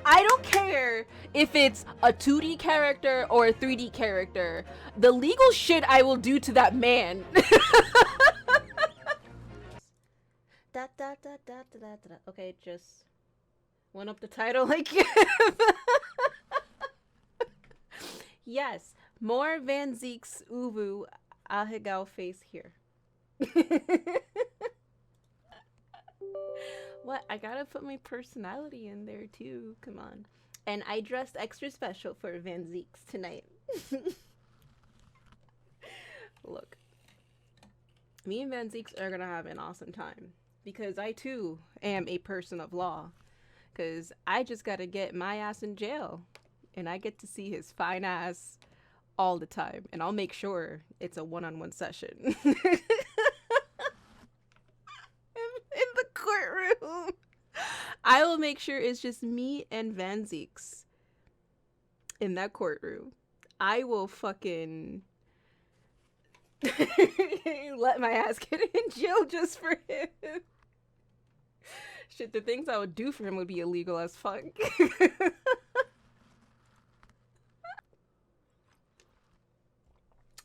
I don't care if it's a 2D character or a 3D character. The legal shit I will do to that man. Okay, just one up the title like yes, more Van Zieks Uwu Ahegao face here. What? I gotta put my personality in there too. Come on. And I dressed extra special for Van Zieks tonight. Look. Me and Van Zieks are gonna have an awesome time. Because I too am a person of law. Because I just gotta get my ass in jail. And I get to see his fine ass all the time. And I'll make sure it's a one-on-one session. In the courtroom. I will make sure it's just me and Van Zieks in that courtroom. I will fucking let my ass get in jail just for him. Shit, the things I would do for him would be illegal as fuck.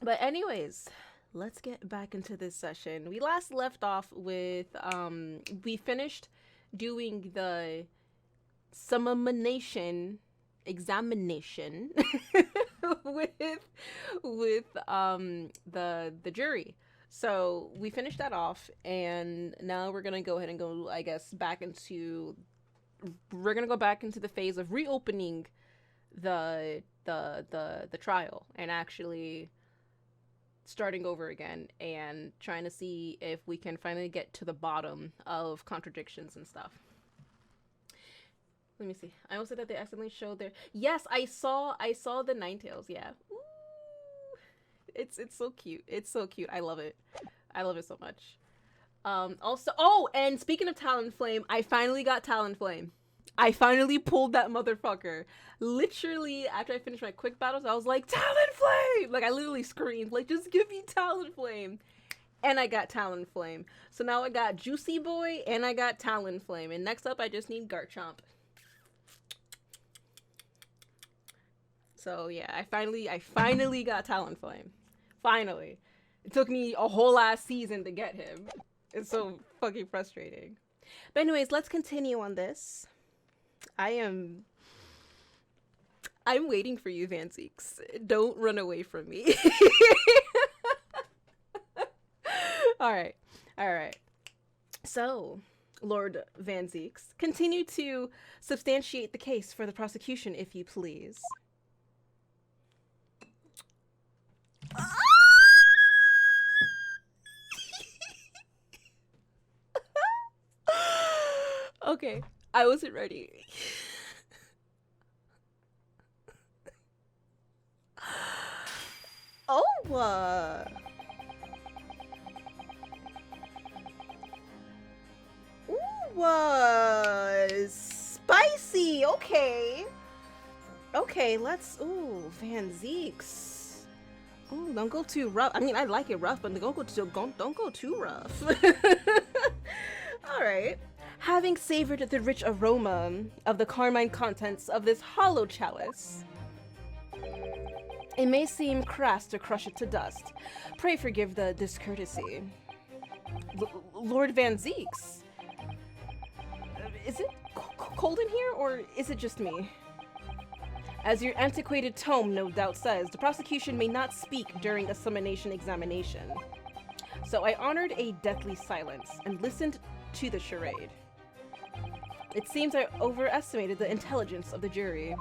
But anyways, let's get back into this session. We last left off with, we finished doing the examination with the jury. So we finished that off, and now we're gonna go ahead and go, I guess, we're gonna go back into the phase of reopening the trial and actually starting over again and trying to see if we can finally get to the bottom of contradictions and stuff. Let me see. I also said that they accidentally showed their... Yes, I saw the Ninetales, yeah. Ooh. It's so cute. It's so cute. I love it. I love it so much. Also, oh, and speaking of Talonflame, I finally got Talonflame. I finally pulled that motherfucker. Literally, after I finished my quick battles, I was like, Talonflame! Like, I literally screamed, like, just give me Talonflame. And I got Talonflame. So now I got Juicy Boy, and I got Talonflame. And next up, I just need Garchomp. So, yeah, I finally got Talonflame. Finally. It took me a whole ass season to get him. It's so fucking frustrating. But anyways, let's continue on this. I'm waiting for you, Van Zieks. Don't run away from me. Alright. So, Lord Van Zieks, continue to substantiate the case for the prosecution, if you please. Okay, I wasn't ready. Oh, spicy. Okay, let's. Ooh, Van Zieks. Ooh, don't go too rough. I mean, I like it rough, but don't go too rough. All right. Having savored the rich aroma of the carmine contents of this hollow chalice, it may seem crass to crush it to dust. Pray forgive the discourtesy. Lord Van Zieks, is it cold in here, or is it just me? As your antiquated tome no doubt says, the prosecution may not speak during a summonation examination. So I honored a deathly silence and listened to the charade. It seems I overestimated the intelligence of the jury.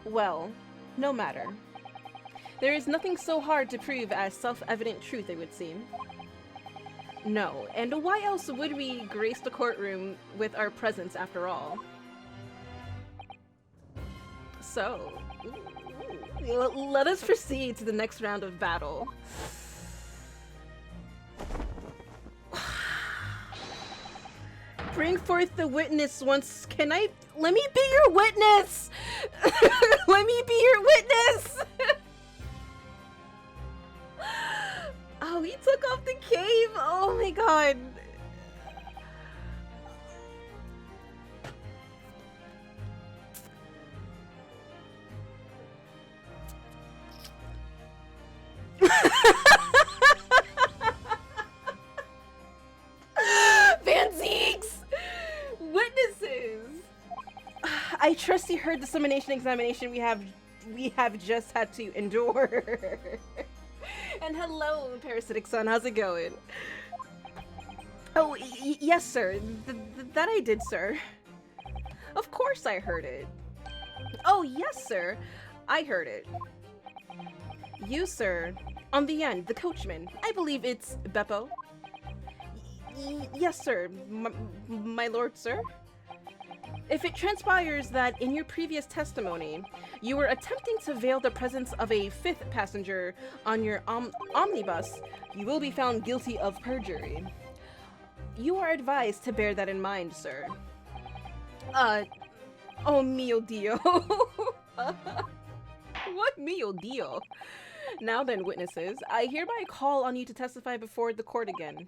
Well, no matter. There is nothing so hard to prove as self-evident truth, it would seem. No, and why else would we grace the courtroom with our presence after all? So, let us proceed to the next round of battle. Bring forth the witness once. Let me be your witness! Let me be your witness! Oh, he took off the cave! Oh my god. I trust you heard the summonation examination we have just had to endure. And hello, parasitic son, how's it going? Oh, yes, sir. That I did, sir. Of course I heard it. Oh, yes, sir. I heard it. You, sir. On the end, the coachman. I believe it's Beppo. Yes, sir. My lord, sir. If it transpires that in your previous testimony, you were attempting to veil the presence of a fifth passenger on your omnibus, you will be found guilty of perjury. You are advised to bear that in mind, sir. Oh mio Dio. What mio Dio? Now then, witnesses, I hereby call on you to testify before the court again.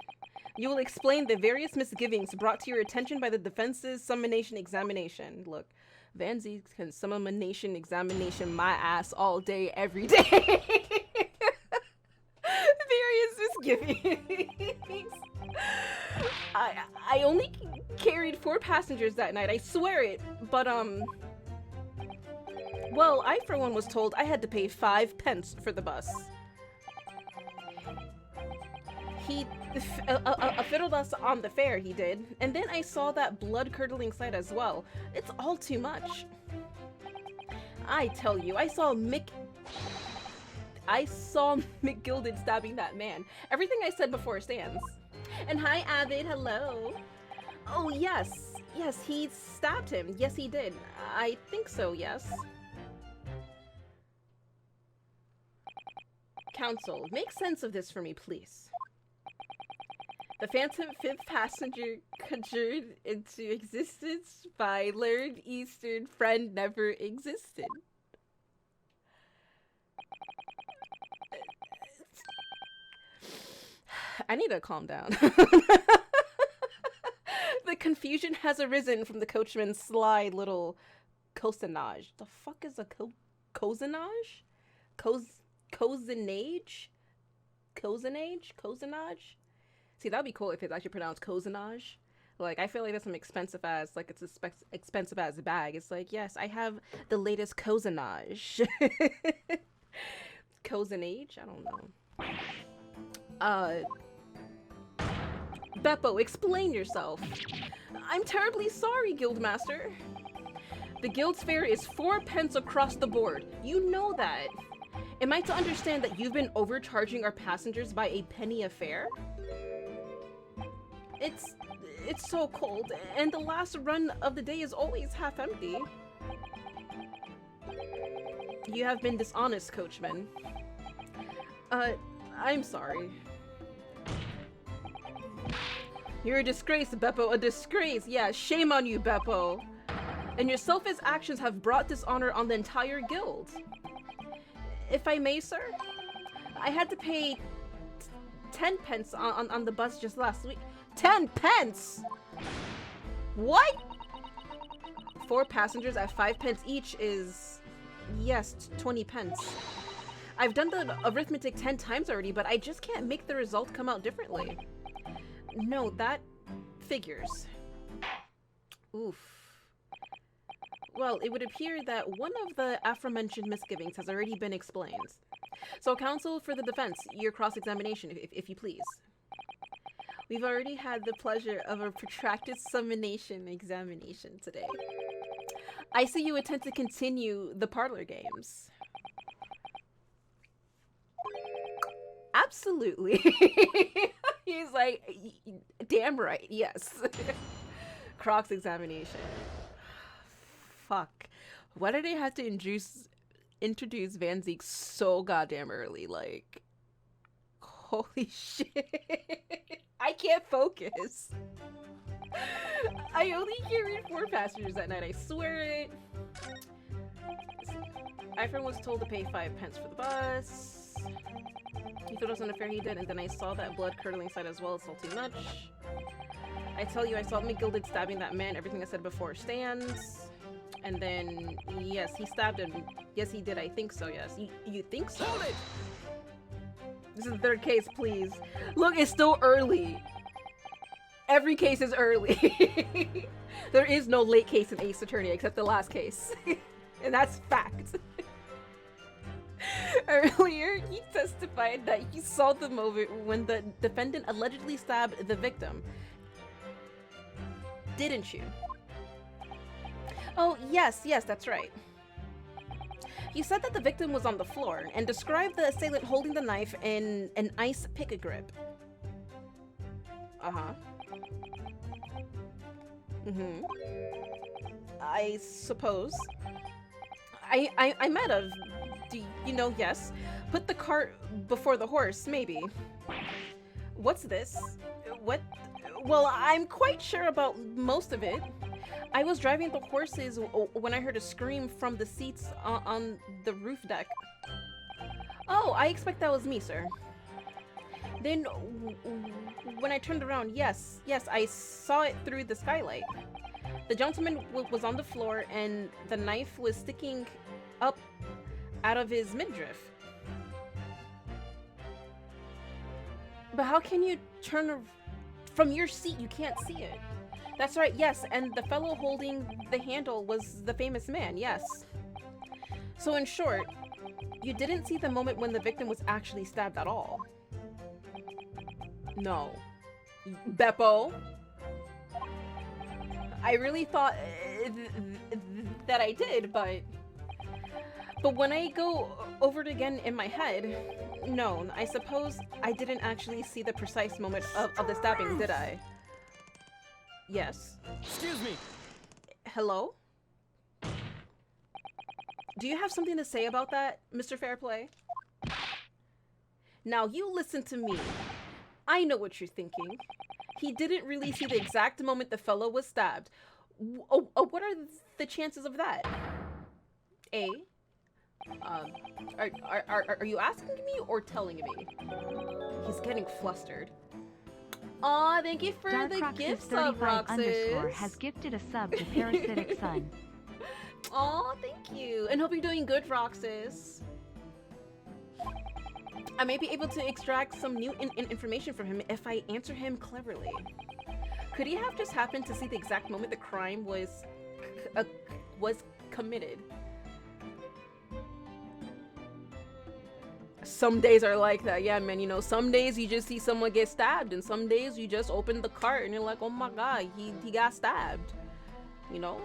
You will explain the various misgivings brought to your attention by the defense's summonation examination. Look, Van Zieks can summonation examination my ass all day, every day. Various misgivings. I only carried 4 passengers that night, I swear it, but well, I for one was told I had to pay 5 pence for the bus. He fiddled us on the fare, he did, and then I saw that blood-curdling sight as well. It's all too much. I tell you, I saw Mcgilman stabbing that man. Everything I said before stands. And hi, Avid, hello. Oh, yes. Yes, he stabbed him. Yes, he did. I think so, yes. Counsel, make sense of this for me, please. The phantom fifth passenger conjured into existence by learned Eastern friend never existed. I need to calm down. The confusion has arisen from the coachman's sly little cozinage. The fuck is a cozinage? Cozinage? Cozinage? See, that'd be cool if it's actually pronounced cozinage. Like, I feel like that's some expensive ass, like it's a expensive ass bag. It's like, yes, I have the latest cozinage. Cozinage? I don't know. Beppo, explain yourself. I'm terribly sorry, Guildmaster. The guild's fare is 4 pence across the board. You know that. Am I to understand that you've been overcharging our passengers by a penny a fare? It's so cold, and the last run of the day is always half empty. You have been dishonest, coachman. I'm sorry. You're a disgrace, Beppo, a disgrace. Yeah, shame on you, Beppo. And your selfish actions have brought dishonor on the entire guild. If I may, sir, I had to pay 10 pence on the bus just last week. 10 pence? What? 4 passengers at 5 pence each is, yes, 20 pence. I've done the arithmetic 10 times already, but I just can't make the result come out differently. No, that figures. Oof. Well, it would appear that one of the aforementioned misgivings has already been explained. So, counsel for the defense, your cross-examination, if you please. We've already had the pleasure of a protracted summonation examination today. I see you intend to continue the parlor games. Absolutely. He's like, damn right, yes. Crocs examination. Fuck. Why did they have to introduce Van Zieks so goddamn early? Like, holy shit. I can't focus. I only carried 4 passengers that night, I swear it. Ifrin was told to pay 5 pence for the bus. He thought it was unfair, he did, and then I saw that blood-curdling sight as well. It's all too much. I tell you, I saw Mcgilman stabbing that man. Everything I said before stands. And then, yes, he stabbed him. Yes, he did. I think so, yes. You think so? Hold it! This is the 3rd case, please. Look, it's still early. Every case is early. There is no late case in Ace Attorney except the last case. And that's fact. Earlier, he testified that he saw the moment when the defendant allegedly stabbed the victim. Didn't you? Oh, yes, that's right. You said that the victim was on the floor and described the assailant holding the knife in an ice pick grip. Uh-huh. Mm-hmm. I suppose. I might have. Do you know, yes. Put the cart before the horse, maybe. What's this? What? Well, I'm quite sure about most of it. I was driving the horses when I heard a scream from the seats on the roof deck. Oh, I expect that was me, sir. Then, when I turned around, yes, I saw it through the skylight. The gentleman was on the floor and the knife was sticking up out of his midriff. But how can you turn from your seat? You can't see it. That's right, yes, and the fellow holding the handle was the famous man, yes. So in short, you didn't see the moment when the victim was actually stabbed at all. No. Beppo? I really thought that I did, but when I go over it again in my head, no, I suppose I didn't actually see the precise moment of the stabbing, did I? Yes. Excuse me. Hello? Do you have something to say about that, Mr. Fairplay? Now, you listen to me. I know what you're thinking. He didn't really see the exact moment the fellow was stabbed. What are the chances of that? A? Are you asking me or telling me? He's getting flustered. Aw, thank you for Dark the Roxas gift sub, 35 Roxas. _ has gifted a sub to Parasitic Sun. Aw, thank you. And hope you're doing good, Roxas. I may be able to extract some new information from him if I answer him cleverly. Could he have just happened to see the exact moment the crime was committed? Some days are like that, yeah, man. You know, some days you just see someone get stabbed, and some days you just open the cart and you're like, oh my god, he got stabbed. You know?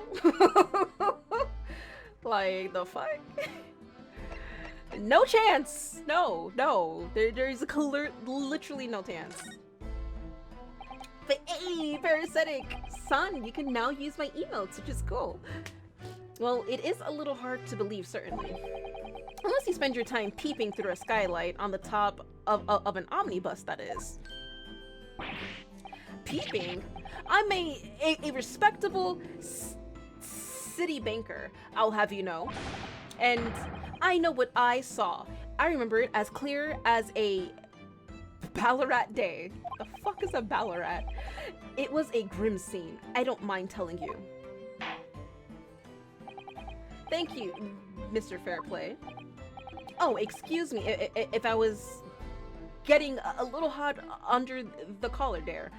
Like, the fuck? No chance! No. There's literally no chance. But hey, Parasitic Son, you can now use my emotes, which is cool. Well, it is a little hard to believe, certainly. Unless you spend your time peeping through a skylight on the top of an omnibus, that is. Peeping? I'm a respectable city banker, I'll have you know. And I know what I saw. I remember it as clear as a Ballarat day. The fuck is a Ballarat? It was a grim scene, I don't mind telling you. Thank you, Mr. Fairplay. Oh, excuse me if I was getting a little hot under the collar there.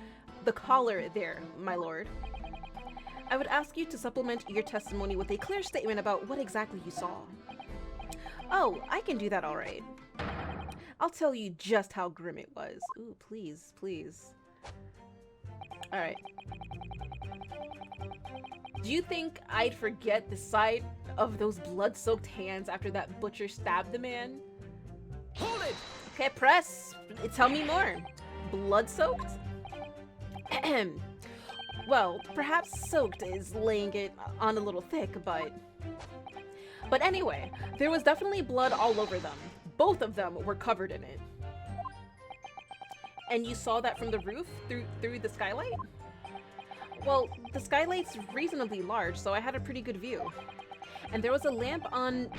The collar there, my lord. I would ask you to supplement your testimony with a clear statement about what exactly you saw. Oh, I can do that all right. I'll tell you just how grim it was. Ooh, please. All right. Do you think I'd forget the sight of those blood-soaked hands after that butcher stabbed the man? Hold it! Okay, press. Tell me more. Blood-soaked? Well, perhaps soaked is laying it on a little thick, but anyway, there was definitely blood all over them. Both of them were covered in it. And you saw that from the roof through the skylight? Well, the skylight's reasonably large, so I had a pretty good view. And there was a lamp on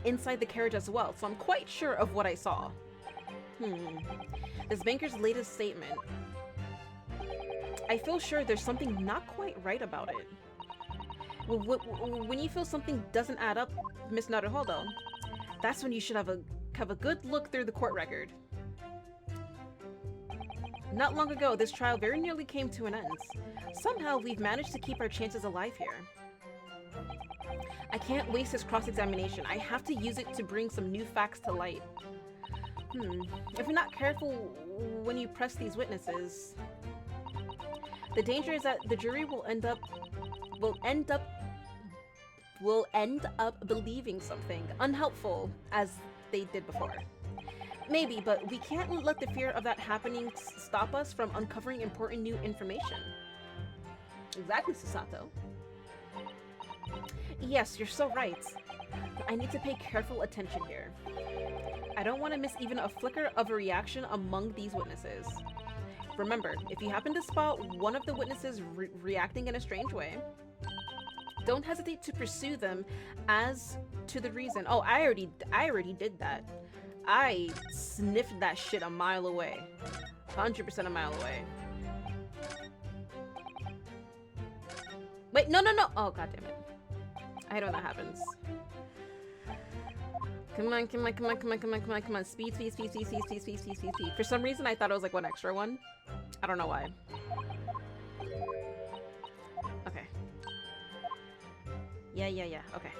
inside the carriage as well, so I'm quite sure of what I saw. This banker's latest statement. I feel sure there's something not quite right about it. When you feel something doesn't add up, Miss Naruhodo, that's when you should have a good look through the court record. Not long ago, this trial very nearly came to an end. Somehow, we've managed to keep our chances alive here. I can't waste this cross-examination. I have to use it to bring some new facts to light. If you're not careful when you press these witnesses, the danger is that the jury will end up believing something unhelpful as they did before. Maybe, but we can't let the fear of that happening stop us from uncovering important new information. Exactly, Susato. Yes, you're so right. I need to pay careful attention here. I don't want to miss even a flicker of a reaction among these witnesses. Remember, if you happen to spot one of the witnesses reacting in a strange way, don't hesitate to pursue them as to the reason. Oh, I already did that. I sniffed that shit a mile away. 100% a mile away. Wait, no. Oh, god damn it. I hate when that happens. Come on. Speed. For some reason, I thought it was like one extra one. I don't know why. Okay. Yeah. Okay.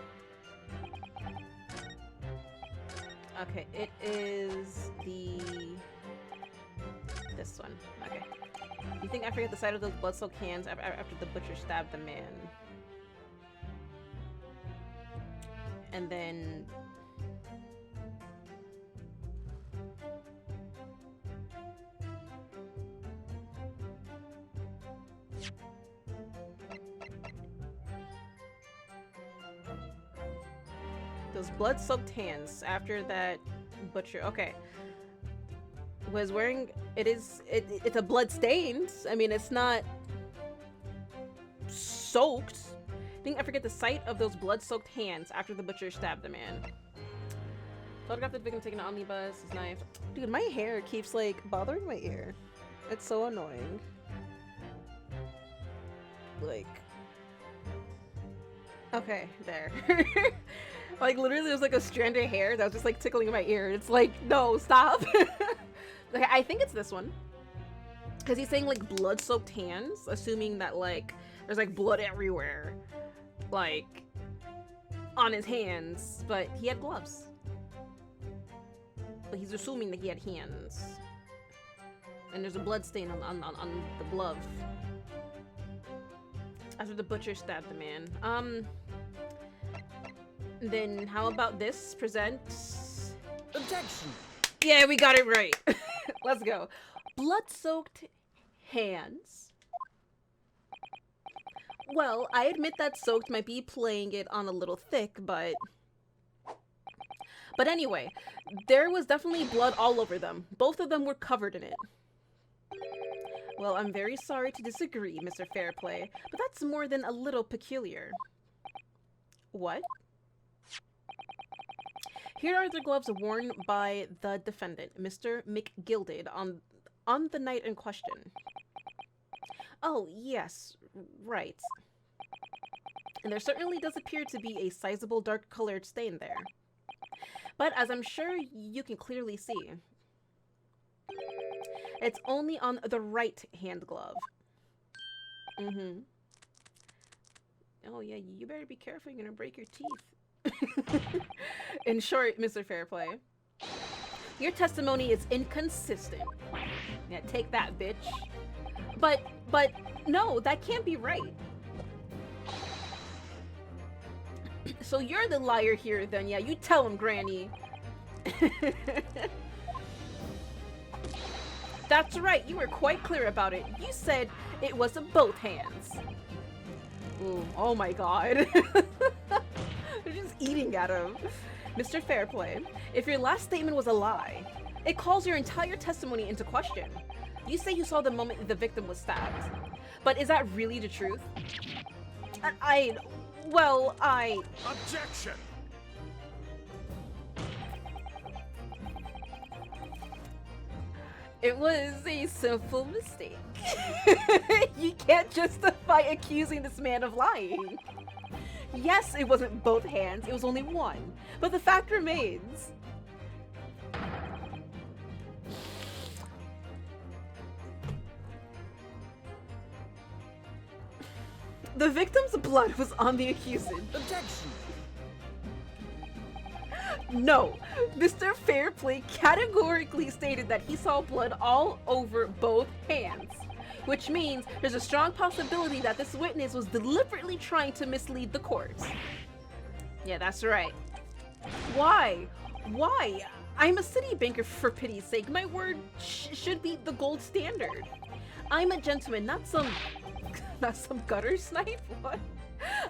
Okay, it is this one. Okay. You think I forget the sight of those blood-soaked hands after the butcher stabbed the man? And then... those blood-soaked hands after that butcher. Okay. Was wearing... It's a blood stained. I mean, it's not soaked. I think I forget the sight of those blood-soaked hands after the butcher stabbed the man. Photographed the victim taking an omnibus, his knife. Dude, my hair keeps, like, bothering my ear. It's so annoying. Like... Okay, there. Like, literally, there's, like, a strand of hair that was just, like, tickling my ear. It's like, no, stop. Okay, I think it's this one. Because he's saying, like, blood-soaked hands, assuming that, like, there's, like, blood everywhere. Like, on his hands. But he had gloves. But he's assuming that he had hands. And there's a blood stain on the glove. After the butcher stabbed the man. Then how about this? Present... Objection! Yeah, we got it right. Let's go. Blood-soaked hands. Well, I admit that soaked might be playing it on a little thick, but... But anyway, there was definitely blood all over them. Both of them were covered in it. Well, I'm very sorry to disagree, Mr. Fairplay, but that's more than a little peculiar. What? Here are the gloves worn by the defendant, Mr. Mcgilden, on the night in question. Oh, yes, right. And there certainly does appear to be a sizable dark-colored stain there. But as I'm sure you can clearly see, it's only on the right hand glove. Mm-hmm. Oh yeah, you better be careful, you're gonna break your teeth. In short, Mr. Fairplay, your testimony is inconsistent. Yeah, take that, bitch. But no, that can't be right. So you're the liar here then, yeah, you tell him, Granny. That's right, you were quite clear about it. You said it was in both hands. Ooh, oh my god. They're just eating at him. Mr. Fairplay, if your last statement was a lie, it calls your entire testimony into question. You say you saw the moment the victim was stabbed. But is that really the truth? Well, Objection! It was a simple mistake. You can't justify accusing this man of lying. Yes, it wasn't both hands, it was only one. But the fact remains. The victim's blood was on the accused. Objection. No, Mr. Fairplay categorically stated that he saw blood all over both hands, which means there's a strong possibility that this witness was deliberately trying to mislead the court. Yeah, that's right. Why? Why? I'm a city banker, for pity's sake. My word should be the gold standard. I'm a gentleman, not some gutter snipe. What?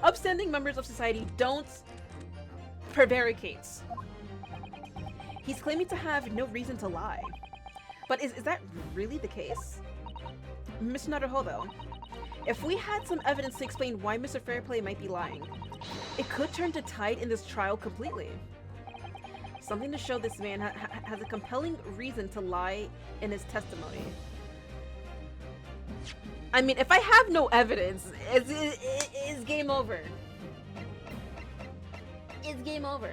Upstanding members of society don't prevaricate. He's claiming to have no reason to lie. But is that really the case? Mr. Naruho, though, if we had some evidence to explain why Mr. Fairplay might be lying, it could turn the tide in this trial completely. Something to show this man has a compelling reason to lie in his testimony. I mean, if I have no evidence, it's game over. It's game over.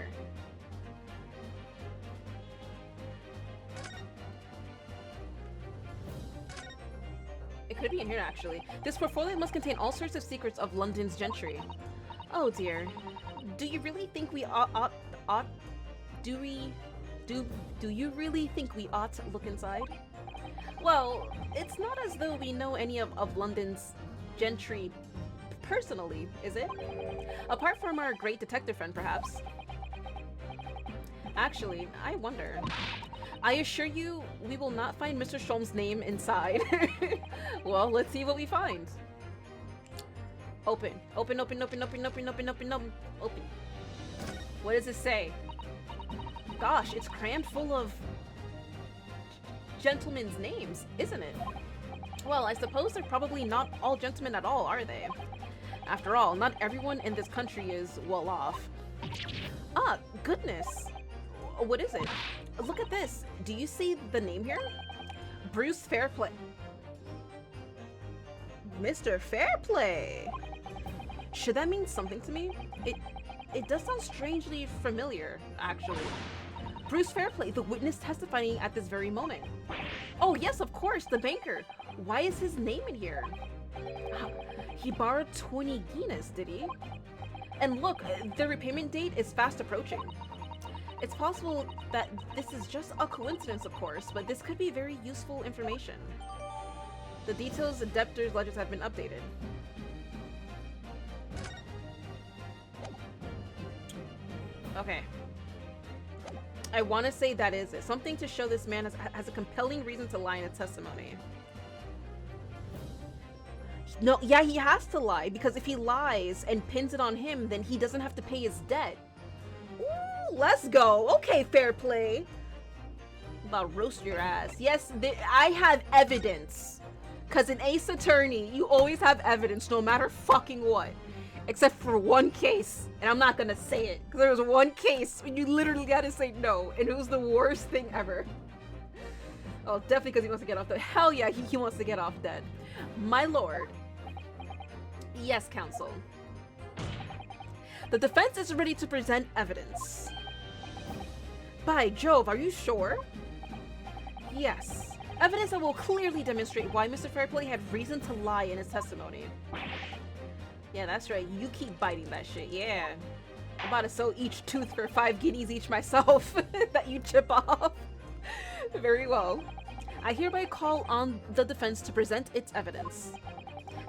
It could be in here, actually. This portfolio must contain all sorts of secrets of London's gentry. Oh dear. Do you really think we do you really think we ought to look inside? Well, it's not as though we know any of London's gentry personally, is it? Apart from our great detective friend, perhaps. Actually, I wonder. I assure you, we will not find Mr. Sholm's name inside. Well, let's see what we find. Open. Open, open, open, open, open, open, open, open, open. What does it say? Gosh, it's crammed full of gentlemen's names, isn't it? Well, I suppose they're probably not all gentlemen at all, are they? After all, not everyone in this country is well off. Ah, goodness. What is it? Look at this. Do you see the name here? Bruce Fairplay. Mr. Fairplay. Should that mean something to me? It does sound strangely familiar, actually. Bruce Fairplay, the witness testifying at this very moment. Oh yes, of course, the banker. Why is his name in here? He borrowed 20 guineas, did he? And look, the repayment date is fast approaching. It's possible that this is just a coincidence, of course, but this could be very useful information. The details of debtors' ledgers have been updated. Okay. I want to say that is it. Something to show this man has a compelling reason to lie in his testimony. No, yeah, he has to lie, because if he lies and pins it on him, then he doesn't have to pay his debt. Ooh, let's go. Okay, fair play. I'm about to roast your ass. Yes, I have evidence. Because in Ace Attorney, you always have evidence no matter fucking what. Except for one case, and I'm not gonna say it, because there was one case when you literally gotta say no, and it was the worst thing ever. Oh, definitely because he wants to get off dead. Hell yeah, he wants to get off dead. My lord. Yes, counsel. The defense is ready to present evidence. By Jove, are you sure? Yes. Evidence that will clearly demonstrate why Mr. Fairplay had reason to lie in his testimony. Yeah, that's right. You keep biting that shit. Yeah. I'm about to sell each tooth for 5 guineas each myself that you chip off. Very well. I hereby call on the defense to present its evidence.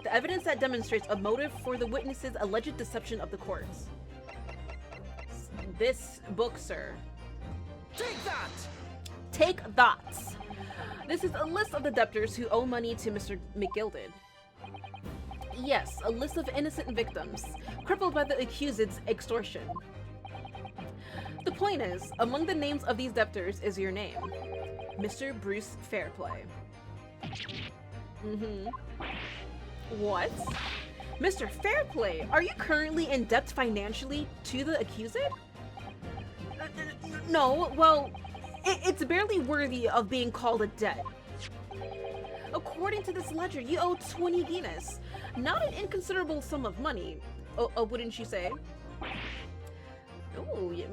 The evidence that demonstrates a motive for the witness's alleged deception of the courts. This book, sir. Take that! Take that! This is a list of the debtors who owe money to Mr. Mcgilman. Yes, a list of innocent victims, crippled by the accused's extortion. The point is, among the names of these debtors is your name. Mr. Bruce Fairplay. What? Mr. Fairplay, are you currently in debt financially to the accused? No, well, it's barely worthy of being called a debt. According to this ledger, you owe 20 guineas. Not an inconsiderable sum of money, wouldn't you say? Oh, yeah,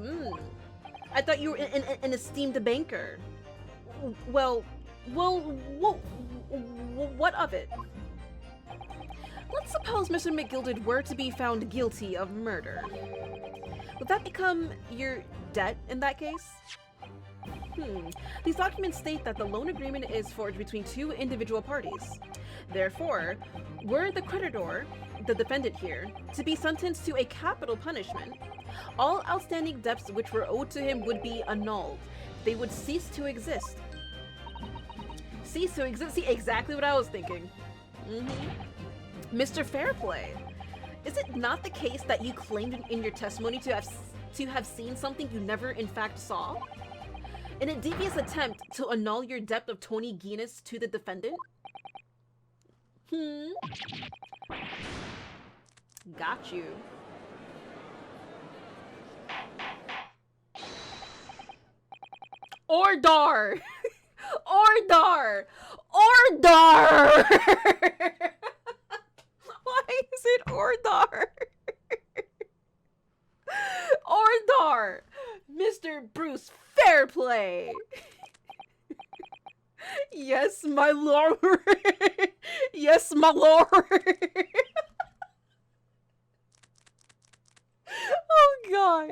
I thought you were an esteemed banker. Well, what of it? Let's suppose suppose Mr. McGilden were to be found guilty of murder, would that become your debt in that case? These documents state that the loan agreement is forged between two individual parties. Therefore, were the creditor, the defendant here, to be sentenced to a capital punishment, all outstanding debts which were owed to him would be annulled. They would cease to exist. Cease to exist? See, exactly what I was thinking. Mr. Fairplay, is it not the case that you claimed in your testimony to have seen something you never in fact saw? In a devious attempt to annul your debt of 20 guineas to the defendant? Got you. Ordar! Ordar! Ordar! Why is it Ordar? Ordar! Mr. Bruce Fairplay! Yes, my lord! Yes, my lord! Oh, God.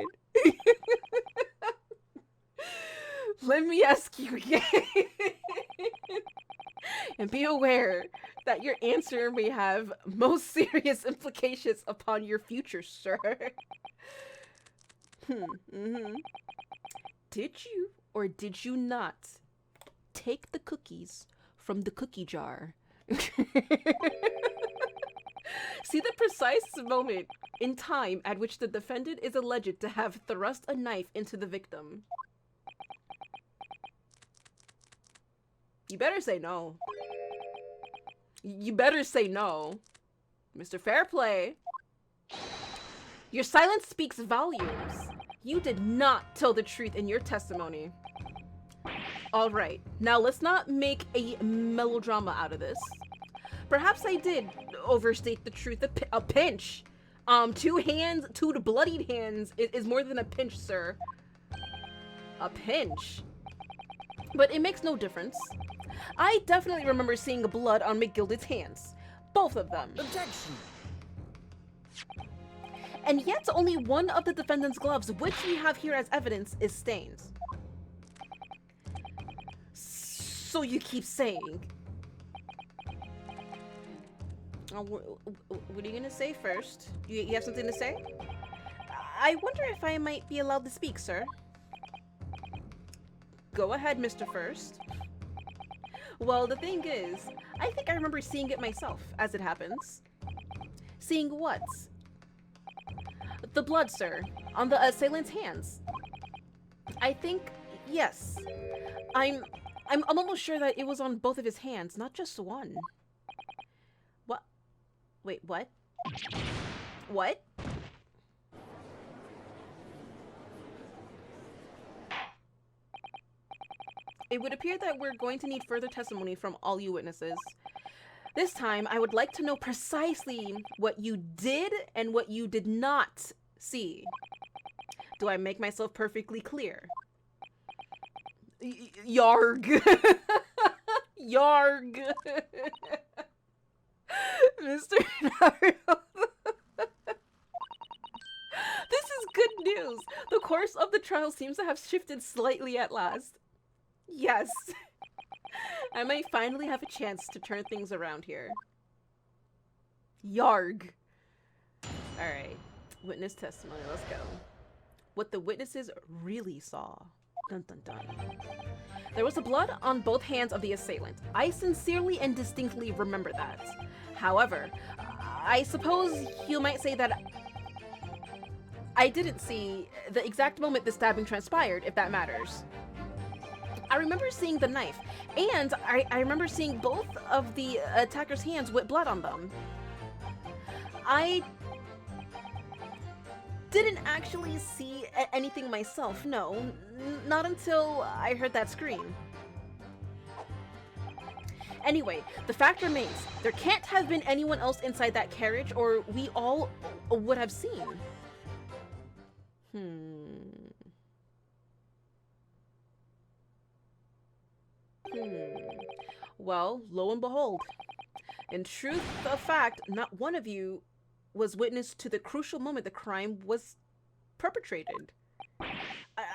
Let me ask you again. And be aware that your answer may have most serious implications upon your future, sir. Did you or did you not take the cookies from the cookie jar? See the precise moment in time at which the defendant is alleged to have thrust a knife into the victim. You better say no. You better say no. Mr. Fairplay. Your silence speaks volumes. You did not tell the truth in your testimony. Alright, now let's not make a melodrama out of this. Perhaps I did overstate the truth a pinch. Two bloodied hands is more than a pinch, sir. A pinch. But it makes no difference. I definitely remember seeing blood on McGilden's hands. Both of them. Objection! And yet only one of the defendant's gloves, which we have here as evidence, is stained. So you keep saying. What are you gonna say first? You have something to say? I wonder if I might be allowed to speak, sir. Go ahead, Mr. First. Well, the thing is, I think I remember seeing it myself, as it happens. Seeing what? The blood, sir, on the assailant's hands. I think, yes. I'm almost sure that it was on both of his hands, not just one. What? Wait, what? What? It would appear that we're going to need further testimony from all you witnesses. This time, I would like to know precisely what you did and what you did not see. Do I make myself perfectly clear? Yarg. Yarg. Mr. Naruto. This is good news. The course of the trial seems to have shifted slightly at last. Yes. I might finally have a chance to turn things around here. Yarg. Alright. Witness testimony. Let's go. What the witnesses really saw. Dun dun dun. There was blood on both hands of the assailant. I sincerely and distinctly remember that. However, I suppose you might say that I didn't see the exact moment the stabbing transpired, if that matters. I remember seeing the knife, and I remember seeing both of the attacker's hands with blood on them. I didn't actually see anything myself, no. Not until I heard that scream. Anyway, the fact remains, there can't have been anyone else inside that carriage, or we all would have seen. Well, lo and behold, In truth of fact, not one of you was witness to the crucial moment the crime was perpetrated.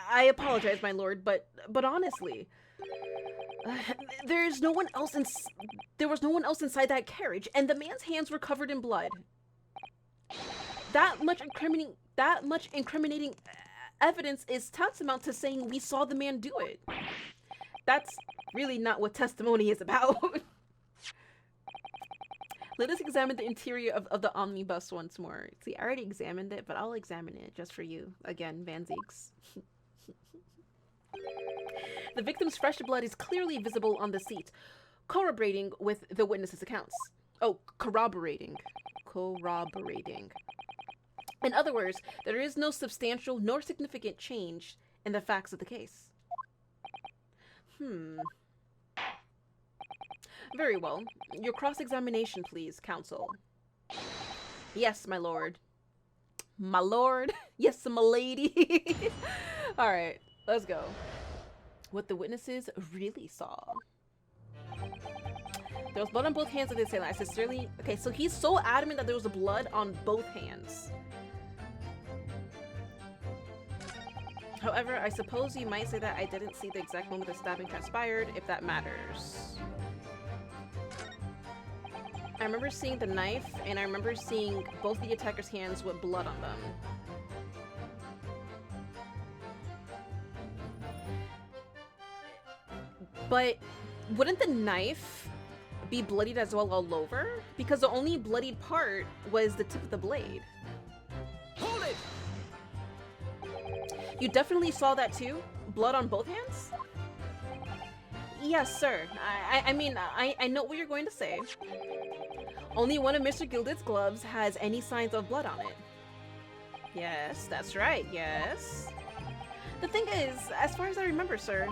I apologize, my lord, but honestly, there's no one else there was no one else inside that carriage, and the man's hands were covered in blood. That much incriminating evidence is tantamount to saying we saw the man do it. That's really not what testimony is about. Let us examine the interior of the omnibus once more. See, I already examined it, but I'll examine it just for you. Again, Van Zieks. The victim's fresh blood is clearly visible on the seat, corroborating with the witness's accounts. Oh, corroborating. Corroborating. In other words, there is no substantial nor significant change in the facts of the case. Very well. Your cross-examination, please, counsel. Yes, my lord. My lord? Yes, my lady. Alright, let's go. What the witnesses really saw. There was blood on both hands of the assailant. I sincerely... Okay, so he's so adamant that there was blood on both hands. However, I suppose you might say that I didn't see the exact moment the stabbing transpired, if that matters. I remember seeing the knife, and I remember seeing both the attacker's hands with blood on them. But wouldn't the knife be bloodied as well all over? Because the only bloodied part was the tip of the blade. Hold it! You definitely saw that too? Blood on both hands? Yes, sir. I mean, I know what you're going to say. Only one of Mr. Gilded's gloves has any signs of blood on it. Yes, that's right, yes. The thing is, as far as I remember, sir,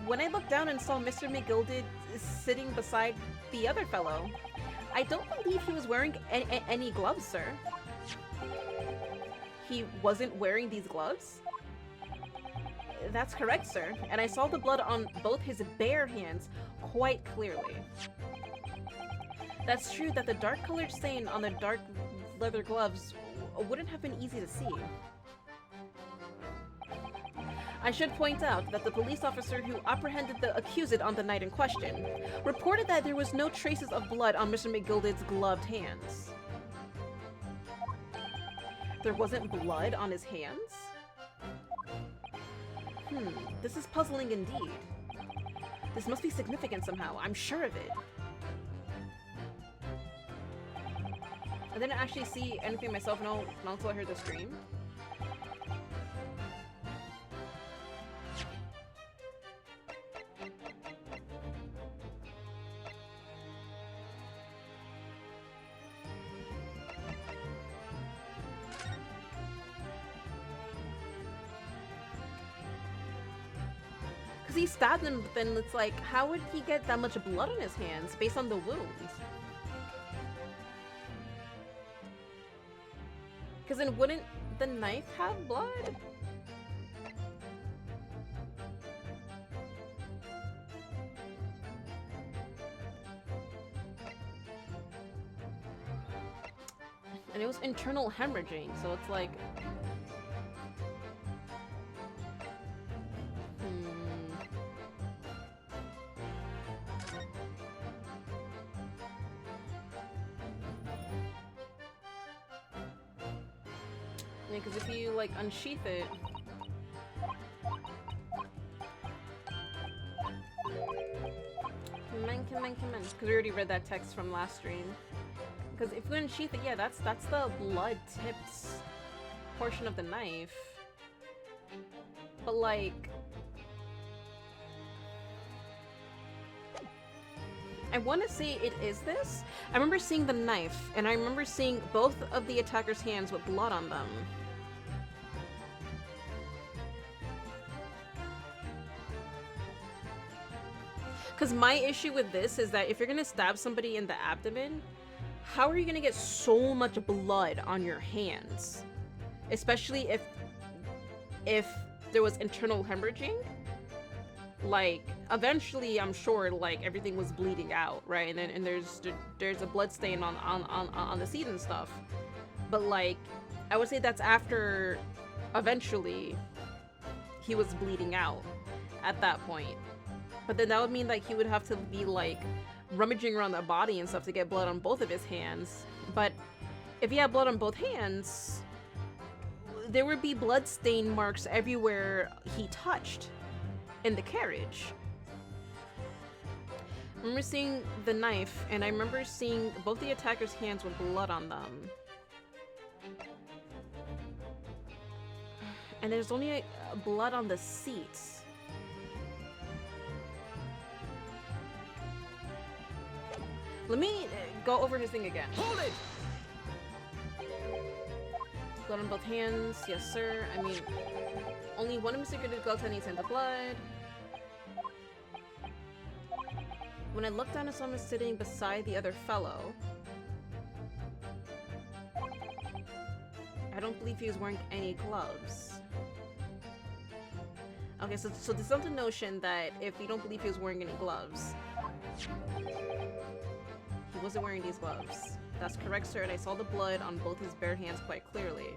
when I looked down and saw Mr. McGilded sitting beside the other fellow, I don't believe he was wearing any gloves, sir. He wasn't wearing these gloves? That's correct, sir. And I saw the blood on both his bare hands quite clearly. That's true that the dark-colored stain on the dark leather gloves wouldn't have been easy to see. I should point out that the police officer who apprehended the accused on the night in question reported that there was no traces of blood on Mr. McGilded's gloved hands. There wasn't blood on his hands? This is puzzling indeed. This must be significant somehow, I'm sure of it. I didn't actually see anything myself, not until I heard the scream. He stabbed him, but then it's like, how would he get that much blood on his hands based on the wounds? Because then wouldn't the knife have blood? And it was internal hemorrhaging, so it's like... Because if you, like, unsheath it... Come on. Because we already read that text from last stream. Because if we unsheath it, yeah, that's the blood-tipped portion of the knife. But, like... I want to say it is this. I remember seeing the knife, and I remember seeing both of the attacker's hands with blood on them. Because my issue with this is that if you're going to stab somebody in the abdomen, how are you going to get so much blood on your hands? Especially if there was internal hemorrhaging. like, eventually, I'm sure, like, everything was bleeding out, right? And then, and there's a blood stain on the seat and stuff. But, like, I would say that's after, eventually, he was bleeding out at that point. But then that would mean, like, he would have to be, like, rummaging around the body and stuff to get blood on both of his hands. But if he had blood on both hands, there would be blood stain marks everywhere he touched in the carriage. I remember seeing the knife, and I remember seeing both the attacker's hands with blood on them. And there's only blood on the seats. Let me go over his thing again. Hold it! Blood on both hands, yes sir. I mean, only one of Mr. Good's gloves had any signs of blood. When I looked down, I saw him sitting beside the other fellow. I don't believe he was wearing any gloves. Okay, so there's some notion that if you don't believe he was wearing any gloves, he wasn't wearing these gloves. That's correct, sir, and I saw the blood on both his bare hands quite clearly.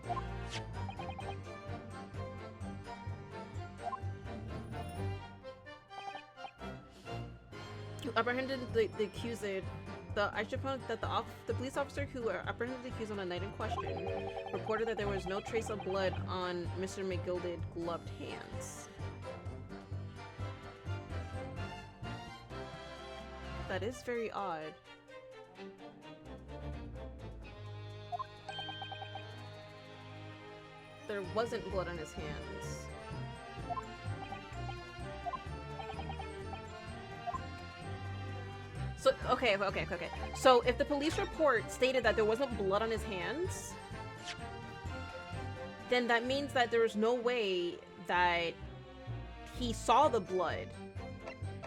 Who apprehended the accused? I should point that the police officer who apprehended the accused on the night in question reported that there was no trace of blood on Mr. Mcgilman's gloved hands. That is very odd. There wasn't blood on his hands. So, okay. So, if the police report stated that there wasn't blood on his hands, then that means that there was no way that he saw the blood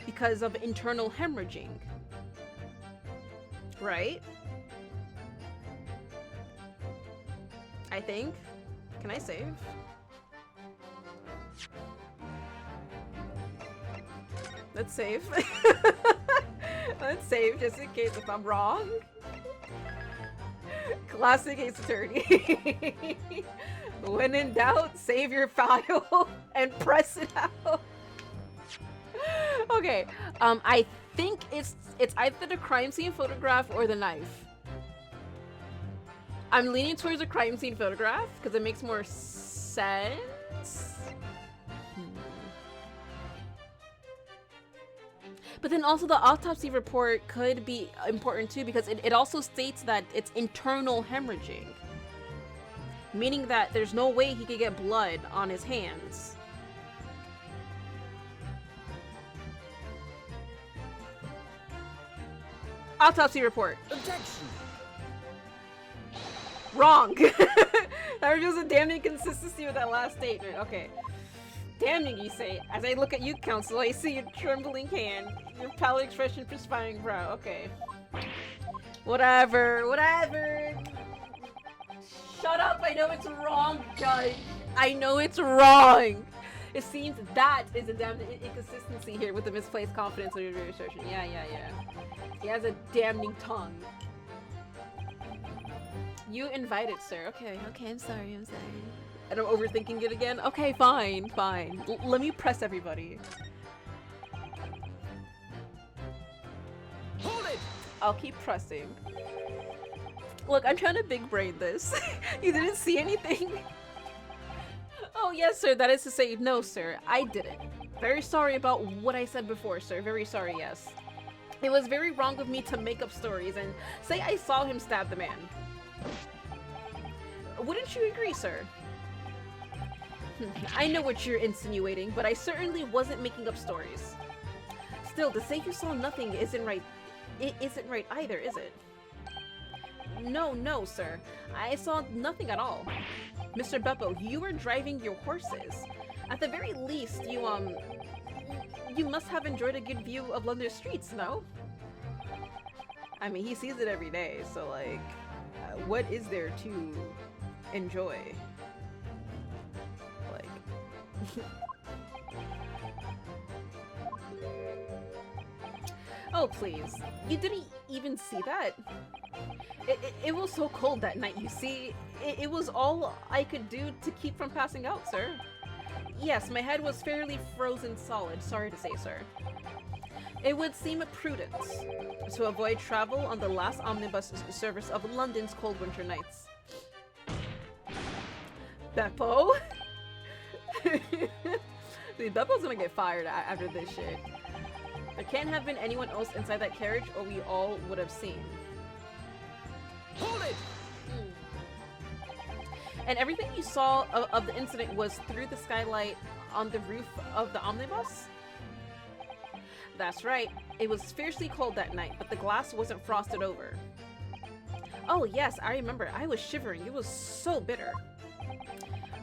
because of internal hemorrhaging. Right? I think. Can I save? Let's save. Let's save just in case if I'm wrong. Classic Ace Attorney. When in doubt, save your file and press it out. Okay. I think it's either the crime scene photograph or the knife. I'm leaning towards a crime scene photograph because it makes more sense. But then also the autopsy report could be important too because it also states that it's internal hemorrhaging. Meaning that there's no way he could get blood on his hands. Autopsy report. Objection! Wrong! There was just a damn inconsistency with that last statement. Okay. Damning, you say. As I look at you, counsel, I see your trembling hand, your pallid expression, perspiring brow. Okay. Whatever. Shut up! I know it's wrong, Judge! I know it's wrong! It seems that is a damn inconsistency here with the misplaced confidence of your assertion. Yeah. He has a damning tongue. You invited, sir. Okay, I'm sorry. And I'm overthinking it again? Okay, fine. Let me press everybody. Hold it! I'll keep pressing. Look, I'm trying to big brain this. You didn't see anything? Oh, yes, sir. That is to say, no, sir. I didn't. Very sorry about what I said before, sir. Very sorry, yes. It was very wrong of me to make up stories and say I saw him stab the man. Wouldn't you agree, sir? I know what you're insinuating, but I certainly wasn't making up stories. Still, to say you saw nothing isn't right. It isn't right either, is it? No, sir. I saw nothing at all. Mr. Beppo, you were driving your horses. At the very least, you must have enjoyed a good view of London streets, no? I mean, he sees it every day, so like, what is there to enjoy? Like, Oh, please. You didn't even see that? It was so cold that night, you see. It was all I could do to keep from passing out, sir. Yes, my head was fairly frozen solid, sorry to say, sir. It would seem prudent to avoid travel on the last omnibus service of London's cold winter nights. Beppo? Dude, Beppo's gonna get fired after this shit. There can't have been anyone else inside that carriage, or we all would have seen. Hold it! And everything you saw of the incident was through the skylight on the roof of the omnibus? That's right. It was fiercely cold that night, but the glass wasn't frosted over. Oh yes, I remember. I was shivering. It was so bitter.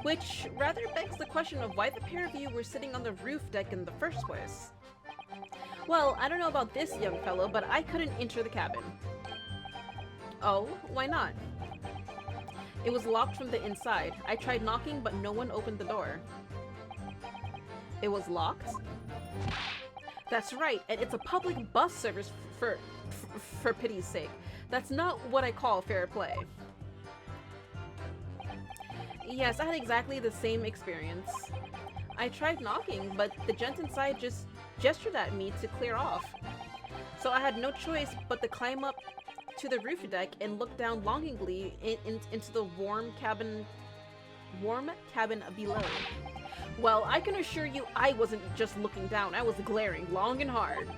Which rather begs the question of why the pair of you were sitting on the roof deck in the first place. Well, I don't know about this young fellow, but I couldn't enter the cabin. Oh, why not? It was locked from the inside. I tried knocking, but no one opened the door. It was locked? That's right, and it's a public bus service for pity's sake. That's not what I call fair play. Yes, I had exactly the same experience. I tried knocking, but the gent inside just gestured at me to clear off. So I had no choice but to climb up to the roof deck and look down longingly into the warm cabin below. Well, I can assure you I wasn't just looking down, I was glaring long and hard.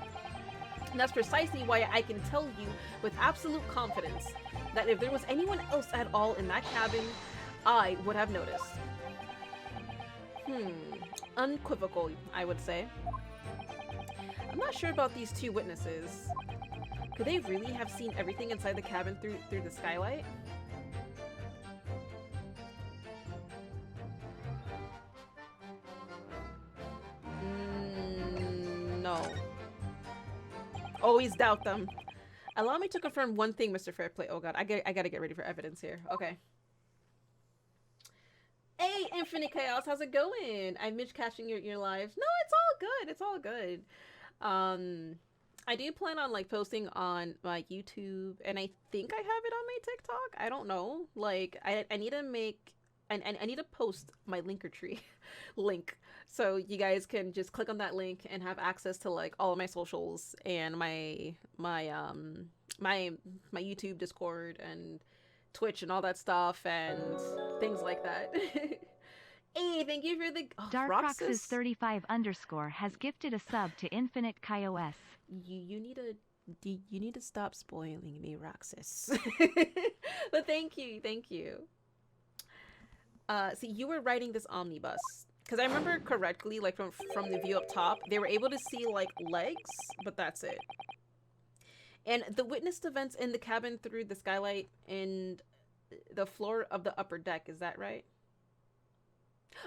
And that's precisely why I can tell you with absolute confidence that if there was anyone else at all in that cabin, I would have noticed. Unequivocal, I would say. I'm not sure about these two witnesses. Could they really have seen everything inside the cabin through the skylight? No. Always doubt them. Allow me to confirm one thing, Mr. Fairplay. Oh god, I gotta get ready for evidence here. Okay. Hey, Infinite Chaos, how's it going? I missed catching your lives. No, it's all good. It's all good. I do plan on like posting on my YouTube, and I think I have it on my TikTok. I don't know. Like, I need to make and I need to post my Linktree link, so you guys can just click on that link and have access to like all of my socials and my YouTube, Discord, and Twitch and all that stuff and things like that. Hey, thank you for the Darkrox's 35_ has gifted a sub to Infinite Chaos. You need to stop spoiling me, Roxas. But thank you. See, you were riding this omnibus, because I remember correctly, like from the view up top, they were able to see like legs, but that's it. And the witnessed events in the cabin through the skylight and the floor of the upper deck, is that right?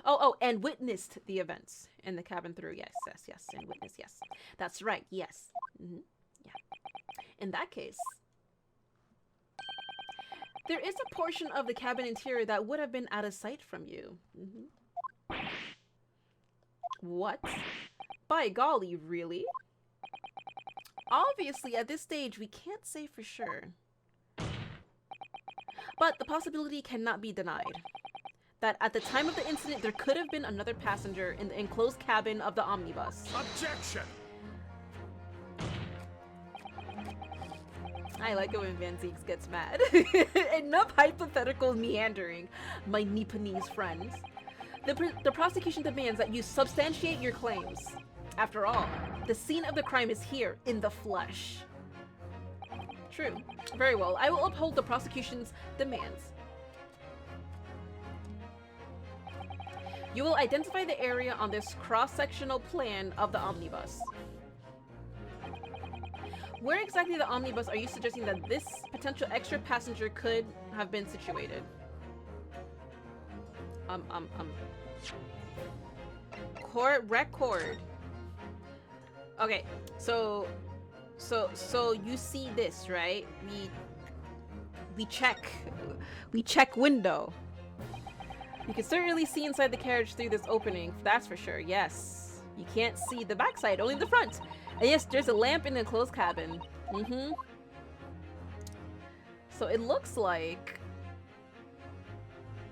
Oh, and witnessed the events in the cabin through, yes, and witnessed, yes. That's right, yes. Yeah. In that case, there is a portion of the cabin interior that would have been out of sight from you. What? By golly, really? Obviously, at this stage, we can't say for sure. But the possibility cannot be denied that at the time of the incident, there could have been another passenger in the enclosed cabin of the omnibus. Objection! I like it when Van Zieks gets mad. Enough hypothetical meandering, my Nipponese friends. The prosecution demands that you substantiate your claims. After all, the scene of the crime is here, in the flesh. True. Very well. I will uphold the prosecution's demands. You will identify the area on this cross-sectional plan of the omnibus. Where exactly the omnibus are you suggesting that this potential extra passenger could have been situated? Record. Okay, so you see this, right? We check window. You can certainly see inside the carriage through this opening, that's for sure, yes. You can't see the backside, only the front. And yes, there's a lamp in the enclosed cabin. Mm-hmm. So it looks like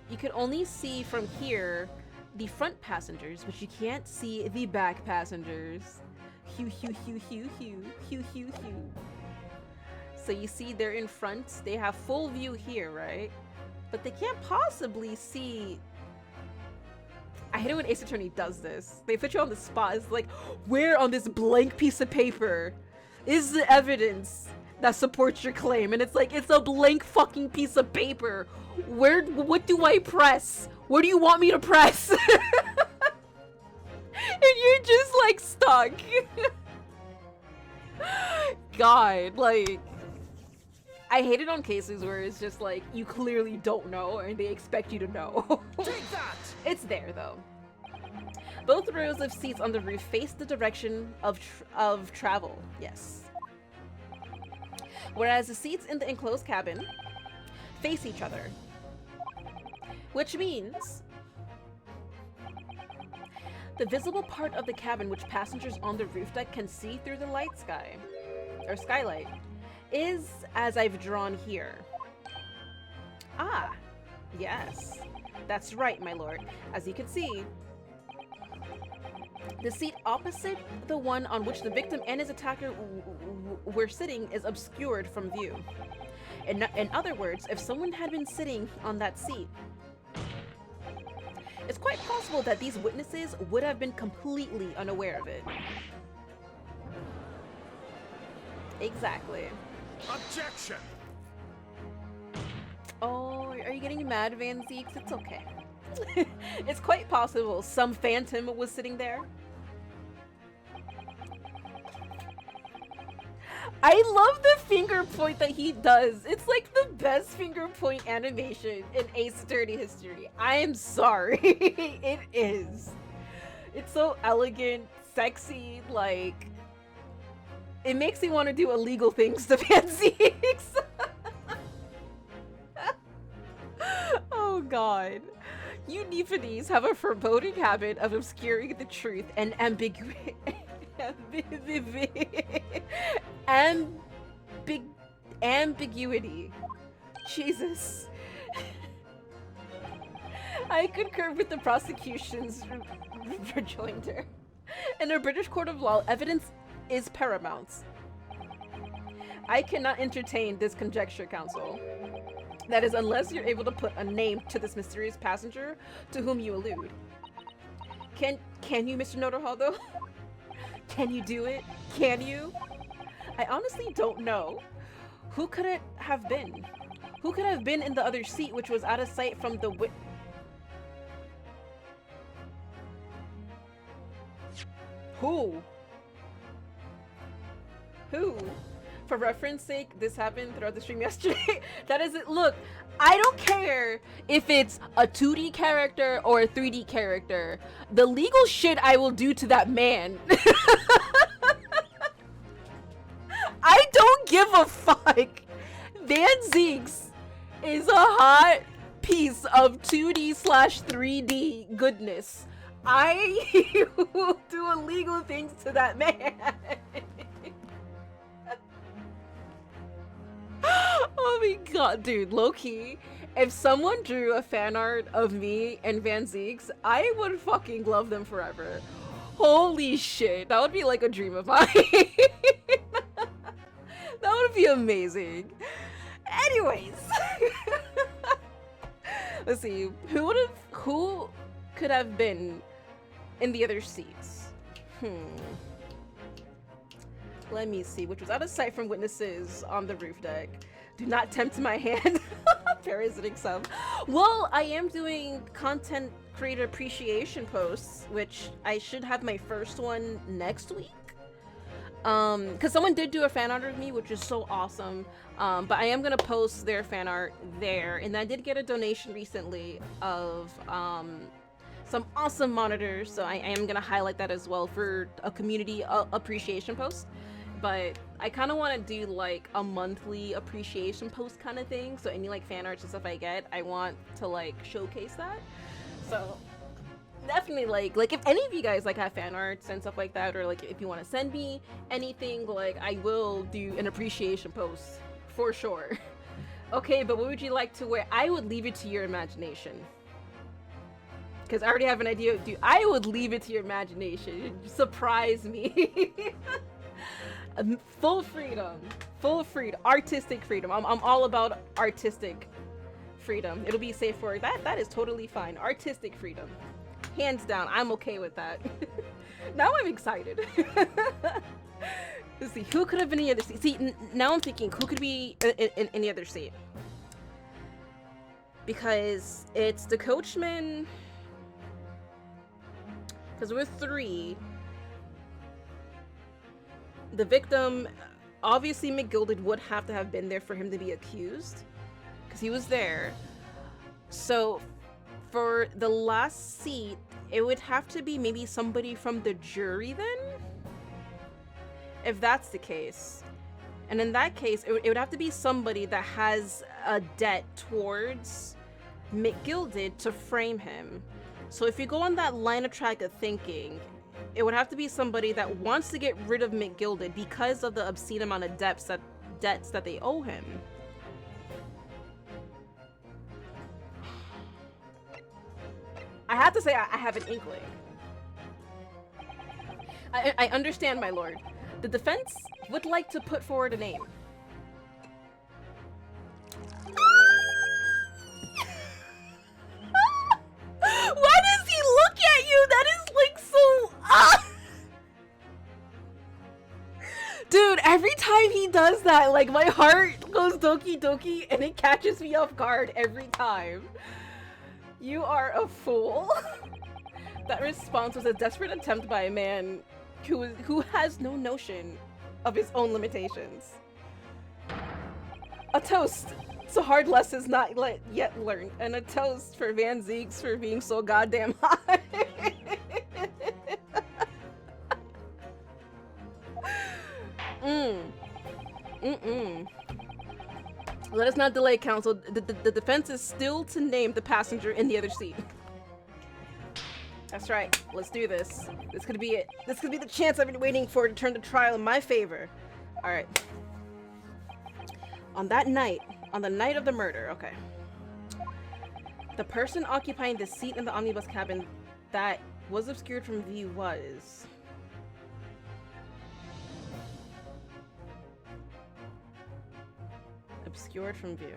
you can only see from here the front passengers, but you can't see the back passengers. Hue, hue, hue, hue, hue, hue, hue, hue. So you see they're in front. They have full view here, right? But they can't possibly see. I hate it when Ace Attorney does this. They put you on the spot. It's like, where on this blank piece of paper is the evidence that supports your claim? And it's like, it's a blank fucking piece of paper. What do I press? Where do you want me to press? And you're just like stuck. God, like, I hate it on cases where it's just like, you clearly don't know and they expect you to know. Take that! It's there though. Both rows of seats on the roof face the direction of travel. Yes. Whereas the seats in the enclosed cabin face each other. Which means the visible part of the cabin which passengers on the roof deck can see through the light sky, or skylight, is as I've drawn here. Ah, yes. That's right, my lord. As you can see, the seat opposite the one on which the victim and his attacker were sitting is obscured from view. In other words, if someone had been sitting on that seat, it's quite possible that these witnesses would have been completely unaware of it. Exactly. Objection! Oh, are you getting mad, Van Zieks? It's okay. It's quite possible some phantom was sitting there. I love the finger point that he does. It's like the best finger point animation in Ace Attorney history. I am sorry. It is. It's so elegant, sexy, like, it makes me want to do illegal things to Van Zieks. Oh god. You Nephites have a foreboding habit of obscuring the truth and ambiguity. Jesus. I concur with the prosecution's rejoinder. In a British court of law, evidence is paramount. I cannot entertain this conjecture, counsel. That is, unless you're able to put a name to this mysterious passenger to whom you allude. Can you, Mr. Notarhado? Can you do it? Can you? I honestly don't know. Who could it have been? Who could have been in the other seat, which was out of sight from the Who? For reference sake, this happened throughout the stream yesterday. That is it. Look, I don't care if it's a 2D character or a 3D character. The legal shit I will do to that man. I don't give a fuck. Van Zieks is a hot piece of 2D/3D goodness. I will do illegal things to that man. Oh my god, dude, low-key, if someone drew a fan art of me and Van Zieks, I would fucking love them forever. Holy shit, that would be like a dream of mine. That would be amazing. Anyways. Let's see, who could have been in the other seats? Let me see, which was out of sight from witnesses on the roof deck. Do not tempt my hand. Parasitic sub. Well, I am doing content creator appreciation posts, which I should have my first one next week. Because someone did do a fan art of me, which is so awesome. But I am gonna post their fan art there, and I did get a donation recently of some awesome monitors, so I am gonna highlight that as well for a community appreciation post. But I kind of want to do like a monthly appreciation post kind of thing, so any like fan arts and stuff I get, I want to like showcase that. So definitely like if any of you guys like have fan arts and stuff like that, or like if you want to send me anything, like I will do an appreciation post for sure. Okay, but what would you like to wear? I would leave it to your imagination. Because I already have an idea. Dude, I would leave it to your imagination. Surprise me. Full freedom. Full freedom. Artistic freedom. I'm all about artistic freedom. It'll be safe for that is totally fine. Artistic freedom. Hands down. I'm okay with that. Now I'm excited. Let's see. Who could have been in the other seat? See, now I'm thinking who could be in the other seat? Because it's the coachman. Because we're 3. The victim, obviously Mcgilden would have to have been there for him to be accused. Because he was there. So, for the last seat, it would have to be maybe somebody from the jury then? If that's the case. And in that case, it would have to be somebody that has a debt towards Mcgilden to frame him. So if you go on that line of track of thinking, it would have to be somebody that wants to get rid of Mcgilden because of the obscene amount of debts that they owe him. I have to say I have an inkling. I understand, my lord. The defense would like to put forward a name. Why does he look at you? That is like so... Dude, every time he does that, like my heart goes doki doki and it catches me off guard every time. You are a fool. That response was a desperate attempt by a man who has no notion of his own limitations. A toast to hard lessons not yet learned, and a toast for Van Zieks for being so goddamn high. Let us not delay, counsel. The defense is still to name the passenger in the other seat. That's right. Let's do this. This could be it. This could be the chance I've been waiting for to turn the trial in my favor. All right. On that night, on the night of the murder, okay. The person occupying the seat in the omnibus cabin that was obscured from view was... obscured from view.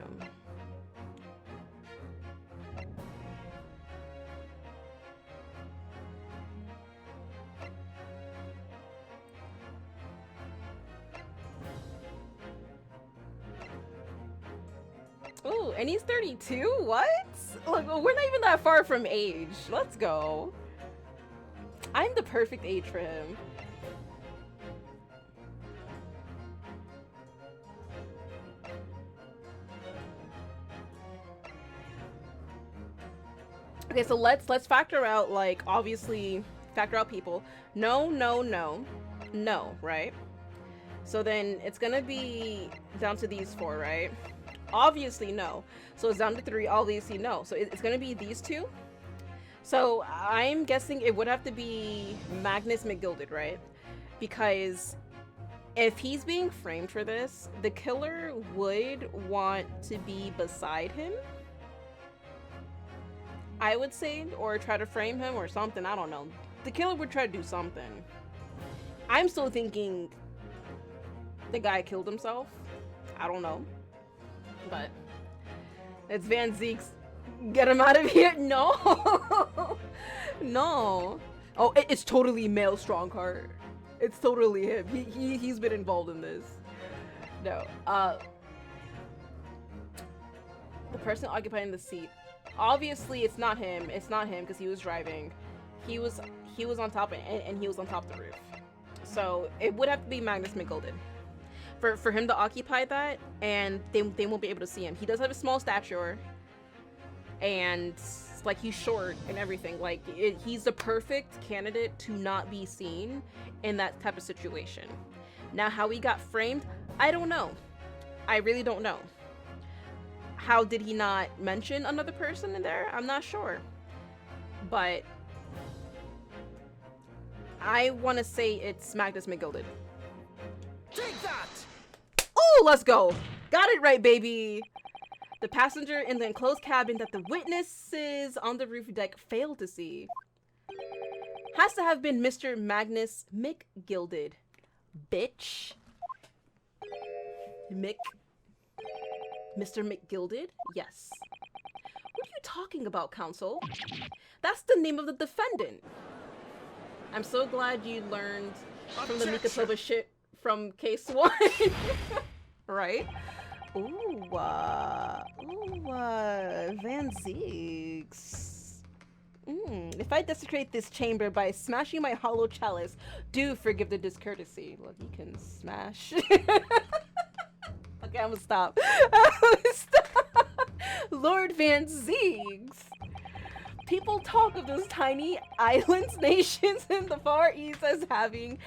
Ooh, and he's 32? What? Look, we're not even that far from age. Let's go. I'm the perfect age for him. Okay, so let's factor out, like, obviously factor out people. No, right? So then it's gonna be down to these 4, right? Obviously no. So it's down to 3, obviously no. So it's gonna be these 2. So I'm guessing it would have to be Magnus Mcgilden, right? Because if he's being framed for this, the killer would want to be beside him, I would say, or try to frame him or something. I don't know. The killer would try to do something. I'm still thinking the guy killed himself. I don't know. But it's Van Zieks. Get him out of here. No. No. Oh, it's totally male Strongheart. It's totally him. He's been involved in this. No. The person occupying the seat. Obviously, it's not him. It's not him because he was driving. He was on top and he was on top of the roof. So it would have to be Magnus Mcgilden for him to occupy that, and they won't be able to see him. He does have a small stature, and like he's short and everything. Like he's the perfect candidate to not be seen in that type of situation. Now, how he got framed, I don't know. I really don't know. How did he not mention another person in there? I'm not sure. But I want to say it's Magnus Mcgilman. Take that! Oh, let's go. Got it right, baby. The passenger in the enclosed cabin that the witnesses on the roof deck failed to see has to have been Mr. Magnus Mcgilman. Bitch. Mr. Mcgilman? Yes. What are you talking about, counsel? That's the name of the defendant. I'm so glad you learned from the Mikatoba shit from case 1. Right? Ooh, Van Zieks. If I desecrate this chamber by smashing my hollow chalice, do forgive the discourtesy. Well, you can smash. Okay, I'm gonna stop. Lord Van Zieks. People talk of those tiny islands, nations in the Far East as having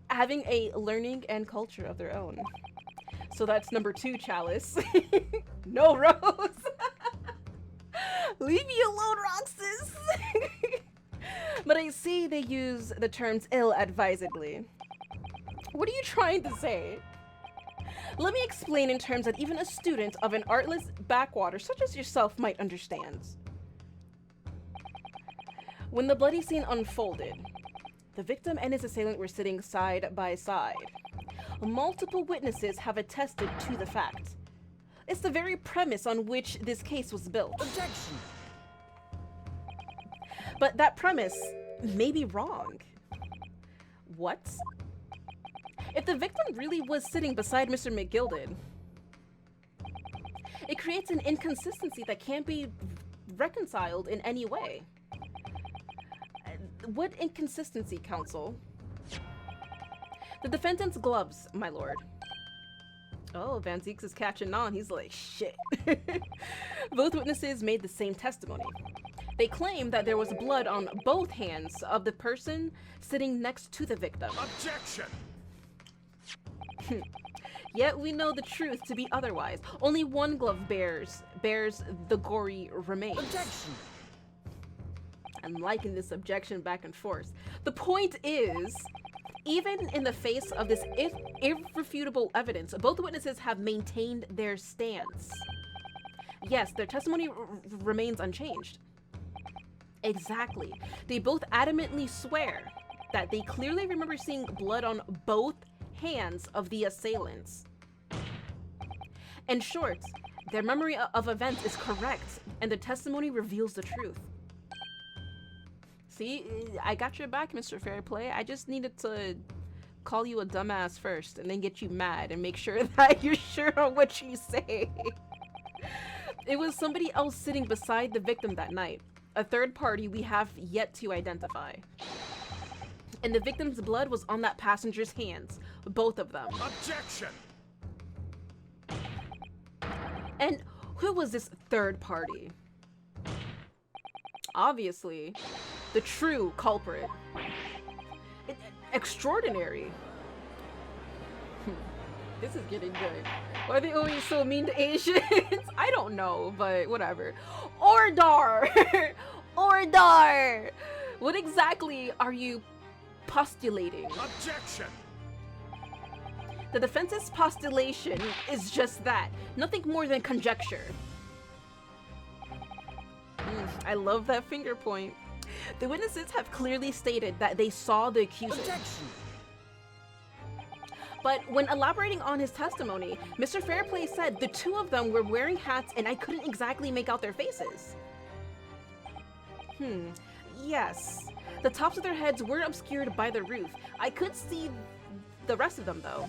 a learning and culture of their own. So that's number 2, chalice. No, Rose. Leave me alone, Roxas. But I see they use the terms ill-advisedly. What are you trying to say? Let me explain in terms that even a student of an artless backwater such as yourself might understand. When the bloody scene unfolded, the victim and his assailant were sitting side by side. Multiple witnesses have attested to the fact. It's the very premise on which this case was built. Objection! But that premise may be wrong. What? If the victim really was sitting beside Mr. Mcgilman, it creates an inconsistency that can't be reconciled in any way. What inconsistency, counsel? The defendant's gloves, my lord. Oh, Van Zieks is catching on. He's like, shit. Both witnesses made the same testimony. They claim that there was blood on both hands of the person sitting next to the victim. Objection! Yet we know the truth to be otherwise. Only one glove bears the gory remains. Objection! I'm liking this objection back and forth. The point is, even in the face of this irrefutable evidence, both witnesses have maintained their stance. Yes, their testimony remains unchanged. Exactly. They both adamantly swear that they clearly remember seeing blood on both hands of the assailants. In short, their memory of events is correct, and the testimony reveals the truth. See, I got your back, Mr. Fairplay. I just needed to call you a dumbass first, and then get you mad and make sure that you're sure on what you say. It was somebody else sitting beside the victim that night. A third party we have yet to identify. And the victim's blood was on that passenger's hands. Both of them. Objection! And who was this third party? Obviously, the true culprit. Extraordinary. This is getting good. Why are they always so mean to Asians? I don't know, but whatever. Ordar! Ordar! What exactly are you postulating? Objection! The defense's postulation is just that. Nothing more than conjecture. I love that finger point. The witnesses have clearly stated that they saw the accuser. Objection! But when elaborating on his testimony, Mr. Fairplay said the two of them were wearing hats and I couldn't exactly make out their faces. Yes. The tops of their heads were obscured by the roof. I could see the rest of them though.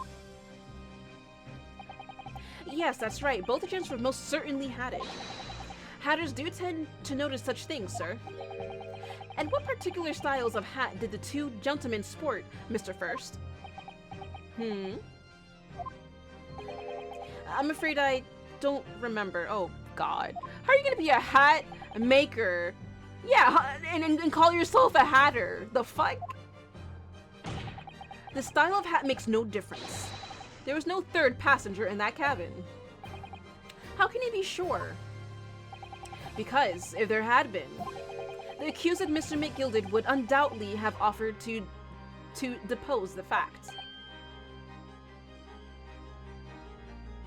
Yes, that's right. Both gents most certainly had it. Hatters do tend to notice such things, sir. And what particular styles of hat did the two gentlemen sport, Mr. First? I'm afraid I don't remember. Oh, God. How are you gonna be a hat maker? Yeah, and call yourself a hatter? The fuck? The style of hat makes no difference. There was no third passenger in that cabin. How can you be sure? Because if there had been, the accused Mr. Mcgilman would undoubtedly have offered to to depose the facts.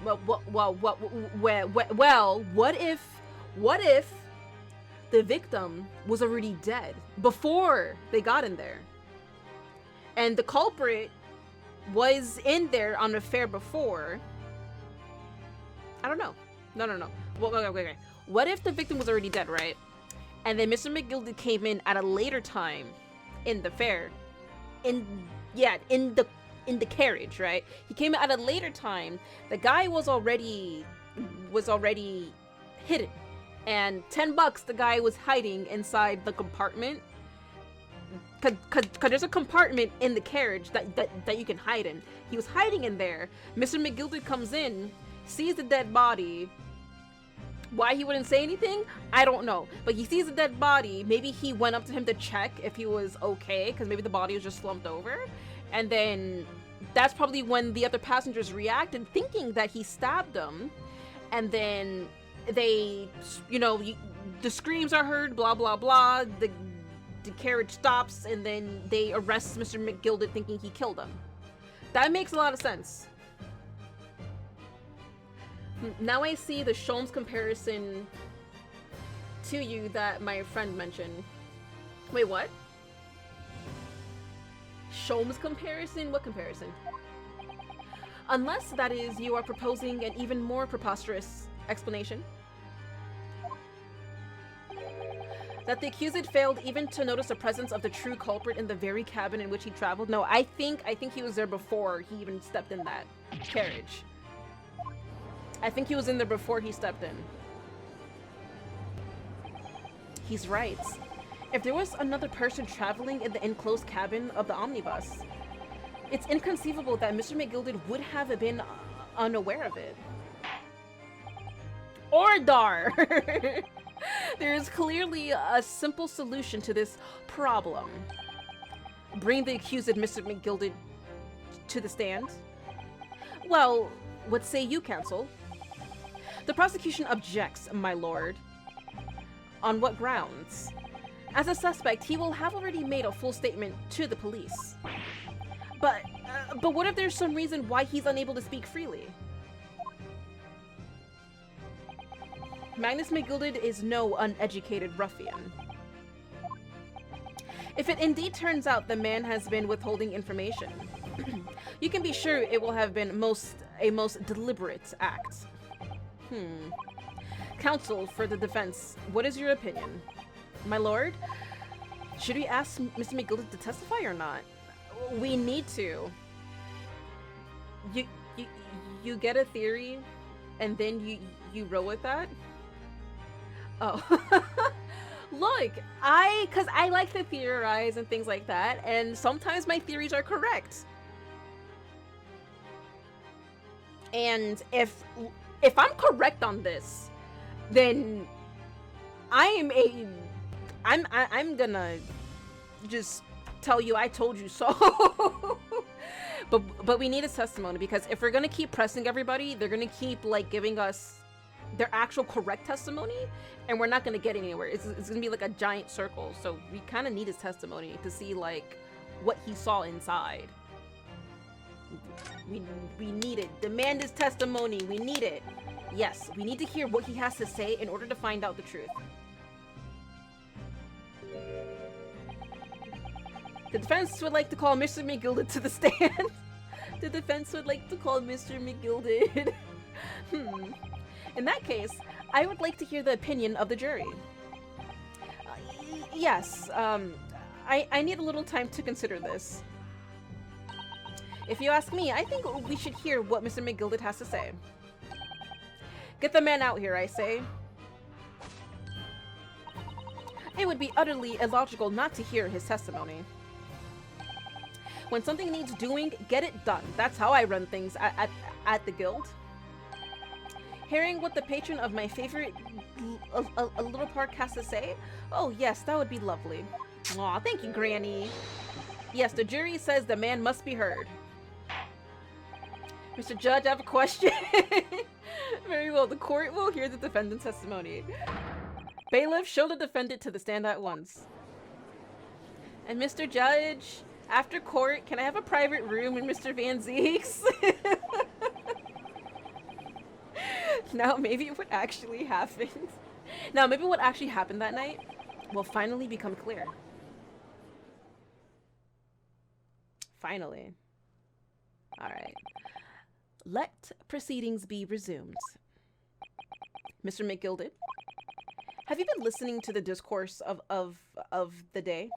Well, what if the victim was already dead before they got in there? And the culprit was in there on the fair before. I don't know. No. Well, okay. What if the victim was already dead, right? And then Mr. Mcgilden came in at a later time in the fair. In the carriage, right? He came in at a later time. The guy was already hidden. And $10 the guy was hiding inside the compartment. Cause there's a compartment in the carriage that you can hide in. He was hiding in there. Mr. Mcgilden comes in, sees the dead body. Why he wouldn't say anything, I don't know. But he sees the dead body. Maybe he went up to him to check if he was okay, because maybe the body was just slumped over. And then that's probably when the other passengers reacted, thinking that he stabbed them. And then they, the screams are heard, blah, blah, blah. The carriage stops, and then they arrest Mr. Mcgilden thinking he killed him. That makes a lot of sense. Now I see the Sholmes comparison to you that my friend mentioned. Wait, what? Sholmes comparison? What comparison? Unless, that is, you are proposing an even more preposterous explanation. That the accused failed even to notice the presence of the true culprit in the very cabin in which he traveled? No, I think he was there before he even stepped in that carriage. I think he was in there before he stepped in. He's right. If there was another person traveling in the enclosed cabin of the omnibus, it's inconceivable that Mr. Mcgilden would have been unaware of it. Ordar! There is clearly a simple solution to this problem. Bring the accused Mr. Mcgilden to the stand. Well, what say you, counsel? The prosecution objects, my lord. On what grounds? As a suspect, he will have already made a full statement to the police. But what if there's some reason why he's unable to speak freely? Magnus Mcgilden is no uneducated ruffian. If it indeed turns out the man has been withholding information, you can be sure it will have been a most deliberate act. Counsel for the defense, what is your opinion? My lord, should we ask Mr. Mcgilden to testify or not? We need to. You get a theory, and then you roll with that? Oh. Look, cause I like to theorize and things like that, and sometimes my theories are correct. And if I'm correct on this, then I'm gonna just tell you I told you so. but we need his testimony, because if we're gonna keep pressing everybody, they're gonna keep like giving us their actual correct testimony, and we're not gonna get anywhere. It's gonna be like a giant circle. So we kind of need his testimony to see like what he saw inside. We need it. Demand his testimony. We need it. Yes, we need to hear what he has to say in order to find out the truth. The defense would like to call Mr. Mcgilden to the stand. The defense would like to call Mr. Mcgilden. In that case, I would like to hear the opinion of the jury. Yes, I need a little time to consider this. If you ask me, I think we should hear what Mr. Mcgilden has to say. Get the man out here, I say. It would be utterly illogical not to hear his testimony. When something needs doing, get it done. That's how I run things at the guild. Hearing what the patron of my favorite a little park has to say? Oh yes, that would be lovely. Aw, thank you, Granny. Yes, the jury says the man must be heard. Mr. Judge, I have a question. Very well, the court will hear the defendant's testimony. Bailiff, show the defendant to the stand at once. And Mr. Judge, After court, can I have a private room in Mr. Van Zieks? Now, maybe what actually happened. Now, maybe what actually happened that night will finally become clear. Finally. Alright. Let proceedings be resumed. Mr. Mcgilden, have you been listening to the discourse of the day?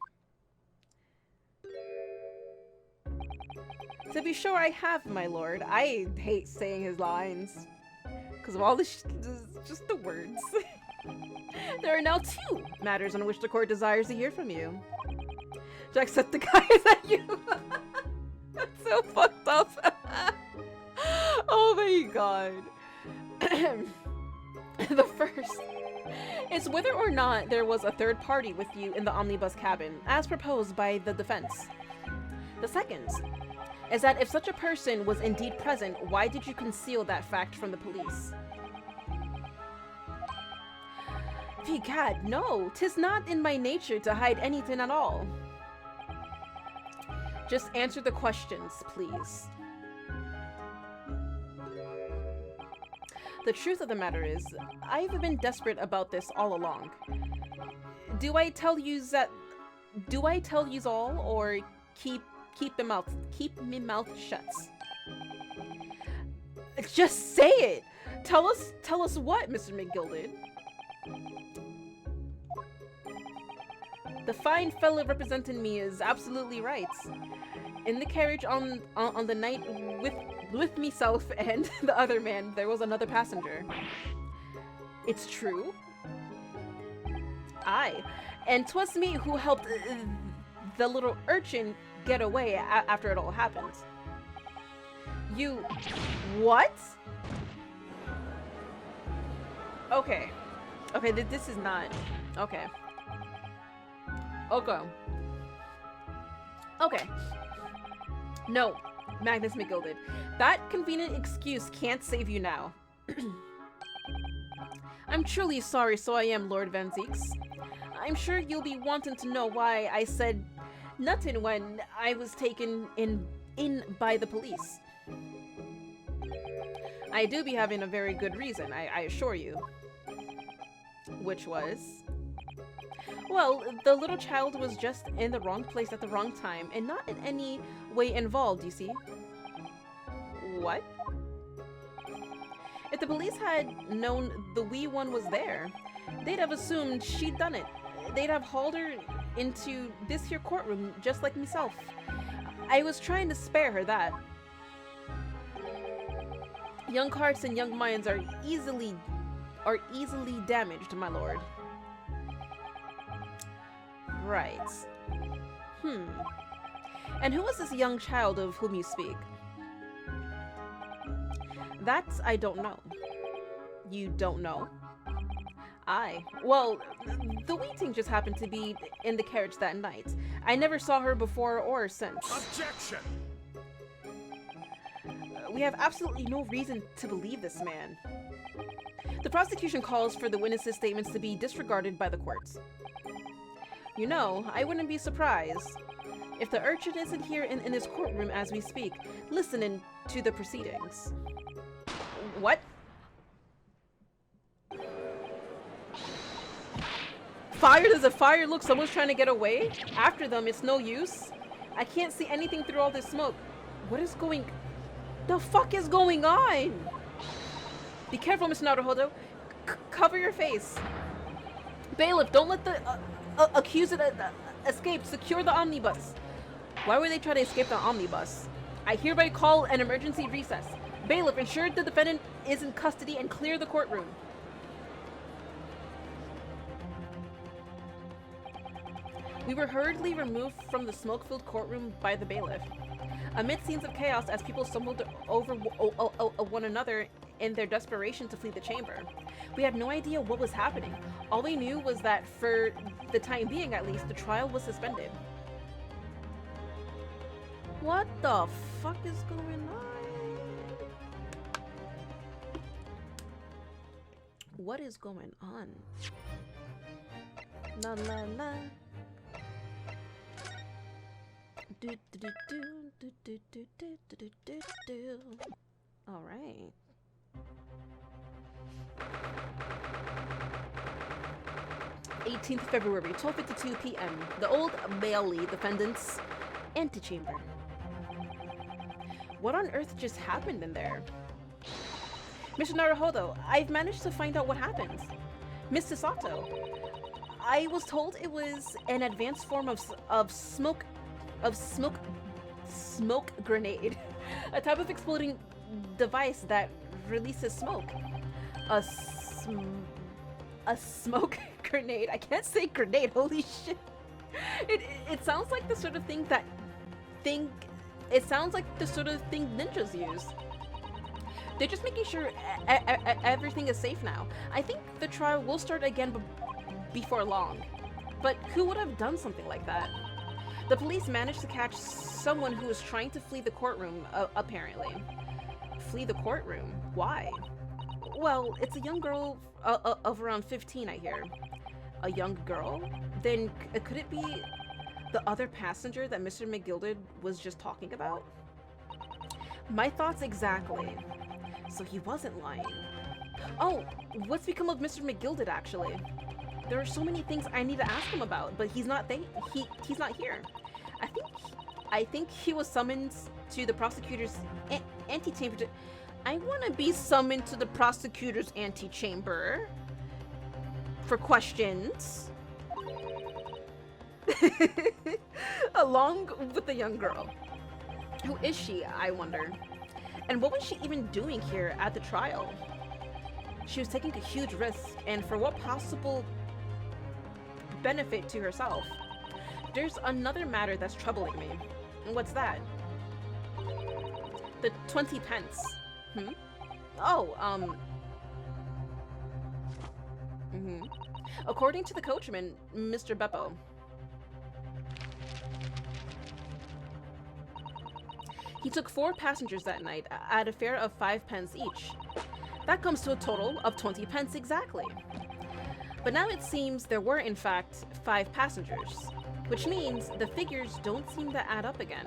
To be sure I have, my lord. I hate saying his lines. Because of all this, just the words. There are now 2 matters on which the court desires to hear from you. Jack set the guys at you. That's so fucked up. Oh my god. The first is whether or not there was a third party with you in the omnibus cabin, as proposed by the defense. The second is that if such a person was indeed present, why did you conceal that fact from the police? Egad, no, 'tis not in my nature to hide anything at all. Just answer the questions, please. The truth of the matter is, I've been desperate about this all along. Do I tell yous all, or keep me mouth shut? Just say it. Tell us what, Mr. Mcgilden. The fine fellow representing me is absolutely right. In the carriage on the night with myself and the other man, there was another passenger. It's true. Aye, and 'twas me who helped the little urchin get away after it all happened. You... what? Okay. Okay, this is not... okay. Okay. Okay. No, Magnus Mcgilden. That convenient excuse can't save you now. I'm truly sorry, so I am, Lord Van Zieks. I'm sure you'll be wanting to know why I said nothing when I was taken in by the police. I do be having a very good reason, I assure you. Which was... well, the little child was just in the wrong place at the wrong time and not in any way involved, you see. What? If the police had known the wee one was there, they'd have assumed she'd done it. They'd have hauled her into this here courtroom just like myself. I was trying to spare her that. Young hearts and young minds are easily damaged, my lord. Right. And who was this young child of whom you speak? That I don't know. You don't know? Aye. Well, the waiting just happened to be in the carriage that night. I never saw her before or since. Objection! We have absolutely no reason to believe this man. The prosecution calls for the witnesses' statements to be disregarded by the courts. You know, I wouldn't be surprised if the urchin isn't here in this courtroom as we speak, listening to the proceedings. What? Fire? Does a fire look? Someone's trying to get away? After them, it's no use. I can't see anything through all this smoke. What is going... the fuck is going on? Be careful, Mr. Naruhodo. Cover your face. Bailiff, don't let the accused escape. Secure the omnibus. Why would they try to escape the omnibus? I hereby call an emergency recess. Bailiff, ensure the defendant is in custody and clear the courtroom. We were hurriedly removed from the smoke-filled courtroom by the bailiff. Amid scenes of chaos as people stumbled over one another in their desperation to flee the chamber. We had no idea what was happening. All we knew was that, for the time being at least, the trial was suspended. What the fuck is going on? What is going on? La la la. All right. February 18th, 12:52 p.m. The Old Bailey defendant's antechamber. What on earth just happened in there? Mr. Naruhodo, I've managed to find out what happened. Mr. Sato, I was told it was an advanced form of smoke grenade, a type of exploding device that releases smoke. A smoke grenade. I can't say grenade. Holy shit! It sounds like the sort of thing It sounds like the sort of thing ninjas use. They're just making sure everything is safe now. I think the trial will start again before long. But who would have done something like that? The police managed to catch someone who was trying to flee the courtroom, apparently. Flee the courtroom? Why? Well, it's a young girl of around 15, I hear. A young girl? Then could it be the other passenger that Mr. Mcgilden was just talking about? My thoughts exactly. So he wasn't lying. Oh, what's become of Mr. Mcgilden, actually? There are so many things I need to ask him about, but he's not he's not here. I think he was summoned to the prosecutor's antechamber. I want to be summoned to the prosecutor's antechamber for questions. Along with the young girl. Who is she, I wonder? And what was she even doing here at the trial? She was taking a huge risk, and for what possible benefit to herself? There's another matter that's troubling me. What's that? The 20 pence. Oh, According to the coachman, Mr. Beppo, he took 4 passengers that night at a fare of 5 pence each. That comes to a total of 20 pence exactly. But now it seems there were in fact 5 passengers, which means the figures don't seem to add up again.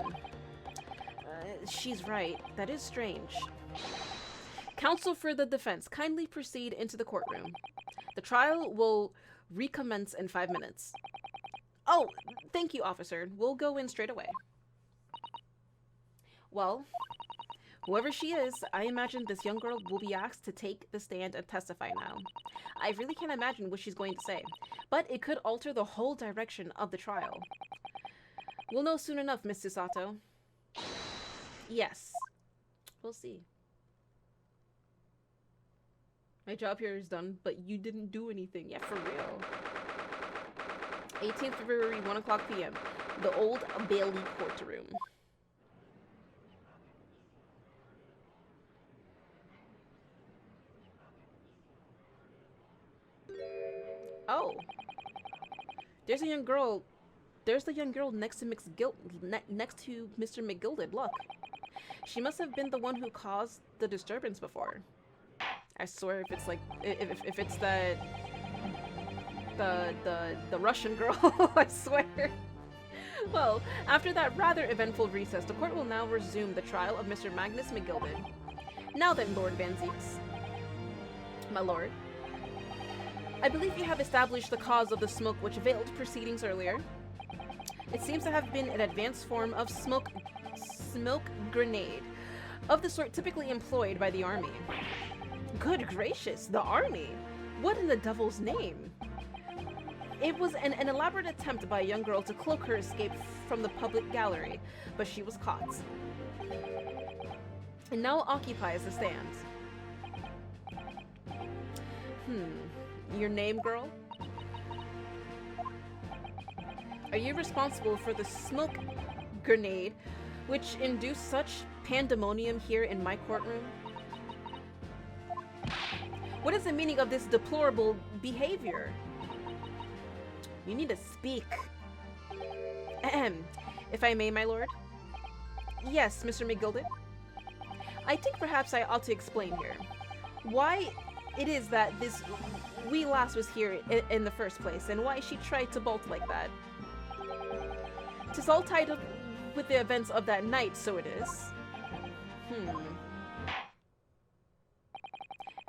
She's right. That is strange. Counsel for the defense, kindly proceed into the courtroom. The trial will recommence in 5 minutes. Oh, thank you, officer. We'll go in straight away. Well, whoever she is, I imagine this young girl will be asked to take the stand and testify now. I really can't imagine what she's going to say, but it could alter the whole direction of the trial. We'll know soon enough, Mr. Sato. Yes. We'll see. My job here is done, but you didn't do anything. Yeah, for real. 18th February, 1 o'clock p.m. The Old Bailey courtroom. Oh. There's a young girl. There's the young girl next to next to Mr. Mcgilden. Look. She must have been the one who caused the disturbance before. I swear, if it's like, if it's the Russian girl, I swear. Well, after that rather eventful recess, the court will now resume the trial of Mr. Magnus Mcgilden. Now then, Lord Van Zieks. My lord. I believe you have established the cause of the smoke which veiled proceedings earlier. It seems to have been an advanced form of smoke grenade, of the sort typically employed by the army. Good gracious, the army? What in the devil's name? It was an elaborate attempt by a young girl to cloak her escape from the public gallery, but she was caught. And now occupies the stand. Your name, girl? Are you responsible for the smoke grenade which induced such pandemonium here in my courtroom? What is the meaning of this deplorable behavior? You need to speak. Ahem. If I may, my lord? Yes, Mr. Mcgilden? I think perhaps I ought to explain here why it is that this wee lass was here in the first place, and why she tried to bolt like that. 'Tis all tied up with the events of that night, so it is.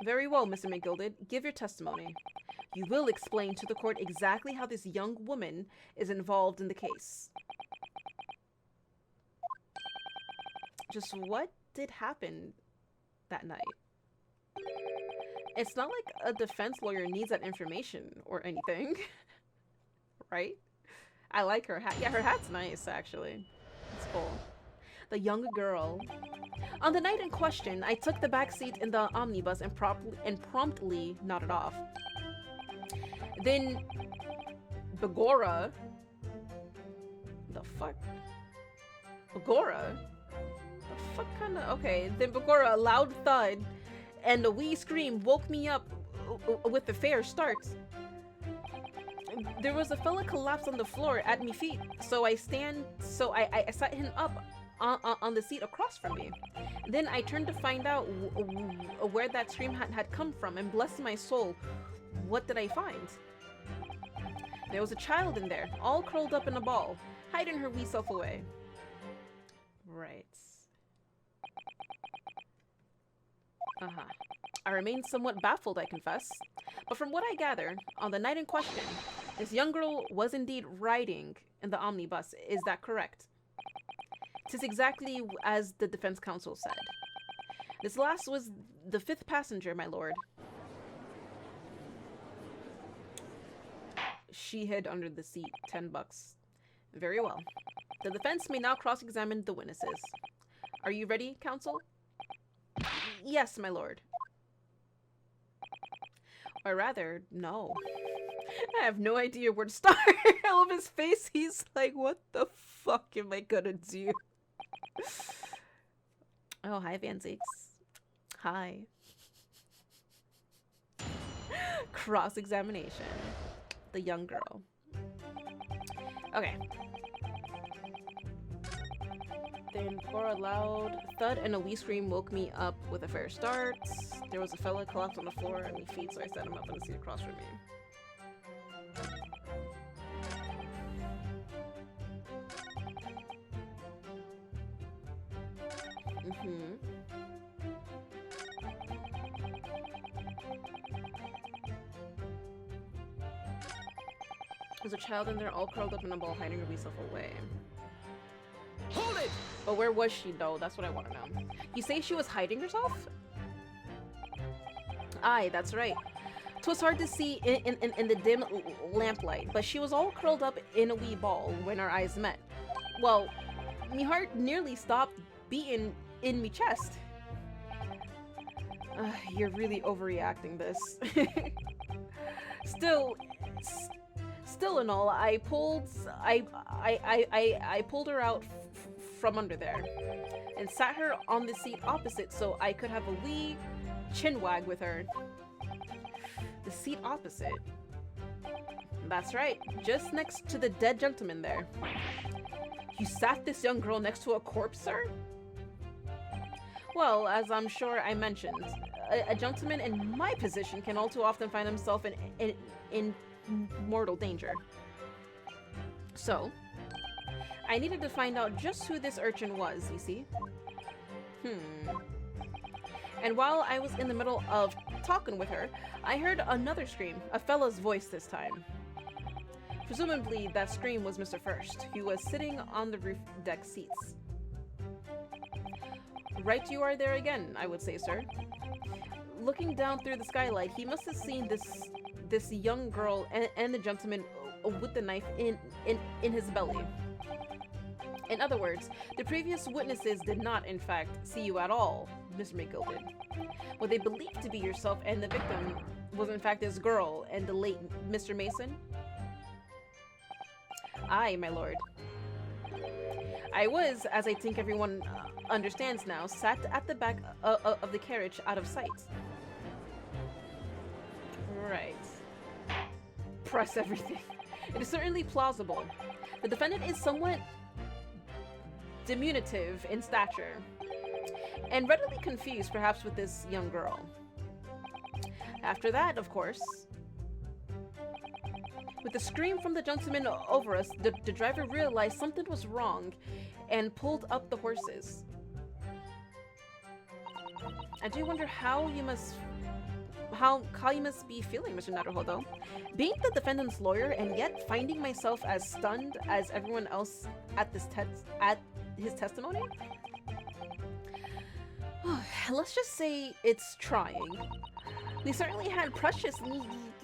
Very well, Mr. McGilded. Give your testimony. You will explain to the court exactly how this young woman is involved in the case. Just what did happen that night? It's not like a defense lawyer needs that information or anything. Right? I like her hat. Yeah, her hat's nice, actually. It's cool. The young girl. On the night in question, I took the back seat in the omnibus and promptly nodded off. Then, Begora. The fuck? Begora? The fuck kind of? Okay. Then Begora, a loud thud and a wee scream woke me up with the fair start. There was a fella collapsed on the floor at me feet, so I sat him up on the seat across from me. Then I turned to find out where that scream had come from, and bless my soul, what did I find? There was a child in there, all curled up in a ball, hiding her wee self away. Right. I remain somewhat baffled, I confess. But from what I gather, on the night in question, this young girl was indeed riding in the omnibus. Is that correct? 'Tis exactly as the defense counsel said. This last was the 5th passenger, my lord. She hid under the seat. $10. Very well. The defense may now cross-examine the witnesses. Are you ready, counsel? Yes, my lord. Or rather, no. I have no idea where to start. I love his face. He's like, what the fuck am I gonna do? Oh, hi, Van Zieks. Hi. Cross-examination. The young girl. Okay. Then for a loud thud and a wee scream woke me up with a fair start. There was a fella collapsed on the floor at my feet, so I set him up on the seat across from me. There's a child in there all curled up in a ball, hiding her wee self away. Hold it! But where was she, though? That's what I want to know. You say she was hiding herself? Aye, that's right. 'Twas hard to see in the dim lamplight, but she was all curled up in a wee ball when our eyes met. Well, me heart nearly stopped beating in me chest. You're really overreacting this. Still and all, I pulled her out from under there and sat her on the seat opposite so I could have a wee chin wag with her. The seat opposite. That's right, just next to the dead gentleman there. You sat this young girl next to a corpse, sir? Well, as I'm sure I mentioned, a gentleman in my position can all too often find himself in mortal danger. So, I needed to find out just who this urchin was, you see? And while I was in the middle of talking with her, I heard another scream, a fella's voice this time. Presumably, that scream was Mr. First, who was sitting on the roof deck seats. Right you are there again, I would say, sir. Looking down through the skylight, he must have seen this young girl and the gentleman with the knife in his belly. In other words, the previous witnesses did not, in fact, see you at all, Mr. Mcgilman. What they believed to be yourself and the victim was, in fact, this girl and the late Mr. Mason? Aye, my lord. I was, as I think everyone understands now, sat at the back of the carriage out of sight. Right. Press everything. It is certainly plausible. The defendant is somewhat diminutive in stature, and readily confused perhaps with this young girl. After that, of course, With a scream from the gentleman over us, the driver realized something was wrong and pulled up the horses. I do wonder how you must be feeling, Mr. Naruhodo. Being the defendant's lawyer and yet finding myself as stunned as everyone else at his testimony? Let's just say it's trying. We certainly had precious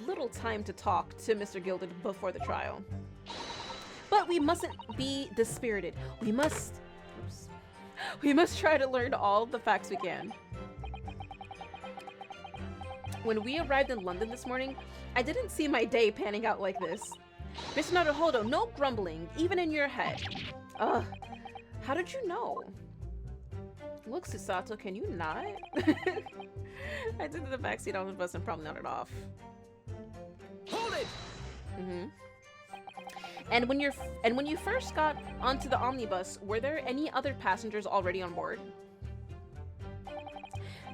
little time to talk to Mr. Gilded before the trial. But we mustn't be dispirited. We must try to learn all the facts we can. When we arrived in London this morning, I didn't see my day panning out like this. Mr. Naruhodo, no grumbling, even in your head. Ugh, how did you know? Look, Susato, can you not? I did the backseat on the bus and probably nodded off. Hold it! Mm-hmm. And when you first got onto the omnibus, were there any other passengers already on board?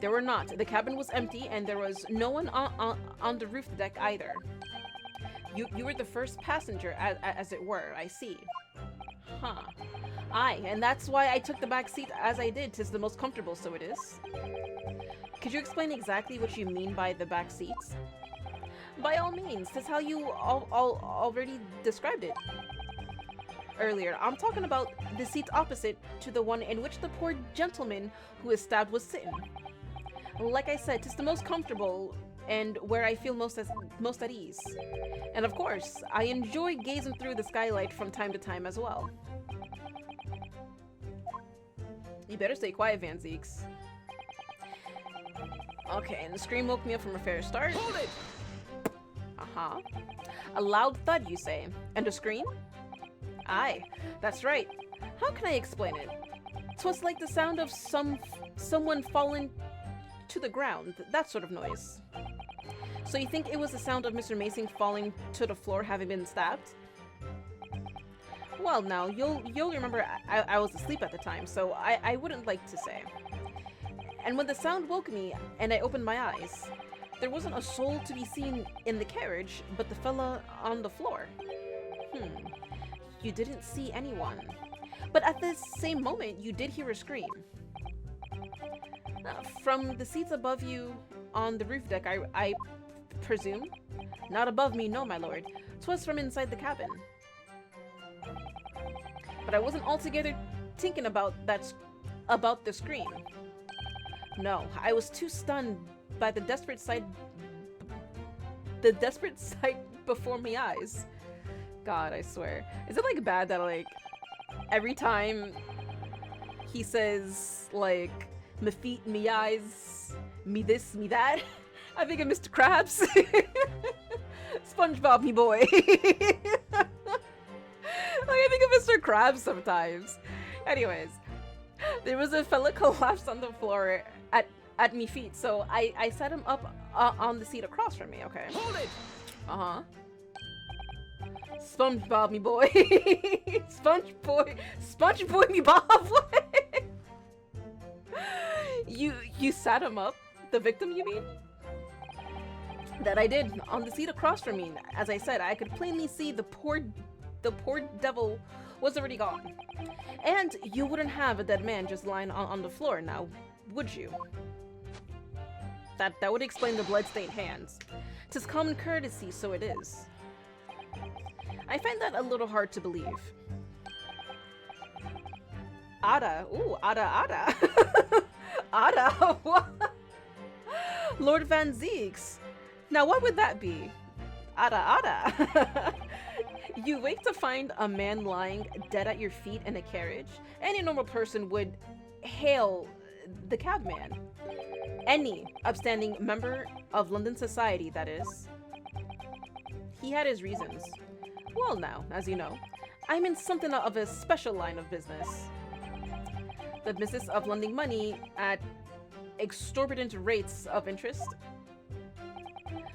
There were not. The cabin was empty, and there was no one on the roof deck either. You were the first passenger, as it were. I see. Huh. Aye, and that's why I took the back seat as I did. 'Tis the most comfortable, so it is. Could you explain exactly what you mean by the back seats? By all means, that's how you already described it earlier. I'm talking about the seat opposite to the one in which the poor gentleman who was stabbed was sitting. Like I said, 'tis the most comfortable and where I feel most at ease. And of course, I enjoy gazing through the skylight from time to time as well. You better stay quiet, Van Zieks. Okay, and the scream woke me up from a fair start. Hold it! Uh-huh. A loud thud, you say? And a scream? Aye, that's right. How can I explain it? 'Twas like the sound of someone falling to the ground, that sort of noise. So you think it was the sound of Mr. Mason falling to the floor having been stabbed? Well, now, you'll remember I was asleep at the time, so I wouldn't like to say. And when the sound woke me and I opened my eyes, there wasn't a soul to be seen in the carriage but the fella on the floor. You didn't see anyone. But at the same moment, you did hear a scream. From the seats above you on the roof deck, I presume? Not above me, no, my lord. 'Twas from inside the cabin. But I wasn't altogether thinking about the scream. No, I was too stunned by the desperate sight before my eyes. God, I swear. Is it like bad that like every time he says like me feet, me eyes, me this, me that, I think of Mr. Krabs. SpongeBob, me boy. Like, I think of Mr. Krabs sometimes. Anyways, there was a fella collapsed on the floor at me feet, so I set him up on the seat across from me, okay? Hold it! Uh-huh. SpongeBob, me boy. SpongeBoy, me Bob. You sat him up? The victim, you mean? That I did, on the seat across from me. As I said, I could plainly see the poor devil was already gone. And you wouldn't have a dead man just lying on the floor now, would you? That would explain the blood-stained hands. 'Tis common courtesy, so it is. I find that a little hard to believe. Ada. Ooh, Ada. Ada? What? Lord Van Zieks. Now what would that be? Ada. You wake to find a man lying dead at your feet in a carriage. Any normal person would hail the cabman. Any upstanding member of London society, that is. He had his reasons. Well now, as you know, I'm in something of a special line of business. The business of lending money at exorbitant rates of interest.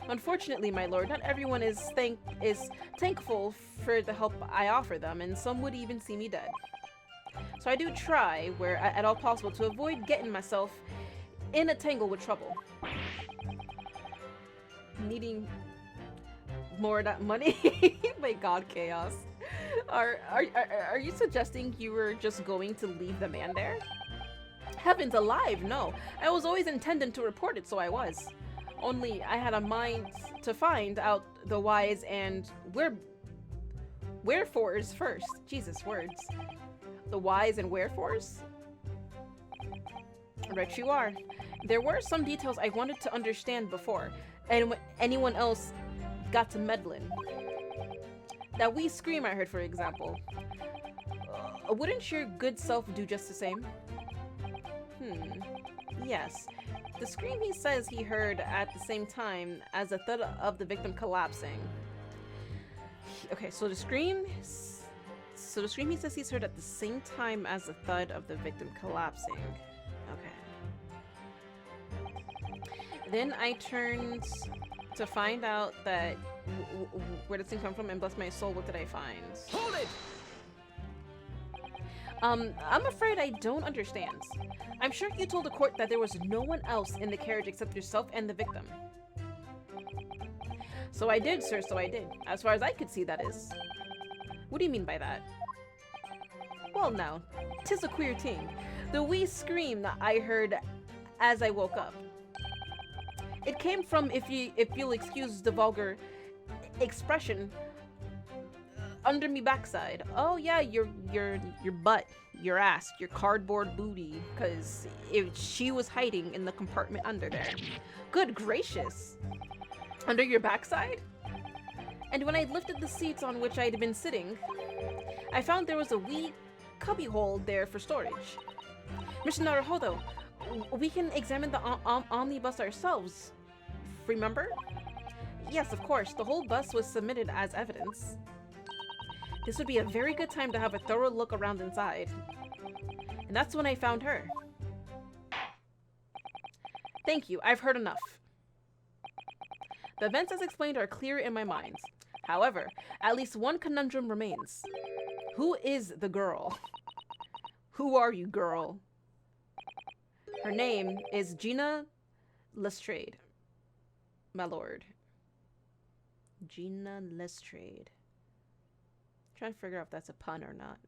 Unfortunately, my lord, not everyone is thankful for the help I offer them, and some would even see me dead. So I do try, where at all possible, to avoid getting myself in a tangle with trouble. more of that money. My god, chaos. Are you suggesting you were just going to leave the man there? Heavens alive, no. I was always intending to report it, so I was. Only I had a mind to find out the whys and wherefores first. Jesus, words. The whys and wherefores? Right you are. There were some details I wanted to understand before, and anyone else got to meddling. That wee scream I heard, for example. Wouldn't your good self do just the same? Yes. The scream he says he heard at the same time as the thud of the victim collapsing. Okay, so the scream he says he's heard at the same time as the thud of the victim collapsing. Okay. Then I turned to find out that where did this thing come from, and bless my soul, what did I find? Hold it! I'm afraid I don't understand. I'm sure you told the court that there was no one else in the carriage except yourself and the victim. So I did, sir, so I did. As far as I could see, that is. What do you mean by that? Well, now, 'tis a queer thing. The wee scream that I heard as I woke up. It came from, if you'll excuse the vulgar expression, under me backside. Oh yeah, your butt, your ass, your cardboard booty, cause she was hiding in the compartment under there. Good gracious. Under your backside? And when I lifted the seats on which I'd been sitting, I found there was a wee cubbyhole there for storage. Mr. Naruhodo, we can examine the omnibus ourselves. Remember? Yes, of course. The whole bus was submitted as evidence. This would be a very good time to have a thorough look around inside. And that's when I found her. Thank you, I've heard enough. The events as explained are clear in my mind. However, at least one conundrum remains. Who is the girl? Who are you, girl? Her name is Gina Lestrade, my lord. Gina Lestrade. Trying to figure out if that's a pun or not.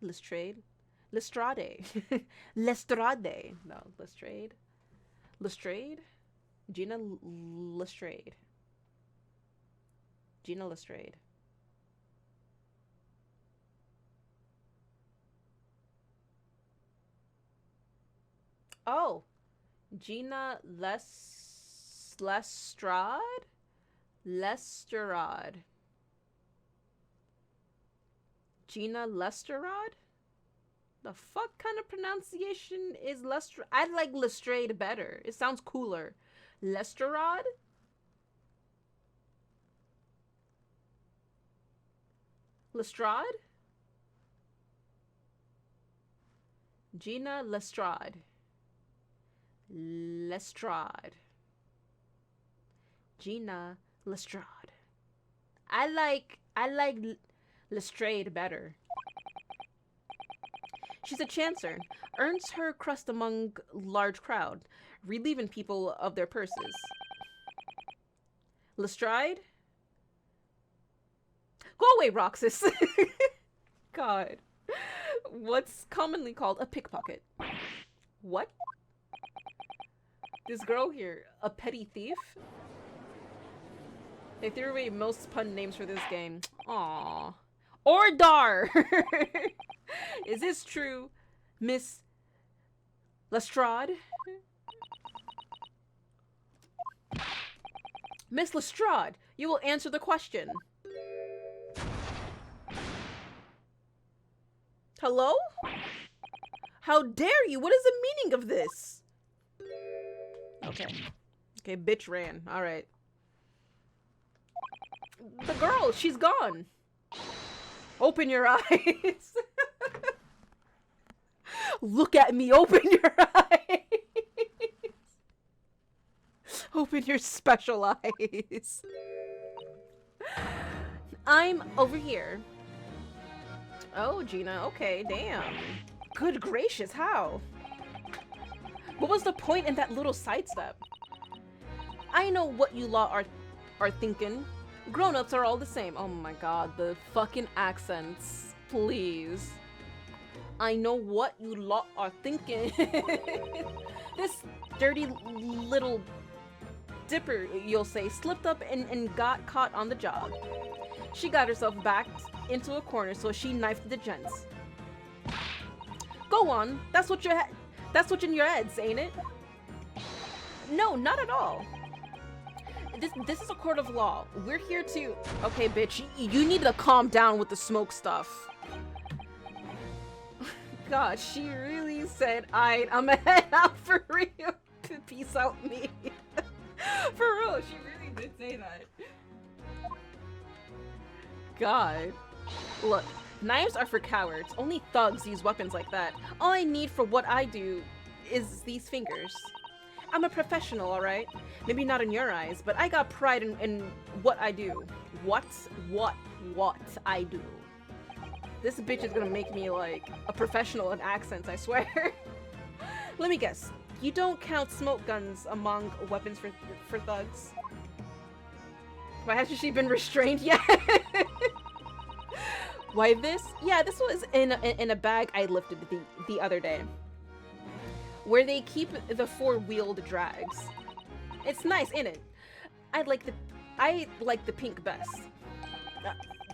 Lestrade? Lestrade. Lestrade. No, Lestrade. Lestrade? Gina Lestrade. Gina Lestrade. Oh. Gina Lestrade? Lestrade. Gina Lestrade? The fuck kind of pronunciation is Lestrade? I like Lestrade better. It sounds cooler. Lestrade? Lestrade? Gina Lestrade. Lestrade. Gina Lestrade. I like Lestrade better. She's a chancer, earns her crust among large crowd, relieving people of their purses. Lestrade? Go away, Roxas. God. What's commonly called a pickpocket? What? This girl here, a petty thief? They threw away most pun names for this game. Aww. Ordar! Is this true, Miss Lestrade? Miss Lestrade, you will answer the question. Hello? How dare you? What is the meaning of this? Okay. Okay, bitch ran. Alright. The girl, she's gone. Open your eyes. Look at me. Open your eyes. Open your special eyes. I'm over here. Oh, Gina. Okay, damn. Good gracious, how? What was the point in that little sidestep? I know what you lot are thinking. Grown-ups are all the same. Oh my god, the fucking accents. Please. I know what you lot are thinking. This dirty little dipper, you'll say, slipped up and got caught on the job. She got herself backed into a corner, so she knifed the gents. Go on. That's what's in your heads, ain't it? No, not at all. This is a court of law. We're here to... Okay, bitch, you need to calm down with the smoke stuff. God, she really said, I'm a head out for real. Peace out me. For real, she really did say that. God. Look, knives are for cowards. Only thugs use weapons like that. All I need for what I do is these fingers. I'm a professional, alright? Maybe not in your eyes, but I got pride in what I do. What I do. This bitch is gonna make me, like, a professional in accents, I swear. Let me guess. You don't count smoke guns among weapons for thugs? Why hasn't she been restrained yet? Why this? Yeah, this was in a bag I lifted the other day. Where they keep the four-wheeled drags. It's nice, ain't it? I like the pink best.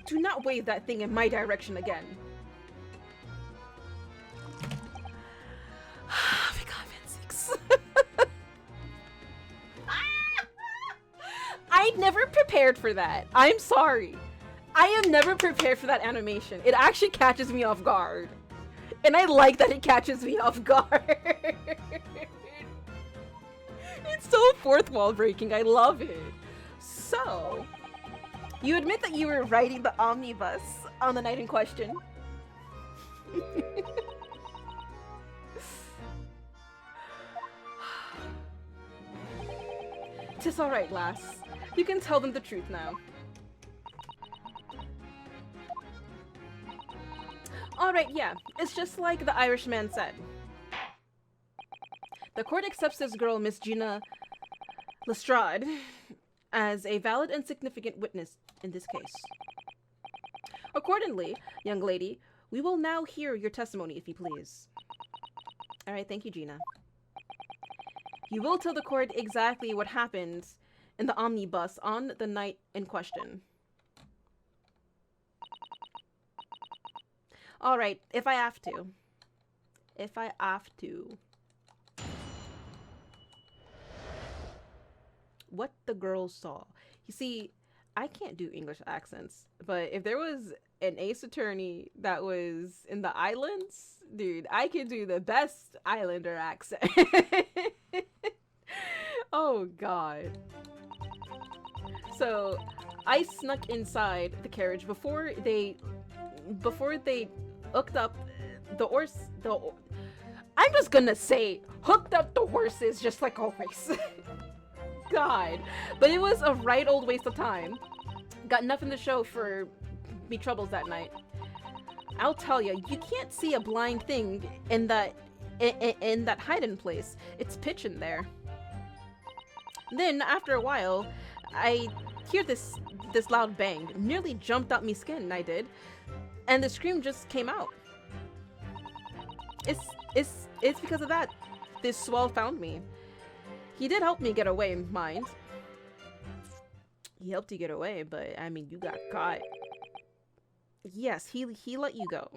Do not wave that thing in my direction again. Zieks. I never prepared for that. I'm sorry. I am never prepared for that animation. It actually catches me off guard. And I like that it catches me off guard. It's so fourth wall breaking. I love it. So, you admit that you were riding the omnibus on the night in question. 'Tis alright, lass. You can tell them the truth now. Alright, yeah. It's just like the Irishman said. The court accepts this girl, Miss Gina Lestrade, as a valid and significant witness in this case. Accordingly, young lady, we will now hear your testimony, if you please. Alright, thank you, Gina. You will tell the court exactly what happened in the omnibus on the night in question. Alright, if I have to. If I have to. What the girl saw. You see, I can't do English accents, but if there was an ace attorney that was in the islands, dude, I could do the best islander accent. Oh god. So, I snuck inside the carriage before they hooked up I'm just gonna say hooked up the horses just like always. God. But it was a right old waste of time. Got nothing to show for me troubles that night. I'll tell you, you can't see a blind thing in that hiding place. It's pitch in there. Then, after a while, I hear this loud bang. Nearly jumped out me skin, I did. And the scream just came out. It's because of that. This swell found me. He did help me get away, mind. He helped you get away, but, I mean, you got caught. Yes, he let you go.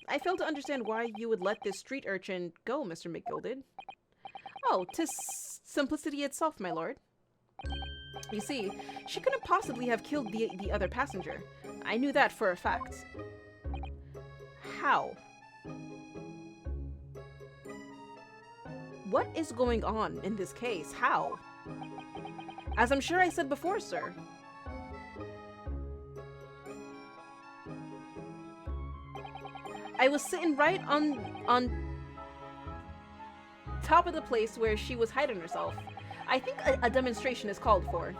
I fail to understand why you would let this street urchin go, Mr. Mcgilden. Oh, 'tis simplicity itself, my lord. You see, she couldn't possibly have killed the other passenger. I knew that for a fact. How? What is going on in this case? How? As I'm sure I said before, sir. I was sitting right on top of the place where she was hiding herself. I think a demonstration is called for.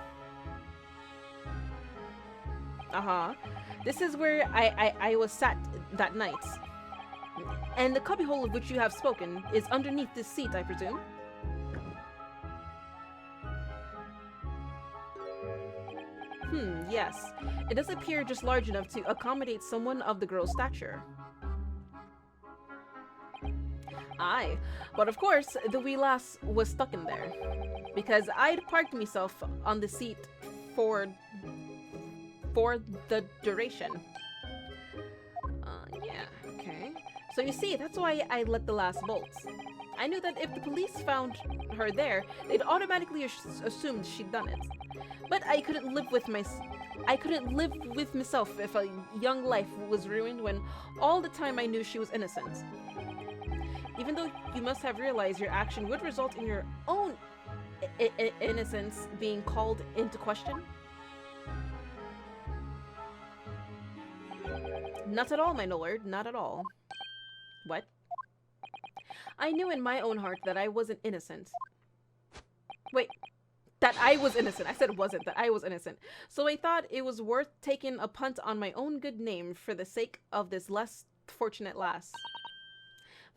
Uh-huh. This is where I was sat that night. And the cubbyhole of which you have spoken is underneath this seat, I presume? Yes. It does appear just large enough to accommodate someone of the girl's stature. Aye, but of course, the wee lass was stuck in there. Because I'd parked myself on the seat for the duration. Yeah, okay. So you see, that's why I let the lass bolt. I knew that if the police found her there, they'd automatically assumed she'd done it. But I couldn't live with myself if a young life was ruined when all the time I knew she was innocent. Even though you must have realized your action would result in your own innocence being called into question. Not at all, my lord, not at all. What? I knew in my own heart that I wasn't innocent. Wait, that I was innocent. I said wasn't, that I was innocent. So I thought it was worth taking a punt on my own good name for the sake of this less fortunate lass.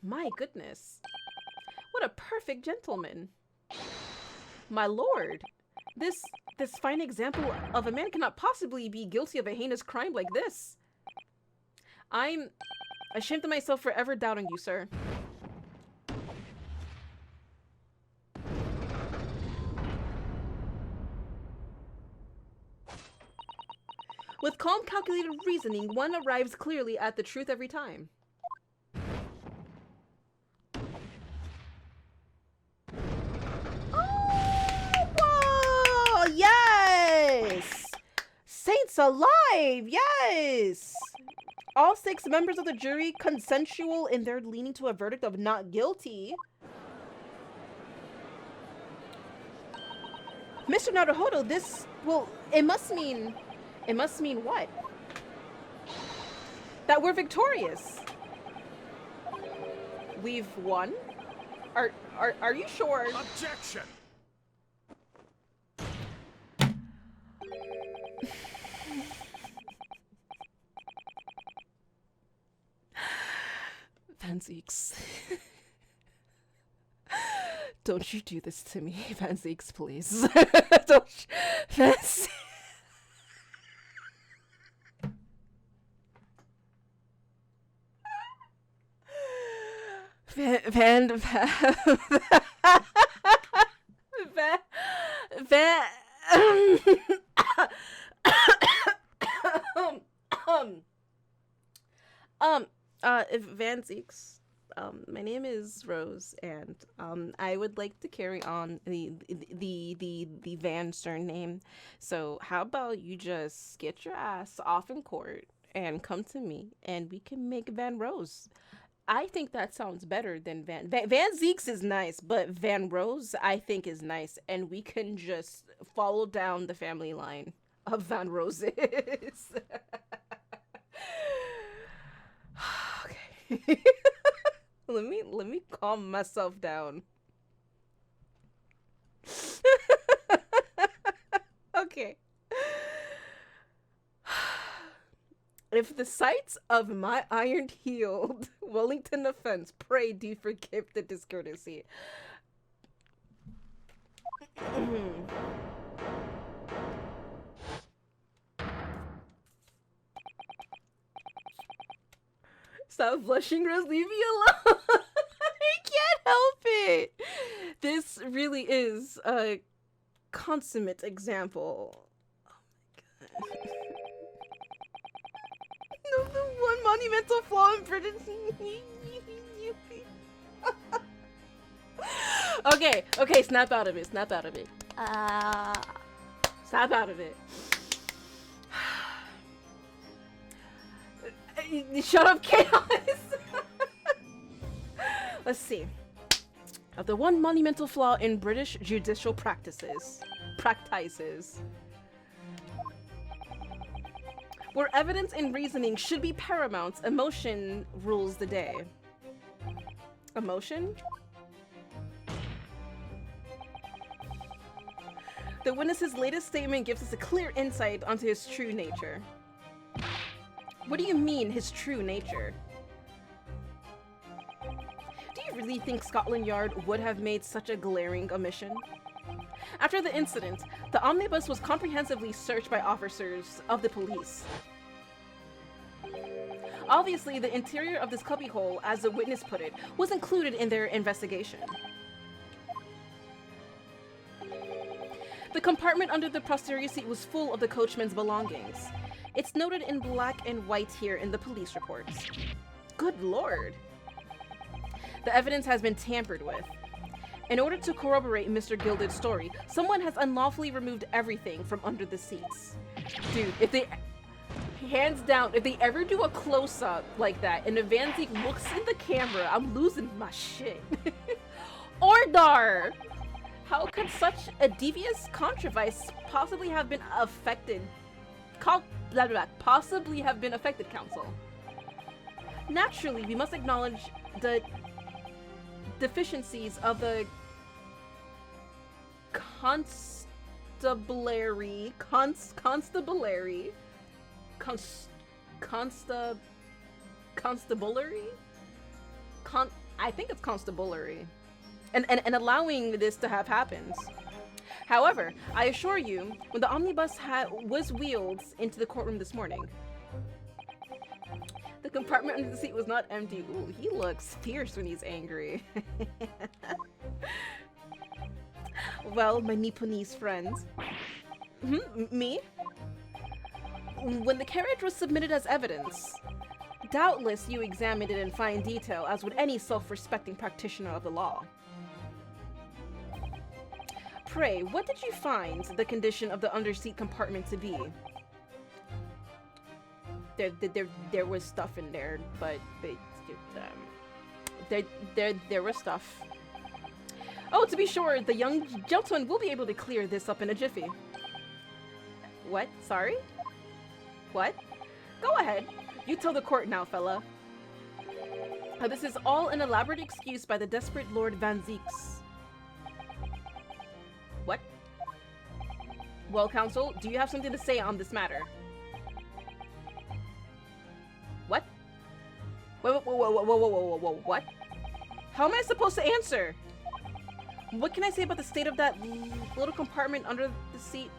My goodness. What a perfect gentleman. My lord. This fine example of a man cannot possibly be guilty of a heinous crime like this. I'm ashamed of myself for ever doubting you, sir. With calm, calculated reasoning, one arrives clearly at the truth every time. Oh, whoa! Yes! Saints alive! Yes! All 6 members of the jury consensual in their leaning to a verdict of not guilty. Mr. Naruhodo, this, well, it must mean what? That we're victorious. We've won? Are you sure? Objection! Van Zieks. Don't you do this to me, Van Zieks, please. Don't Van Zieks. Van Zieks, my name is Rose, and I would like to carry on the Van surname. So how about you just get your ass off in court and come to me, and we can make Van Rose. I think that sounds better than Van Zieks is nice, but Van Rose I think is nice, and we can just follow down the family line of Van Roses. Okay. let me calm myself down. Okay. If the sights of my iron-heeled Wellington offense, pray do forgive the discourtesy. Stop blushing, Rose. Leave me alone. I can't help it. This really is a consummate example. Oh my god. The one monumental flaw in British. Okay, snap out of it. Snap out of it. Snap out of it. Shut up, Chaos! Let's see. Of the one monumental flaw in British judicial practices. Where evidence and reasoning should be paramount, emotion rules the day. Emotion? The witness's latest statement gives us a clear insight onto his true nature. What do you mean, his true nature? Do you really think Scotland Yard would have made such a glaring omission? After the incident, the omnibus was comprehensively searched by officers of the police. Obviously, the interior of this cubbyhole, as the witness put it, was included in their investigation. The compartment under the posterior seat was full of the coachman's belongings. It's noted in black and white here in the police reports. Good lord. The evidence has been tampered with. In order to corroborate Mr. Gilded's story, someone has unlawfully removed everything from under the seats. Dude, if they... Hands down, if they ever do a close-up like that and the Van Ziek looks in the camera, I'm losing my shit. Ordar! How could such a devious contrivance possibly have been affected? Possibly have been affected, counsel. Naturally, we must acknowledge the deficiencies of the constabulary, I think it's constabulary, and allowing this to have happened. However, I assure you, when the omnibus was wheeled into the courtroom this morning, the compartment under the seat was not empty. Ooh, he looks fierce when he's angry. Well, my Nipponese friend. Me? When the carriage was submitted as evidence, doubtless you examined it in fine detail, as would any self-respecting practitioner of the law. Pray, what did you find the condition of the underseat compartment to be? There was stuff in there, but there was stuff. Oh, to be sure, the young gentleman will be able to clear this up in a jiffy. What? Sorry? What? Go ahead. You tell the court now, fella. This is all an elaborate excuse by the desperate Lord Van Zieks. What? Well, counsel, do you have something to say on this matter? What? Whoa, what? How am I supposed to answer? What can I say about the state of that little compartment under the seat?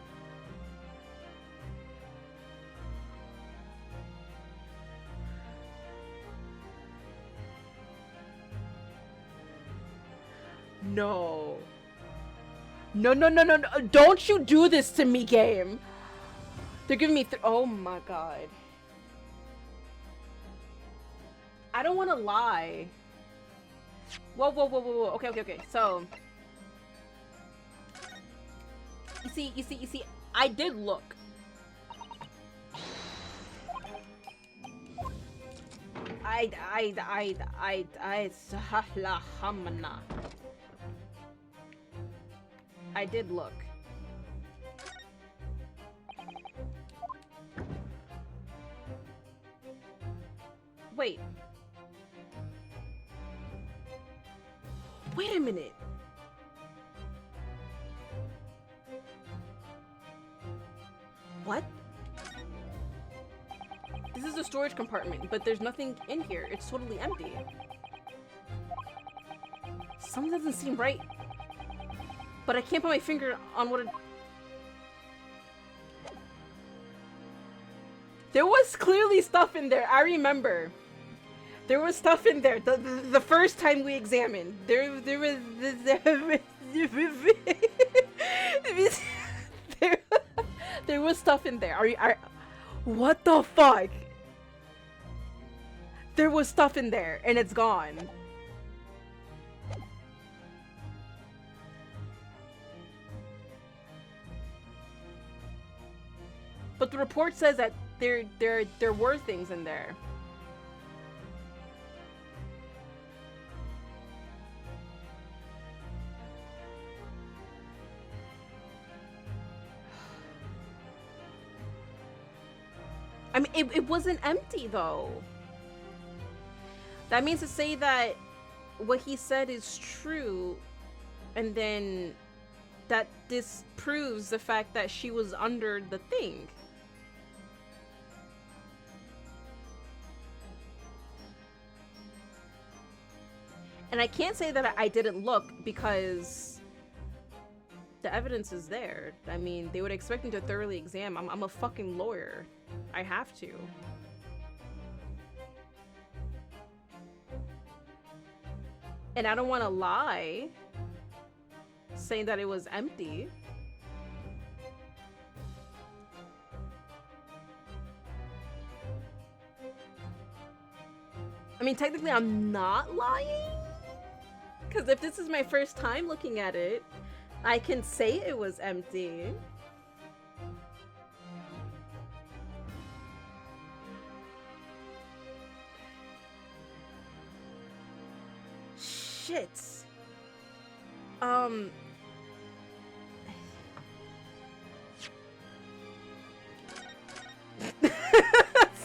No. No. Don't you do this to me, game. They're giving me oh my god. I don't want to lie. Whoa. Okay. So, you see, I did look. I did look. Wait. Wait a minute. What? This is a storage compartment, but there's nothing in here. It's totally empty. Something doesn't seem right. But I can't put my finger on what it... There was clearly stuff in there. I remember. There was stuff in there. The first time we examined. There was stuff in there. What the fuck? There was stuff in there and it's gone. But the report says that there were things in there. I mean, it wasn't empty though. That means to say that what he said is true, and then that disproves the fact that she was under the thing. And I can't say that I didn't look because the evidence is there. I mean, they would expect me to thoroughly examine. I'm a fucking lawyer. I have to. And I don't want to lie, saying that it was empty. I mean, technically I'm not lying, because if this is my first time looking at it, I can say it was empty. Shit.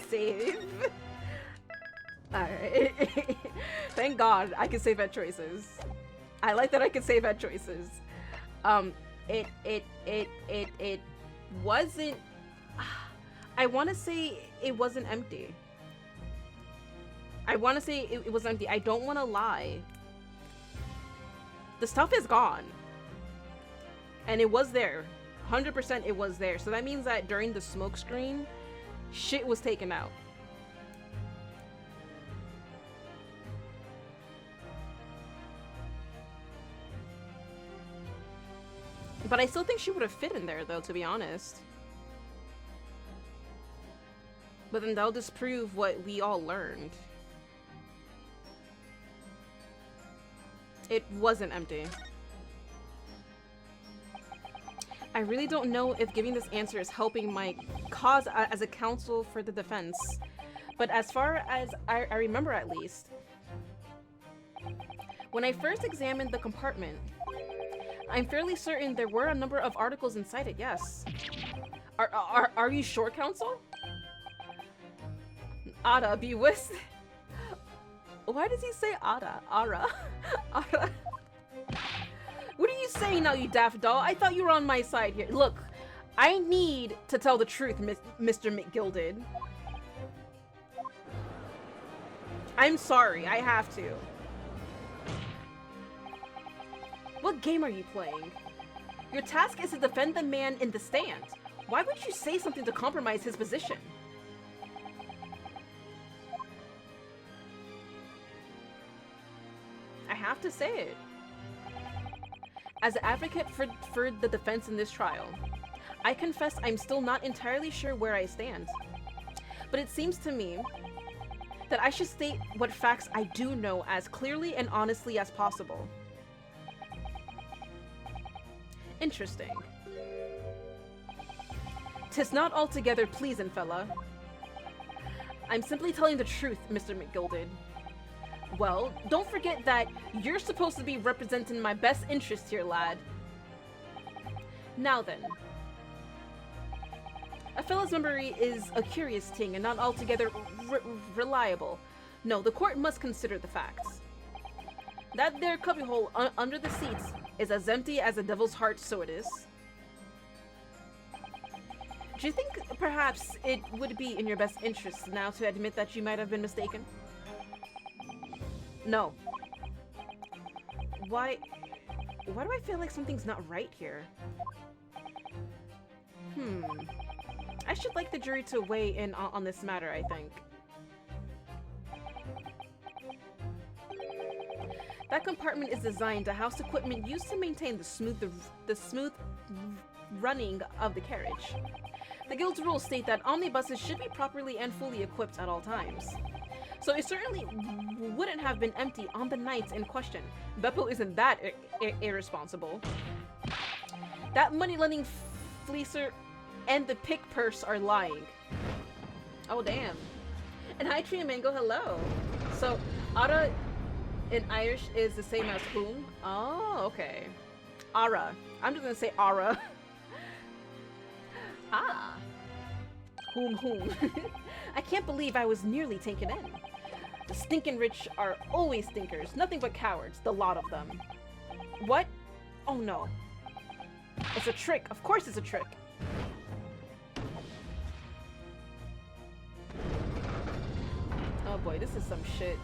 Save. Alright. Thank God I can save at choices. I like that I can save at choices. It wasn't... I want to say it wasn't empty. I want to say it was empty. I don't want to lie. The stuff is gone. And it was there. 100% it was there. So that means that during the smoke screen, shit was taken out. But I still think she would have fit in there, though, to be honest. But then that'll disprove what we all learned. It wasn't empty. I really don't know if giving this answer is helping my cause as a counsel for the defense. But as far as I remember, at least, when I first examined the compartment, I'm fairly certain there were a number of articles inside it, yes. Are you sure, counsel? Ada, be whist. Why does he say Ada? Ara? Ara? What are you saying now, you daft doll? I thought you were on my side here. Look, I need to tell the truth, Mr. McGilden. I'm sorry, I have to. What game are you playing? Your task is to defend the man in the stand. Why would you say something to compromise his position? I have to say it. As an advocate for the defense in this trial, I confess I'm still not entirely sure where I stand. But it seems to me that I should state what facts I do know as clearly and honestly as possible. Interesting. 'Tis not altogether pleasing, fella. I'm simply telling the truth, Mr. McGilden. Well, don't forget that you're supposed to be representing my best interest here, lad. Now then. A fella's memory is a curious thing and not altogether reliable. No, the court must consider the facts. That there cubbyhole under the seats is as empty as a devil's heart, so it is. Do you think perhaps it would be in your best interest now to admit that you might have been mistaken? No. Why do I feel like something's not right here? I should like the jury to weigh in on this matter, I think. That compartment is designed to house equipment used to maintain the smooth running of the carriage. The guild's rules state that omnibuses should be properly and fully equipped at all times. So it certainly wouldn't have been empty on the nights in question. Beppo isn't that irresponsible. That money-lending fleecer and the pick purse are lying. Oh, damn. And hi, Tree and Mango, hello. So, Ara in Irish is the same as whom? Oh, okay. Ara. I'm just gonna say Ara. Ah. Whom. I can't believe I was nearly taken in. The stinking rich are always stinkers, nothing but cowards, the lot of them. What? Oh no. It's a trick. Of course it's a trick. Oh boy, this is some shit.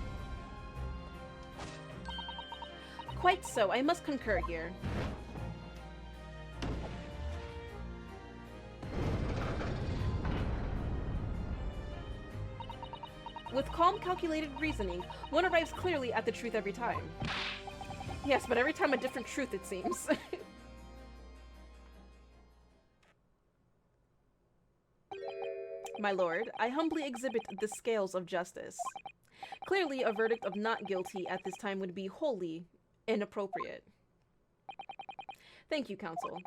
Quite so, I must concur here. With calm, calculated reasoning, one arrives clearly at the truth every time. Yes, but every time a different truth, it seems. My lord, I humbly exhibit the scales of justice. Clearly, a verdict of not guilty at this time would be wholly inappropriate. Thank you, counsel.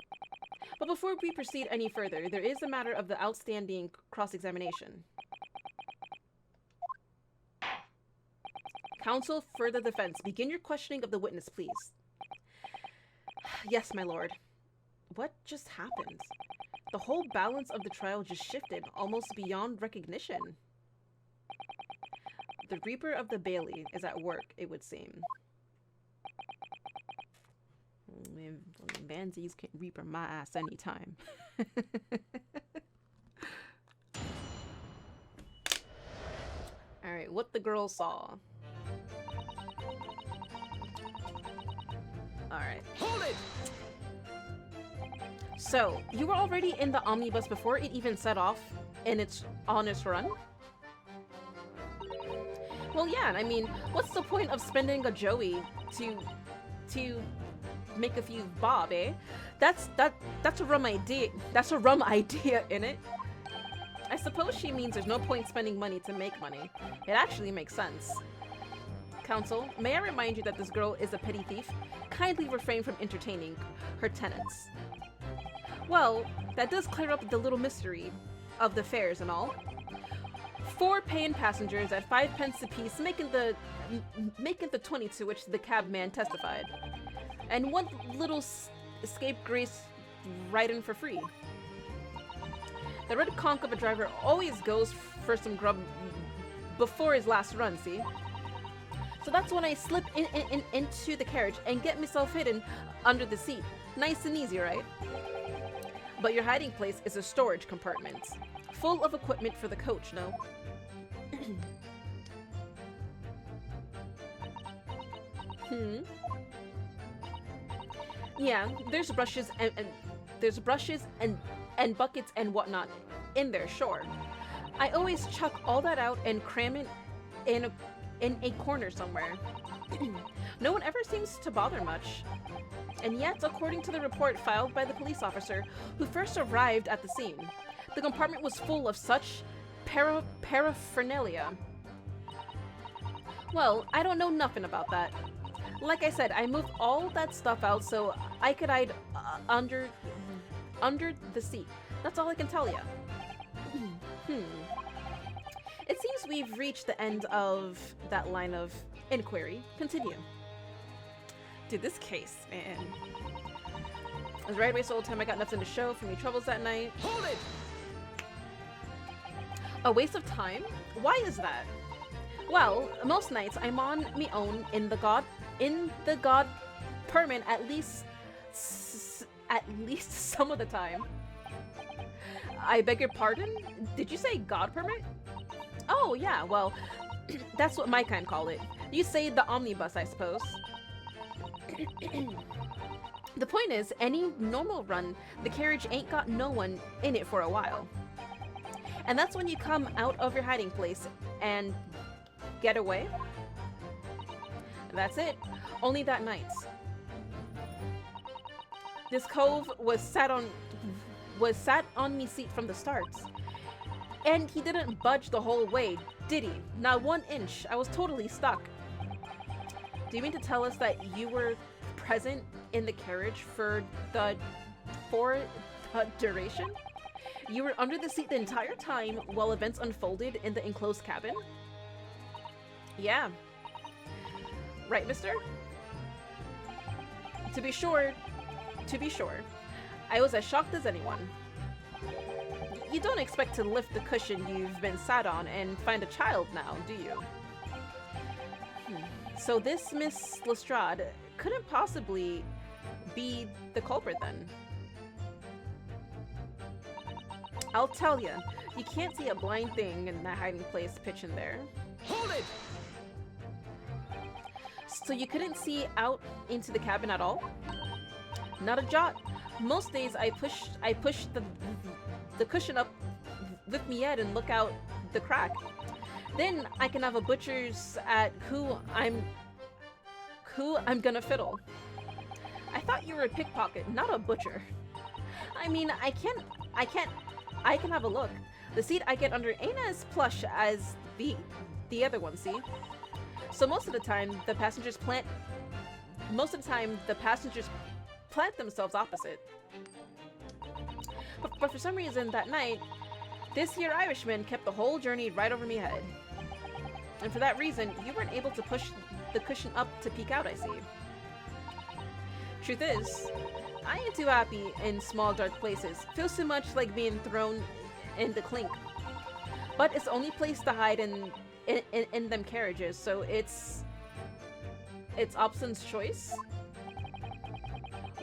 But before we proceed any further, there is a matter of the outstanding cross-examination. Counsel for the defense, begin your questioning of the witness, please. Yes, my lord. What just happened? The whole balance of the trial just shifted, almost beyond recognition. The Reaper of the Bailey is at work, it would seem. Vansies can Reaper my ass anytime. Alright, what the girl saw. Alright. Hold it! So, you were already in the omnibus before it even set off on its run? Well, yeah, I mean, what's the point of spending a Joey to make a few bob, eh? That's a rum idea. That's a rum idea, innit? I suppose she means there's no point spending money to make money. It actually makes sense. Counsel, may I remind you that this girl is a petty thief? Kindly refrain from entertaining her tenants. Well, that does clear up the little mystery of the fares and all. 4 paying passengers at 5 pence apiece, making the 20 to which the cabman testified, and one little scapegrace riding for free. The red conch of a driver always goes for some grub before his last run, see? So that's when I slip into the carriage and get myself hidden under the seat. Nice and easy, right? But your hiding place is a storage compartment, full of equipment for the coach, no? Yeah, there's brushes and buckets and whatnot in there, sure. I always chuck all that out and cram it in a corner somewhere. No one ever seems to bother much. And yet, according to the report filed by the police officer who first arrived at the scene, the compartment was full of such paraphernalia. Well, I don't know nothing about that. Like I said, I moved all that stuff out so I could hide under the seat. That's all I can tell you. It seems we've reached the end of that line of inquiry. Continue. Dude, this case, man. I was right away so old time I got nothing to show for me troubles that night. Hold it! A waste of time? Why is that? Well, most nights I'm on me own in the Compartment at least some of the time. I beg your pardon? Did you say God permit? Oh yeah, well, that's what my kind call it. You say the omnibus, I suppose. The point is, any normal run, the carriage ain't got no one in it for a while. And that's when you come out of your hiding place and get away. That's it. Only that night. This cove was sat on me seat from the start. And he didn't budge the whole way, did he? Not 1 inch. I was totally stuck. Do you mean to tell us that you were present in the carriage for the duration? You were under the seat the entire time while events unfolded in the enclosed cabin? Yeah. Right, mister? To be sure, I was as shocked as anyone. You don't expect to lift the cushion you've been sat on and find a child now, do you? So this Miss Lestrade couldn't possibly be the culprit then. I'll tell you, you can't see a blind thing in that hiding place pitching there. Hold it! So you couldn't see out into the cabin at all? Not a jot. Most days I push the cushion up with me head and look out the crack. Then I can have a butcher's at who I'm gonna fiddle. I thought you were a pickpocket, not a butcher. I mean, I can have a look. The seat I get under ain't as plush as the other one, see? So most of the time the passengers plant themselves opposite. But for some reason that night, this here Irishman kept the whole journey right over me head. And for that reason, you weren't able to push the cushion up to peek out, I see. Truth is, I ain't too happy in small dark places. Feels too much like being thrown in the clink. But it's the only place to hide in them carriages, so it's Opson's choice.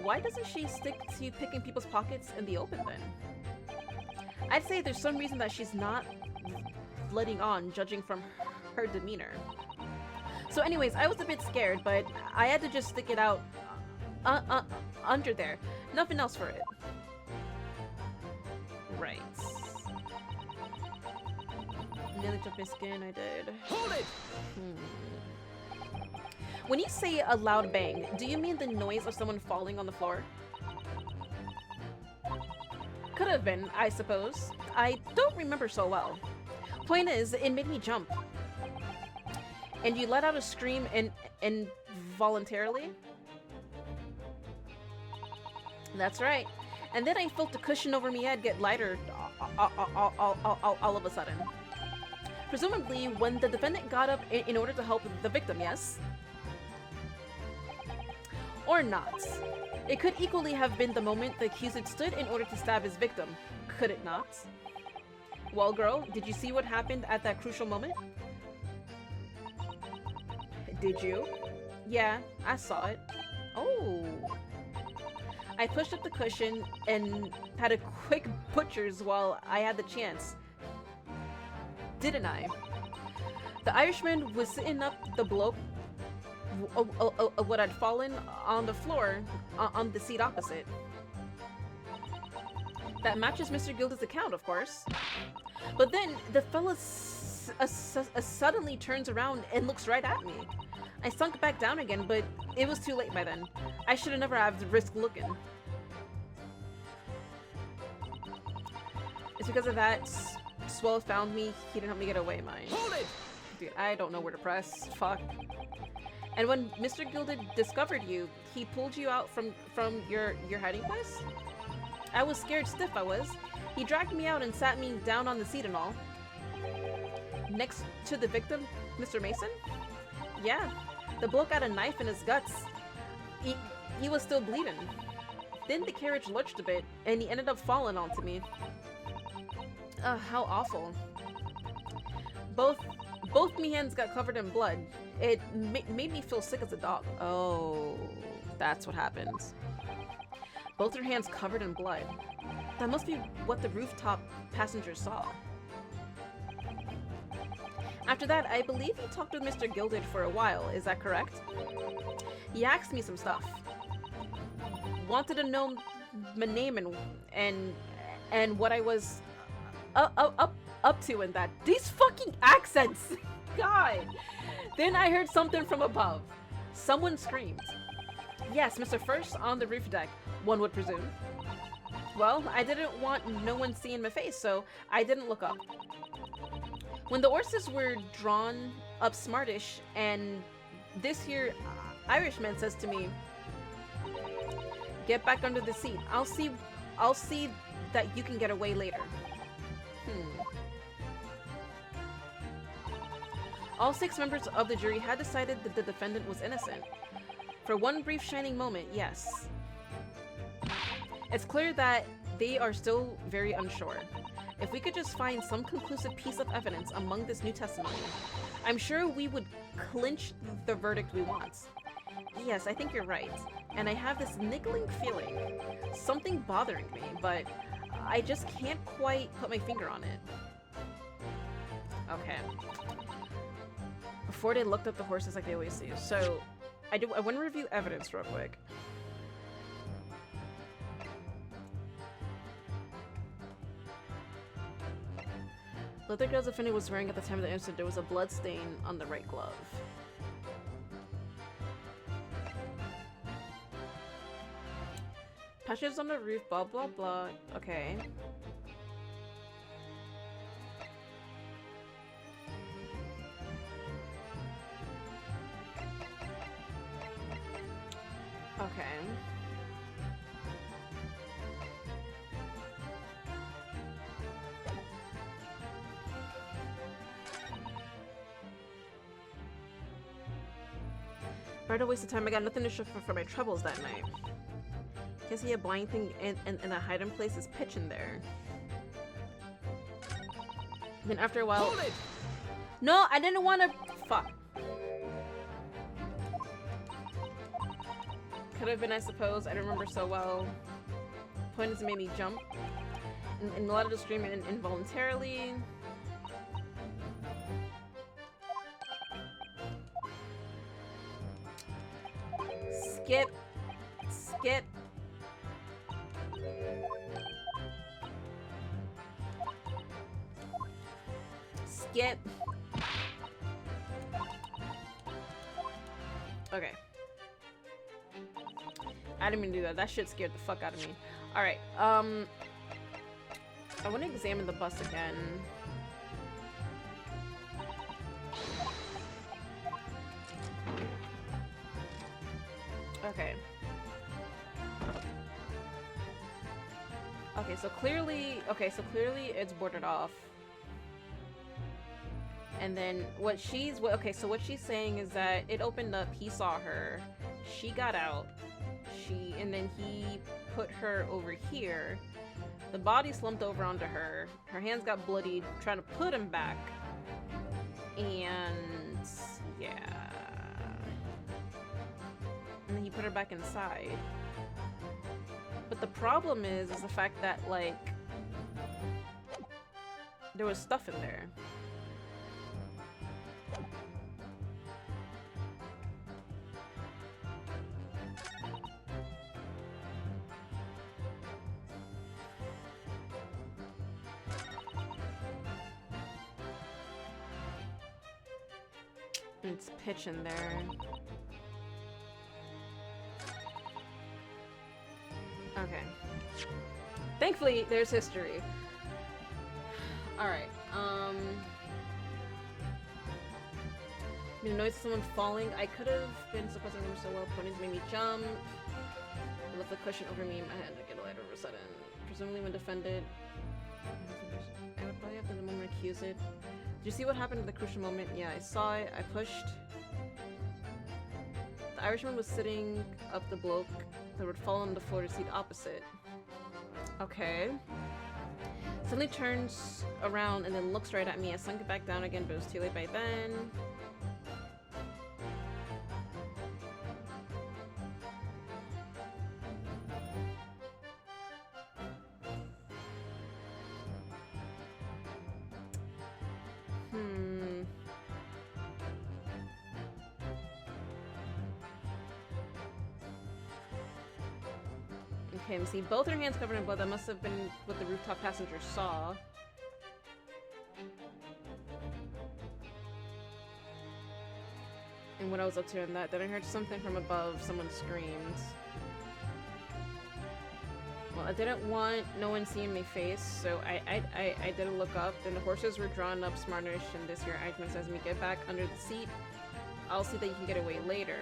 Why doesn't she stick to picking people's pockets in the open then? I'd say there's some reason that she's not letting on, judging from her demeanor. So anyways, I was a bit scared, but I had to just stick it out under there. Nothing else for it. Right. Nearly took my skin, I did. Hold it! When you say a loud bang, do you mean the noise of someone falling on the floor? Could have been, I suppose. I don't remember so well. Point is, it made me jump. And you let out a scream involuntarily? That's right. And then I felt the cushion over my head get lighter all of a sudden. Presumably when the defendant got up in order to help the victim, yes? Or not. It could equally have been the moment the accused stood in order to stab his victim, could it not? Well, girl, did you see what happened at that crucial moment? Did you? Yeah, I saw it. Oh. I pushed up the cushion and had a quick butcher's while I had the chance. Didn't I? The Irishman was sitting up the bloke what had fallen on the floor on the seat opposite. That matches Mr. Gilda's account, of course. But then the fella suddenly turns around and looks right at me. I sunk back down again, but it was too late by then. I should have never have risked looking. It's because of that Swell found me, he didn't help me get away, mine. Hold it! Dude, I don't know where to press. Fuck. And when Mr. Gilded discovered you, he pulled you out from your hiding place? I was scared stiff, I was. He dragged me out and sat me down on the seat and all. Next to the victim, Mr. Mason? Yeah, the bloke had a knife in his guts. He was still bleeding. Then the carriage lurched a bit, and he ended up falling onto me. How awful. Both me hands got covered in blood. It made me feel sick as a dog. Oh, that's what happens. Both her hands covered in blood. That must be what the rooftop passengers saw. After that, I believe you talked with Mr. Gilded for a while, is that correct? He asked me some stuff. Wanted to know my name and what I was up to and that. These fucking accents! God! Then I heard something from above. Someone screamed. Yes, Mr. First on the roof deck, one would presume. Well, I didn't want no one seeing my face, so I didn't look up. When the horses were drawn up smartish, and this here Irishman says to me, "Get back under the seat. I'll see that you can get away later." All 6 members of the jury had decided that the defendant was innocent. For one brief shining moment, yes. It's clear that they are still very unsure. If we could just find some conclusive piece of evidence among this new testimony, I'm sure we would clinch the verdict we want. Yes, I think you're right. And I have this niggling feeling, something bothering me, but I just can't quite put my finger on it. Okay. Before they looked up the horses like they always do. So, I want to review evidence real quick. Leather gloves Affinity was wearing at the time of the incident, there was a blood stain on the right glove. Patches on the roof, blah blah blah. Okay. Okay. Right, a waste of time. I got nothing to show for my troubles that night. Can't see a blind thing in a hiding place is pitch in there. Then after a while. Hold it! No, I didn't want to. Fuck. Could have been, I suppose. I don't remember so well. Point is, it made me jump. And a lot of the screaming involuntarily. Skip. Skip. Skip. Okay. I didn't even do that. That shit scared the fuck out of me. Alright, I want to examine the bus again. Okay. Okay, so clearly it's boarded off. And then what she's saying is that it opened up, he saw her, she got out, and then he put her over here. The body slumped over onto her. Her hands got bloodied, trying to put him back. And yeah. And then he put her back inside. But the problem is the fact that, like, there was stuff in there. It's pitch in there. Okay. Thankfully, there's history. Alright, the noise of someone falling. I could have been supposed to remember so well. Ponies made me jump. I left the cushion over me in my hand to get light all of a sudden. Presumably when defended. I would probably have to the moment accuse it. Did you see what happened at the crucial moment? Yeah, I saw it. I pushed. The Irishman was sitting up the bloke that would fall on the floor to seat opposite. Okay. Suddenly turns around and then looks right at me. I sunk it back down again, but it was too late by then. Okay, see, both her hands covered in blood. That must have been what the rooftop passenger saw. And when I was up to in that, then I heard something from above. Someone screamed. Well, I didn't want no one seeing my face, so I didn't look up. Then the horses were drawn up smartish, and this here Eichmann says to me, "Get back under the seat. I'll see that you can get away later."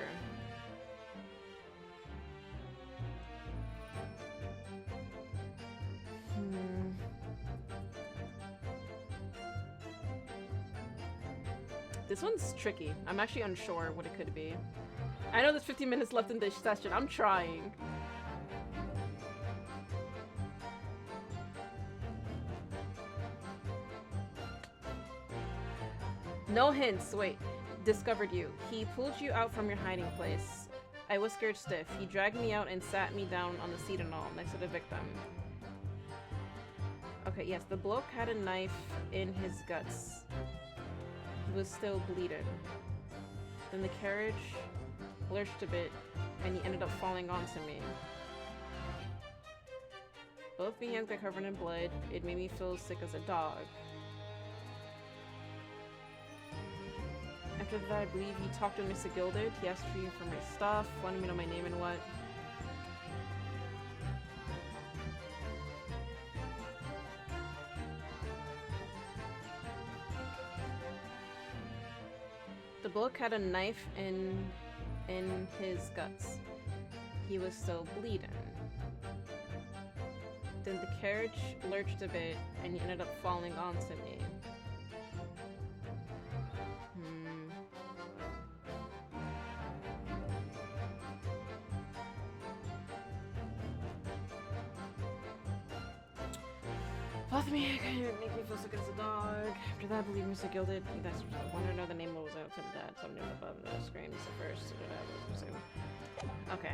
This one's tricky. I'm actually unsure what it could be. I know there's 15 minutes left in this session. I'm trying. No hints. Wait. Discovered you. He pulled you out from your hiding place. I was scared stiff. He dragged me out and sat me down on the seat and all, next to the victim. Okay, yes, the bloke had a knife in his guts. He was still bleeding. Then the carriage lurched a bit, and he ended up falling onto me. Both my hands got covered in blood. It made me feel sick as a dog. After that, I believe he talked to Mr. Gilded. He asked for you for my stuff, wanted me to know my name and what. The bullock had a knife in his guts. He was still bleeding. Then the carriage lurched a bit, and he ended up falling onto me. Both me, it kind of make me feel sick as a dog. After that, I believe Mr. Gilded. You guys want to know the name of what was outside of that. Something above the screams at first. Okay.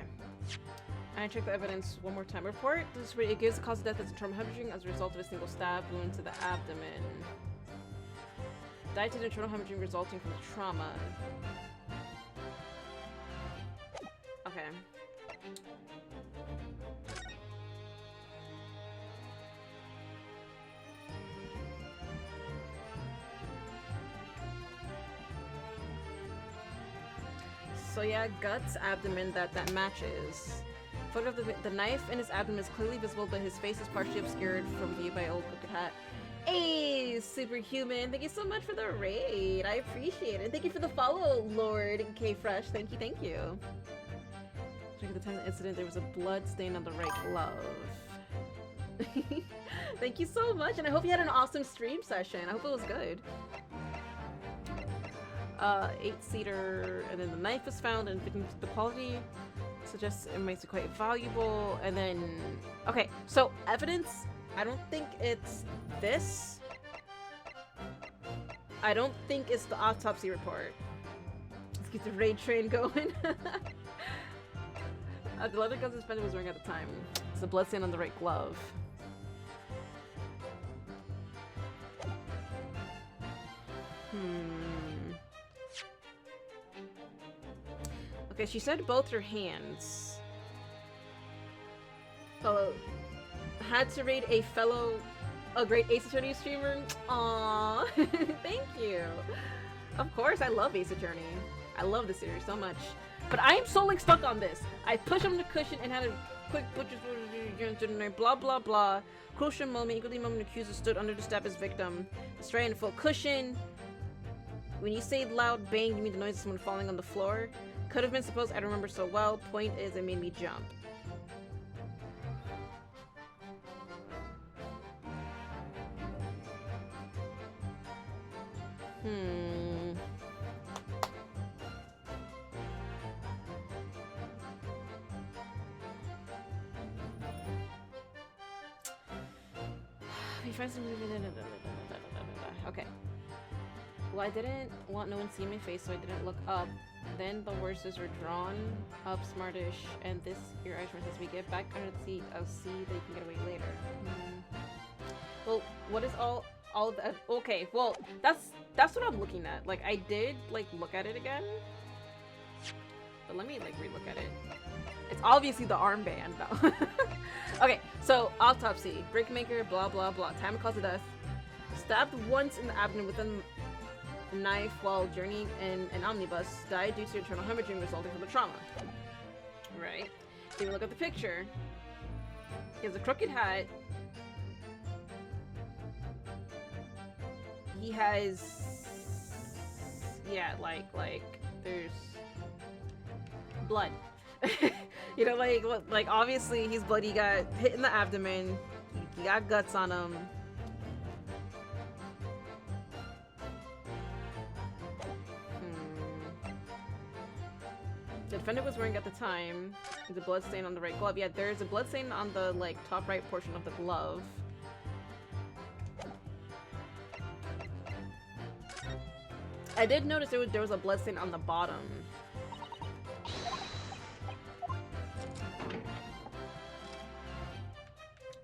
I checked the evidence one more time. Report. It gives the cause of death as internal hemorrhaging as a result of a single stab wound to the abdomen. Died to the internal hemorrhaging resulting from the trauma. Okay. So yeah, guts, abdomen, that matches. Photo of the knife in his abdomen is clearly visible, but his face is partially obscured from view by old crooked hat. Hey, superhuman! Thank you so much for the raid. I appreciate it. Thank you for the follow, Lord K Fresh. Thank you, thank you. Check at the time of the incident, there was a blood stain on the right glove. Thank you so much, and I hope you had an awesome stream session. I hope it was good. 8-seater, and then the knife was found, and the quality suggests it makes it quite valuable. And then, okay, so evidence, I don't think it's this. I don't think it's the autopsy report. Let's get the raid train going. The leather gun suspender was wearing at the time. It's a blood stain on the right glove. Okay, she said both her hands. Fellow had to raid a Great Ace Attorney streamer. Aww, thank you. Of course, I love Ace Attorney. I love the series so much. But I am so like stuck on this. I pushed on the cushion and had a quick butcher's blah blah blah. Crucial moment, equally moment accuser stood under the stab as victim. Straight in full cushion. When you say loud bang, you mean the noise of someone falling on the floor? Could have been supposed, I don't remember so well. Point is, it made me jump. Okay. Well, I didn't want no one to see my face, so I didn't look up. Then the horses were drawn up smartish, and this your Irishman says we get back under the seat. I'll see that you can get away later. Well, what is all that? Okay, well, that's what I'm looking at. Like, I did like look at it again, but let me like relook at it. It's obviously the armband though. Okay, so autopsy, brickmaker, blah blah blah. Time of cause of death: stabbed once in the abdomen with a knife while journeying in an omnibus. Died due to internal hemorrhaging resulting from the trauma. Right. Then we look at the picture. He has a crooked hat. He has, yeah, like there's blood. You know, like obviously he's bloody. He got hit in the abdomen. He got guts on him. The defendant was wearing at the time the blood stain on the right glove. Yeah, there's a blood stain on the like top right portion of the glove. I did notice there was a blood stain on the bottom.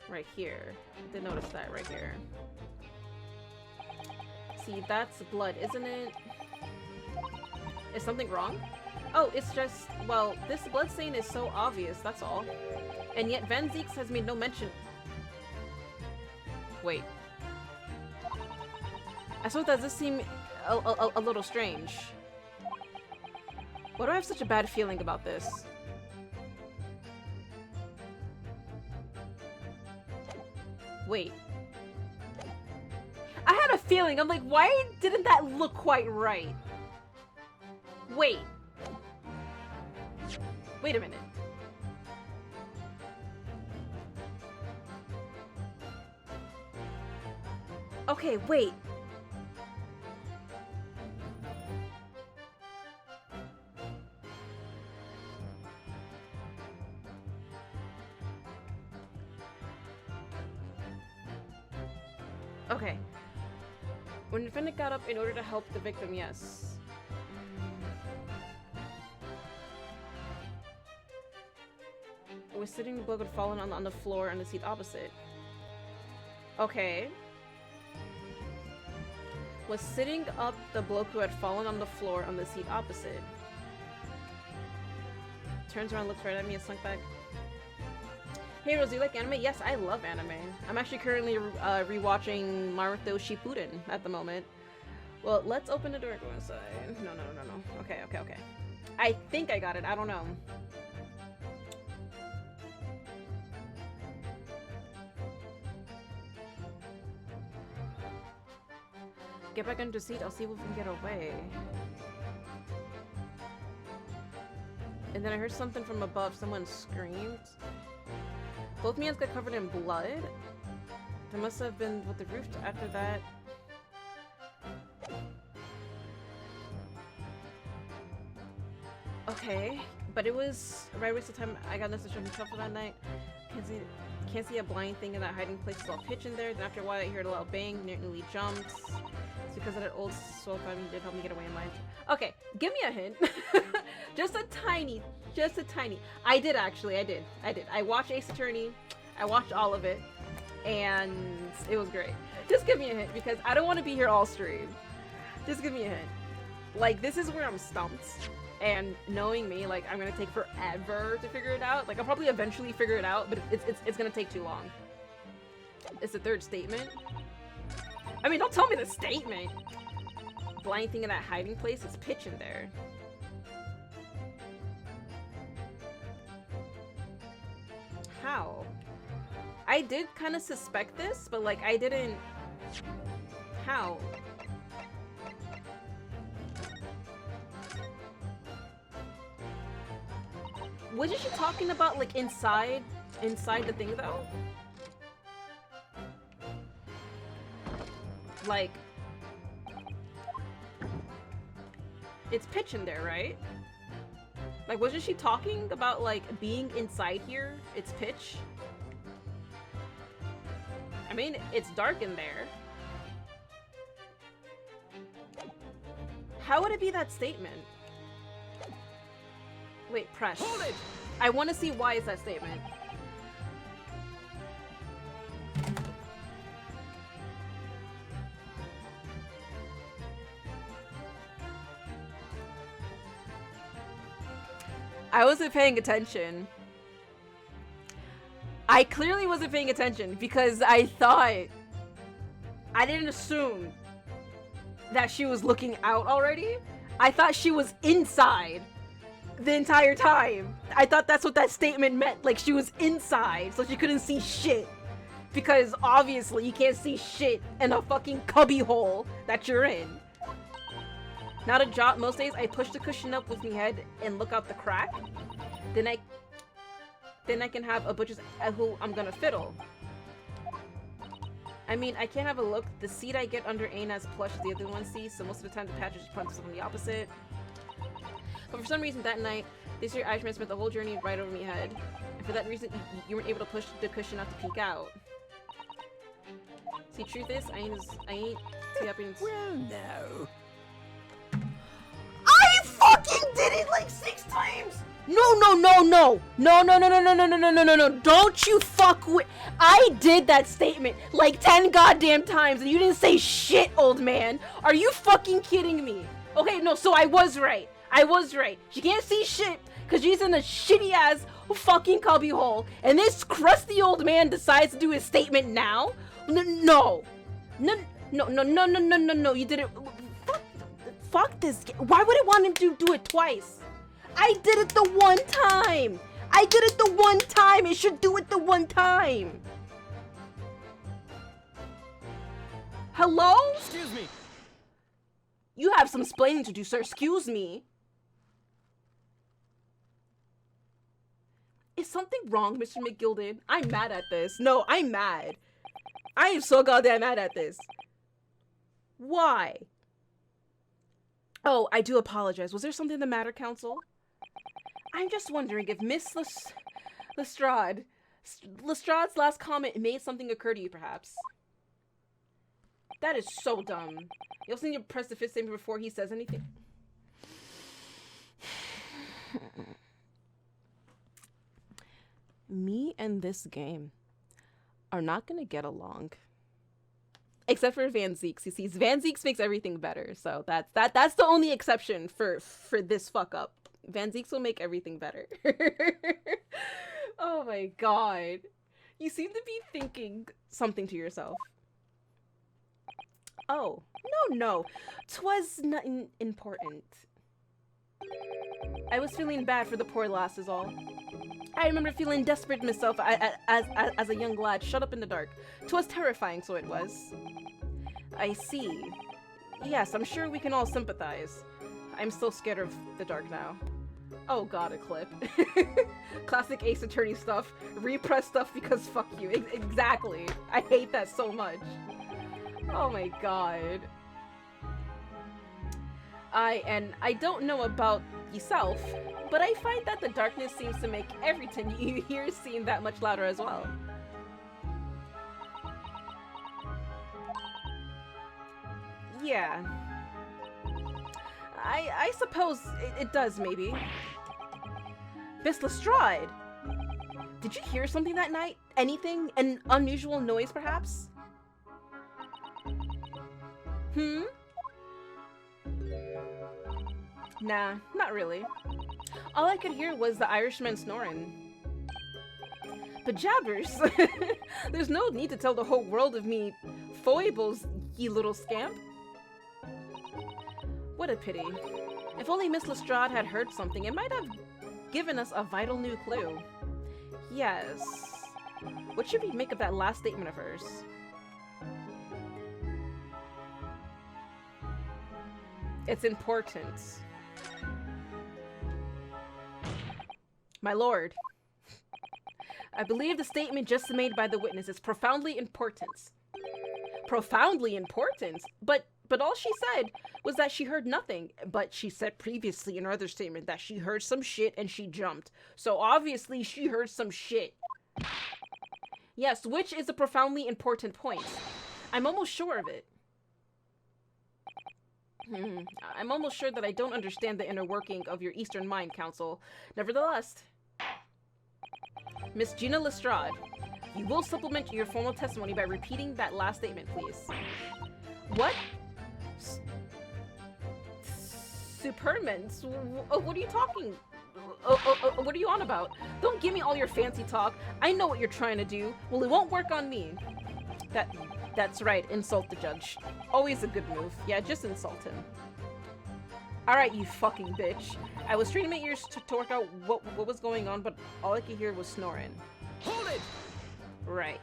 Right here. I did notice that right here. See, that's blood, isn't it? Is something wrong? Oh, it's just, well, this blood stain is so obvious, that's all. And yet Van Zieks has made no mention. Wait. I suppose that does seem a little strange. Why do I have such a bad feeling about this? Wait. I had a feeling. I'm like, why didn't that look quite right? Wait. Wait a minute. Okay, wait. Okay. When the defendant got up in order to help the victim, yes. Was sitting, the bloke had fallen on the floor on the seat opposite. Okay. Was sitting up the bloke who had fallen on the floor on the seat opposite. Turns around, looks right at me, and slunk back. Hey Rose, you like anime? Yes, I love anime. I'm actually currently rewatching Naruto Shippuden at the moment. Well, let's open the door and go inside. No. Okay. I think I got it. I don't know. Get back into the seat. I'll see if we can get away. And then I heard something from above. Someone screamed. Both hands got covered in blood. There must have been with the roof after that. Okay, but it was a right waste of time. I got message from the for that night. Can't see a blind thing in that hiding place. It's all pitch in there. Then after a while, I heard a loud bang. Nearly jumped. It's because of that old soul family did help me get away in mine. Okay, give me a hint. Just a tiny. I did actually. I did. I watched Ace Attorney. I watched all of it, and it was great. Just give me a hint because I don't want to be here all stream. Just give me a hint. Like, this is where I'm stumped. And knowing me, like, I'm gonna take forever to figure it out. Like, I'll probably eventually figure it out, but it's gonna take too long. It's the third statement. I mean, don't tell me the statement. Blind thing in that hiding place, it's pitch in there. How? I did kind of suspect this, but, like, I didn't... How? Wasn't she talking about, like, inside the thing, though? Like... It's pitch in there, right? Like, wasn't she talking about, like, being inside here? It's pitch? I mean, it's dark in there. How would it be that statement? Wait, press. Hold it! I want to see why is that statement. I wasn't paying attention. I clearly wasn't paying attention because I didn't assume that she was looking out already. I thought she was inside the entire time. I thought that's what that statement meant. Like, she was inside, so she couldn't see shit. Because obviously you can't see shit in a fucking cubby hole that you're in. Not a job. Most days I push the cushion up with my head and look out the crack. Then I can have a butcher's who I'm gonna fiddle. I mean, I can't have a look. The seat I get under ain't as plush as the other one sees, so most of the time the patch just punches on the opposite. But for some reason that night, this year Irishman spent the whole journey right over my head. And for that reason, you weren't able to push the cushion out to peek out. See, truth is, I ain't too happy to... Well, no. I fucking did it like 6 times! No. Don't you fuck with... I did that statement like 10 goddamn times and you didn't say shit, old man. Are you fucking kidding me? Okay, no, so I was right. She can't see shit because she's in a shitty ass fucking cubby hole. And this crusty old man decides to do his statement now? No. You did it... Fuck this. Why would I want him to do it twice? I did it the one time! I did it the one time! It should do it the one time! Hello? Excuse me. You have some explaining to do, sir. Excuse me. Is something wrong, Mr. Mcgilman? I'm mad at this. No, I'm mad. I am so goddamn mad at this. Why? Oh, I do apologize. Was there something the matter, Counsel? I'm just wondering if Miss Lestrade's last comment made something occur to you, perhaps. That is so dumb. You also need to press the fifth statement before he says anything. Me and this game are not gonna get along. Except for Van Zieks. You see, Van Zieks makes everything better. So that's the only exception for this fuck up. Van Zieks will make everything better. Oh my god. You seem to be thinking something to yourself. Oh, no. 'Twas nothing important. I was feeling bad for the poor lass is all. I remember feeling desperate myself as a young lad shut up in the dark. 'Twas terrifying, so it was. I see. Yes, I'm sure we can all sympathize. I'm still scared of the dark now. Oh god, a clip. Classic Ace Attorney stuff. Repress stuff because fuck you. Exactly. I hate that so much. Oh my god. I don't know about yourself, but I find that the darkness seems to make everything you hear seem that much louder as well. Yeah. I suppose it does, maybe. Miss Lestrade! Did you hear something that night? Anything? An unusual noise, perhaps? Nah, not really. All I could hear was the Irishman snoring. But jabbers! There's no need to tell the whole world of me foibles, ye little scamp. What a pity. If only Miss Lestrade had heard something, it might have given us a vital new clue. Yes. What should we make of that last statement of hers? It's important. My lord, I believe the statement just made by the witness is profoundly important. Profoundly important? But all she said was that she heard nothing. But she said previously in her other statement that she heard some shit and she jumped. So obviously she heard some shit. Yes, which is a profoundly important point. I'm almost sure of it. I'm almost sure that I don't understand the inner working of your Eastern mind, Counsel. Nevertheless, Miss Gina Lestrade, you will supplement your formal testimony by repeating that last statement, please. What? Supermans? What are you talking? What are you on about? Don't give me all your fancy talk. I know what you're trying to do. Well, it won't work on me. That's right. Insult the judge. Always a good move. Yeah, just insult him. Alright, you fucking bitch. I was straining my ears to work out what was going on, but all I could hear was snoring. Hold it! Right.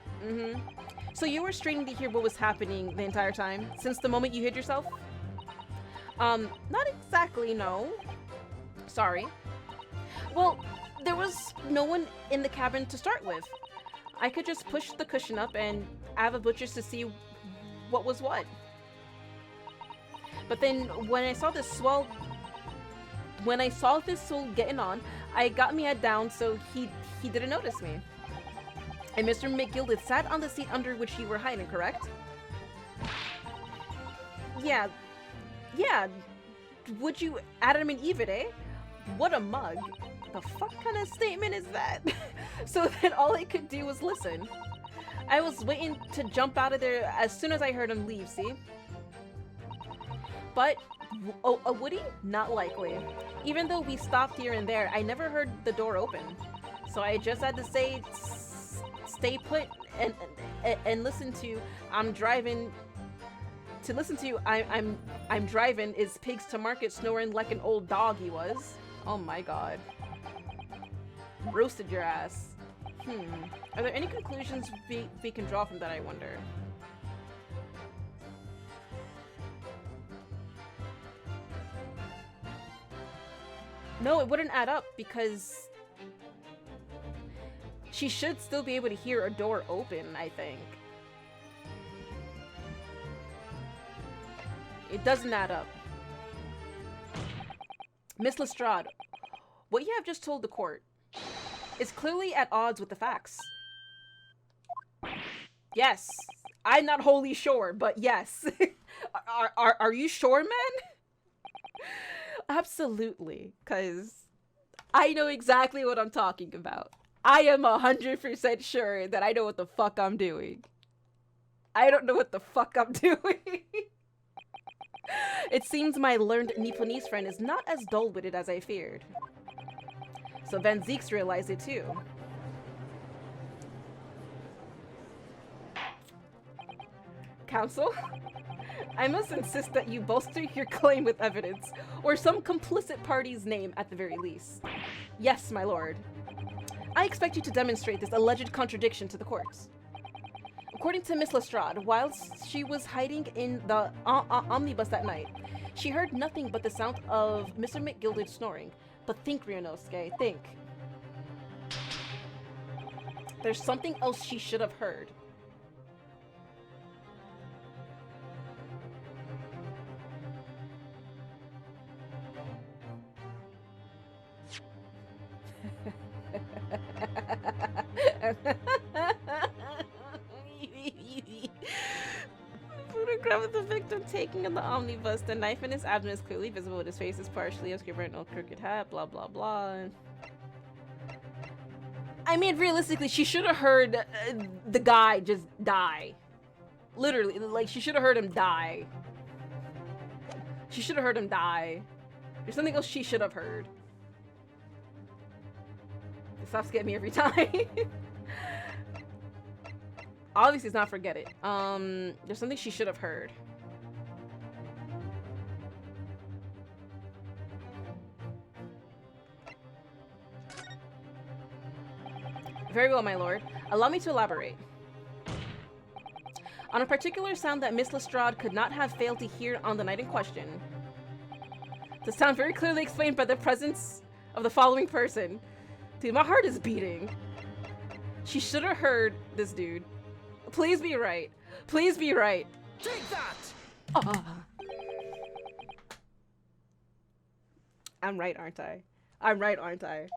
So you were straining to hear what was happening the entire time? Since the moment you hid yourself? Not exactly, no. Sorry. Well, there was no one in the cabin to start with. I could just push the cushion up and have a butcher's to see what was what. But then when I saw this soul getting on, I got my head down so he didn't notice me. And Mr. Mcgilman sat on the seat under which you were hiding, correct? Yeah. Would you Adam and Eve it, eh? What a mug. The fuck kind of statement is that? So then all I could do was listen. I was waiting to jump out of there as soon as I heard him leave, see? But a Woody? Not likely. Even though we stopped here and there, I never heard the door open. So I just had to say, stay put and listen to, I'm driving. To listen to, I'm driving is pigs to market snoring like an old dog he was. Oh my god. Roasted your ass. Are there any conclusions we can draw from that, I wonder? No, it wouldn't add up because she should still be able to hear a door open, I think. It doesn't add up. Miss Lestrade, what you have just told the court is clearly at odds with the facts. Yes. I'm not wholly sure, but yes. Are you sure, man? Absolutely, because I know exactly what I'm talking about. I am 100% sure that I know what the fuck I'm doing. I don't know what the fuck I'm doing. It seems my learned Nipponese friend is not as dull-witted as I feared. So Van Zieks realized it too. Counsel? I must insist that you bolster your claim with evidence, or some complicit party's name at the very least. Yes, my lord. I expect you to demonstrate this alleged contradiction to the courts. According to Miss Lestrade, whilst she was hiding in the omnibus that night, she heard nothing but the sound of Mr. Mcgilden snoring. But think, Ryunosuke, think. There's something else she should have heard. Photograph of the victim taking in the omnibus. The knife in his abdomen is clearly visible. His face is partially obscured by an old crooked hat. Blah blah blah. I mean, realistically, she should have heard the guy just die. Literally, like, she should have heard him die. She should have heard him die. There's something else she should have heard. It stops getting me every time. Obviously, it's not forget it. There's something she should have heard. Very well, my lord. Allow me to elaborate. On a particular sound that Miss Lestrade could not have failed to hear on the night in question. The sound very clearly explained by the presence of the following person. Dude, my heart is beating. She should have heard this dude. Please be right. Please be right. Take that! I'm right, aren't I? I'm right, aren't I?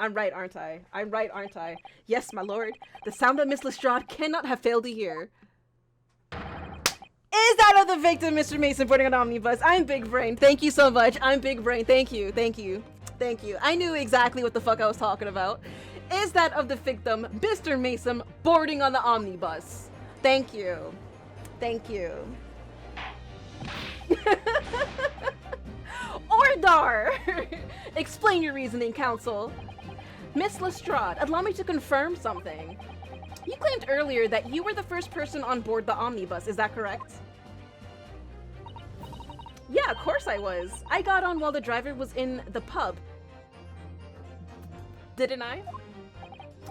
I'm right, aren't I? I'm right, aren't I? Yes, my lord. The sound that Miss Lestrade cannot have failed to hear is that of the victim, Mr. Mason, boarding an omnibus. I'm big brain. Thank you so much. I'm big brain. Thank you. Thank you. Thank you. I knew exactly what the fuck I was talking about. Is that of the victim, Mr. Mason, boarding on the omnibus. Thank you. Thank you. Ordar! Explain your reasoning, counsel. Miss Lestrade, allow me to confirm something. You claimed earlier that you were the first person on board the omnibus, is that correct? Yeah, of course I was. I got on while the driver was in the pub. Didn't I?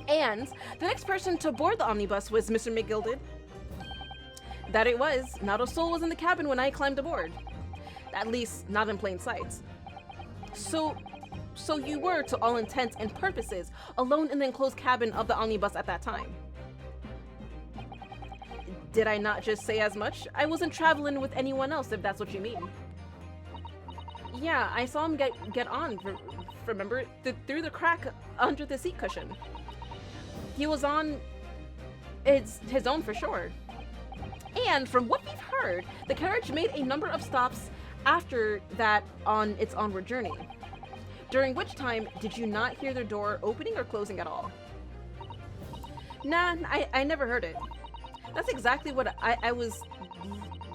And the next person to board the omnibus was Mr. Mcgilden. That it was. Not a soul was in the cabin when I climbed aboard. At least, not in plain sight. So you were, to all intents and purposes, alone in the enclosed cabin of the omnibus at that time. Did I not just say as much? I wasn't traveling with anyone else, if that's what you mean. Yeah, I saw him get on, remember? Through the crack under the seat cushion. He was on his own for sure. And from what we've heard, the carriage made a number of stops after that on its onward journey. During which time, did you not hear the door opening or closing at all? Nah, I never heard it. That's exactly what I was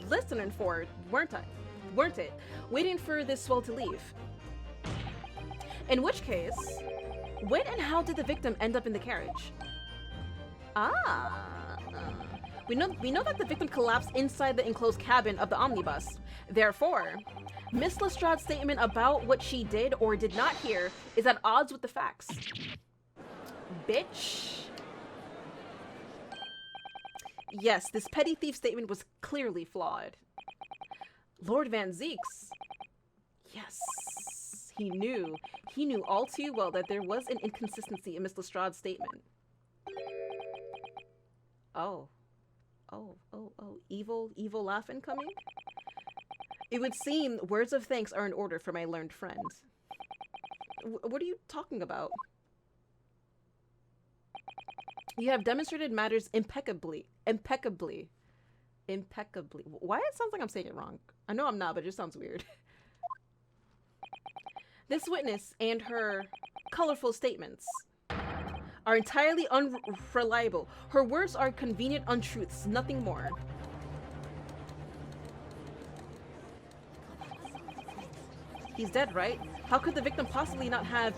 listening for, weren't it? Waiting for this swell to leave. In which case, when and how did the victim end up in the carriage? We know that the victim collapsed inside the enclosed cabin of the omnibus. Therefore, Miss Lestrade's statement about what she did or did not hear is at odds with the facts. Bitch. Yes, this petty thief statement was clearly flawed. Lord Van Zieks. Yes. He knew all too well that there was an inconsistency in Miss Lestrade's statement. Oh. Evil laugh incoming? It would seem words of thanks are in order for my learned friend. What are you talking about? You have demonstrated matters impeccably. Impeccably. Why it sounds like I'm saying it wrong? I know I'm not, but it just sounds weird. This witness and her colorful statements are entirely unreliable. Her words are convenient untruths, nothing more. He's dead, right? How could the victim possibly not have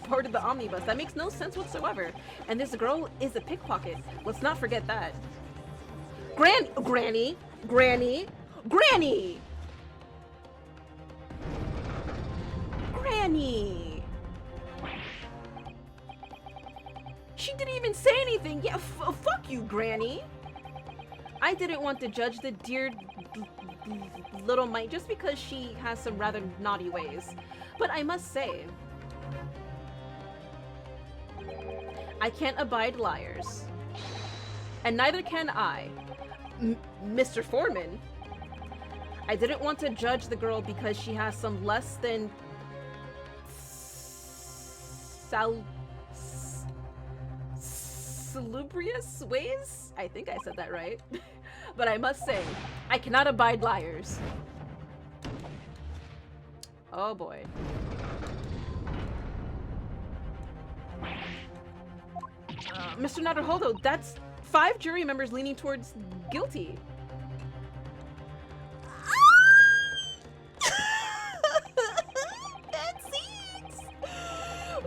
boarded the omnibus? That makes no sense whatsoever. And this girl is a pickpocket. Let's not forget that. Granny! Granny! She didn't even say anything. Yeah, fuck you, Granny. I didn't want to judge the dear little mite just because she has some rather naughty ways. But I must say, I can't abide liars. And neither can I. Mr. Foreman. I didn't want to judge the girl because she has some less than salubrious ways? I think I said that right. But I must say, I cannot abide liars. Oh boy. Mr. Naruhodo, that's 5 jury members leaning towards guilty.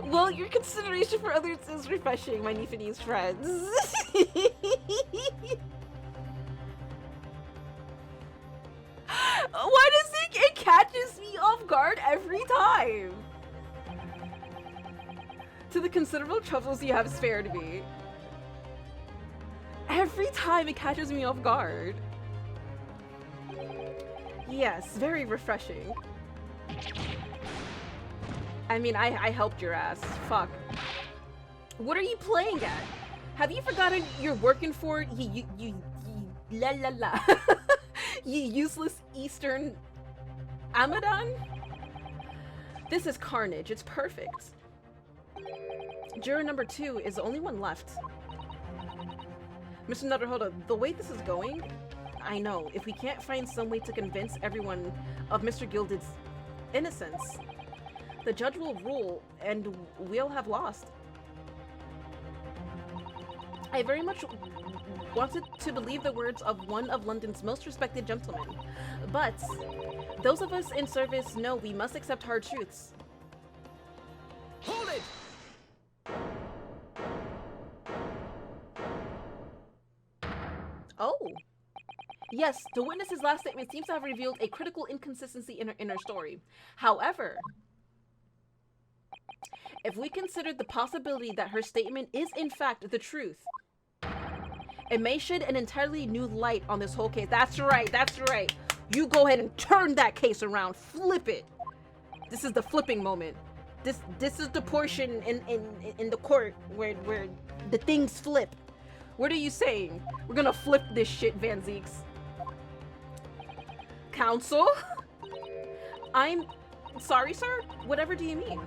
Well, your consideration for others is refreshing, my Nifty's friends. Why does it catches me off guard every time? To the considerable troubles you have spared me. Every time it catches me off guard. Yes, very refreshing. I mean, I helped your ass. Fuck. What are you playing at? Have you forgotten you're working for you la la la. You useless Eastern Amadon? This is carnage. It's perfect. Juror number 2 is the only one left. Mr. Naruhodo, the way this is going, I know. If we can't find some way to convince everyone of Mr. Gilded's innocence, the judge will rule, and we'll have lost. I very much wanted to believe the words of one of London's most respected gentlemen, but those of us in service know we must accept hard truths. Hold it! Oh. Yes, the witness's last statement seems to have revealed a critical inconsistency in her story. However, if we consider the possibility that her statement is in fact the truth, it may shed an entirely new light on this whole case. That's right, that's right. You go ahead and turn that case around, flip it. This is the flipping moment. This is the portion in the court where the things flip. What are you saying? We're gonna flip this shit, Van Zieks. Counsel? I'm sorry, sir? Whatever do you mean?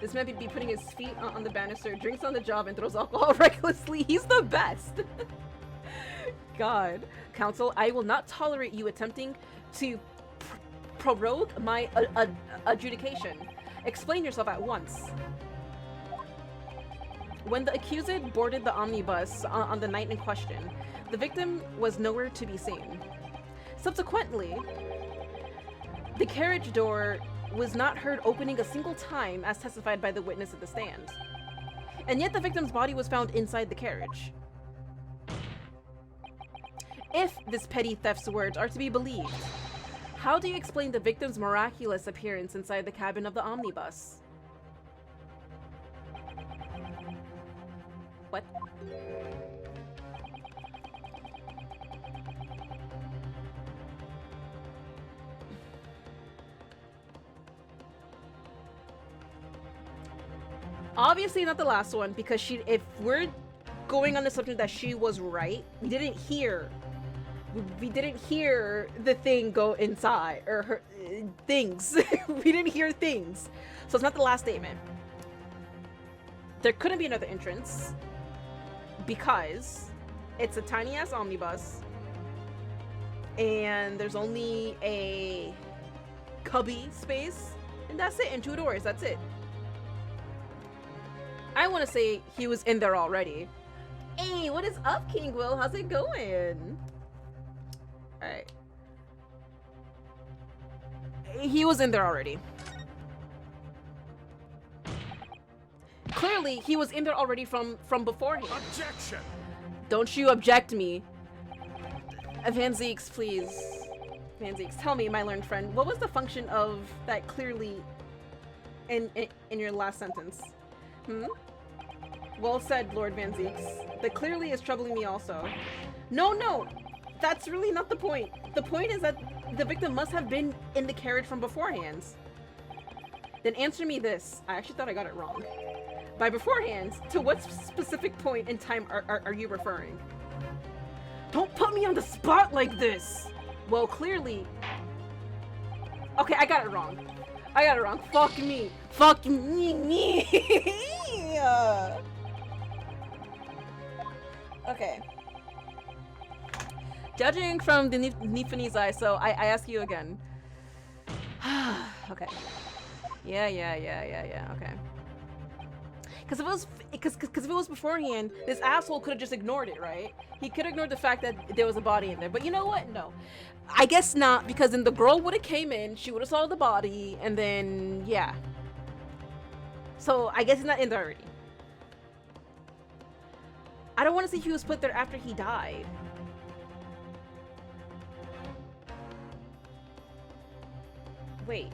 This man be putting his feet on the banister, drinks on the job, and throws alcohol recklessly. He's the best. God. Counsel, I will not tolerate you attempting to prorogue my adjudication. Explain yourself at once. When the accused boarded the omnibus on the night in question, the victim was nowhere to be seen. Subsequently, the carriage door was not heard opening a single time, as testified by the witness at the stand. And yet the victim's body was found inside the carriage. If this petty theft's words are to be believed, How do you explain the victim's miraculous appearance inside the cabin of the omnibus? What? Obviously not the last one, because if we're going on the assumption that she was right, we didn't hear the thing go inside, or her things. We didn't hear things. So it's not the last statement. There couldn't be another entrance because it's a tiny ass omnibus and there's only a cubby space, and that's it, and 2 doors, that's it. I want to say he was in there already. Hey, what is up, King Will? How's it going? Alright. He was in there already. Clearly, he was in there already from beforehand. Objection! Don't you object me. Van Zieks, please. Van Zieks, tell me, my learned friend, what was the function of that clearly in your last sentence? Well said, Lord Van Zieks. The clearly is troubling me also. No, that's really not the point. The point is that the victim must have been in the carriage from beforehand. Then answer me this. I actually thought I got it wrong. By beforehand, to what specific point in time are you referring? Don't put me on the spot like this! Well, clearly... Okay, I got it wrong. Fuck me. Fuck me. Okay. Judging from the Nifani's eye, so I ask you again. Okay. Yeah, okay. Because if it was beforehand, this asshole could have just ignored it, right? He could have ignored the fact that there was a body in there. But you know what? No. I guess not, because then the girl would have came in, she would have saw the body, and then, yeah. So, I guess he's not in there already. I don't want to see he was put there after he died. Wait.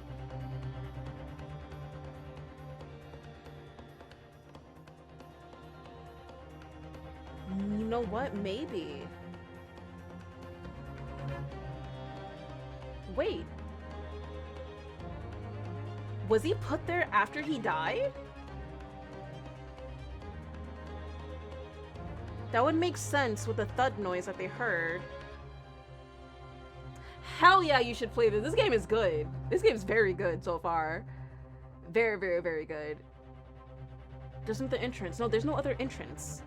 You know what? Maybe. Wait. Was he put there after he died? That would make sense with the thud noise that they heard. Hell yeah, you should play this. This game is good. This game is very good so far. Very, very, very good. There's not the entrance. No, there's no other entrance.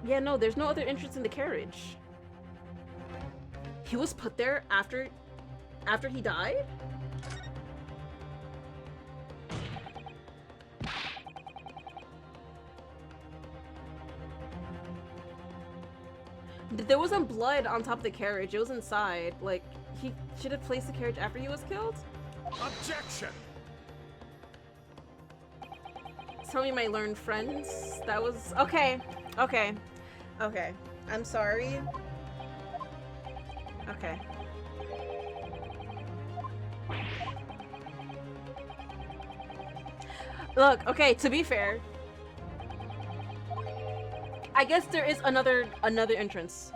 Yeah, no, there's no other entrance in the carriage. He was put there after he died? There wasn't blood on top of the carriage, it was inside. Like, he should have placed the carriage after he was killed? Objection! Tell me, my learned friends, that was... Okay. I'm sorry. Okay. Look, okay, to be fair, I guess there is another entrance.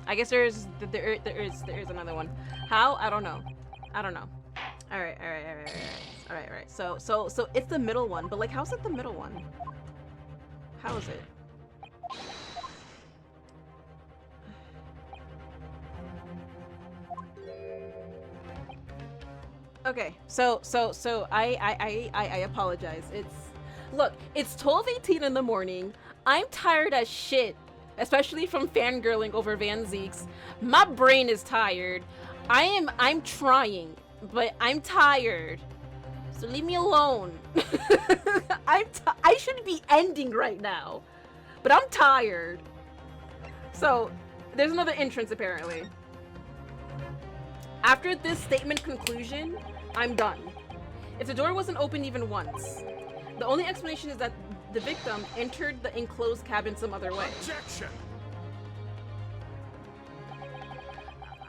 I guess there is another one. How? I don't know. Alright. So it's the middle one, but like, how's it the middle one? How is it? Okay, so I apologize. It's 12:18 in the morning. I'm tired as shit, especially from fangirling over Van Zieks. My brain is tired. I'm trying, but I'm tired. So leave me alone. I should be ending right now, but I'm tired. So there's another entrance apparently. After this statement conclusion, I'm done. If the door wasn't open even once, the only explanation is that the victim entered the enclosed cabin some other way. Objection!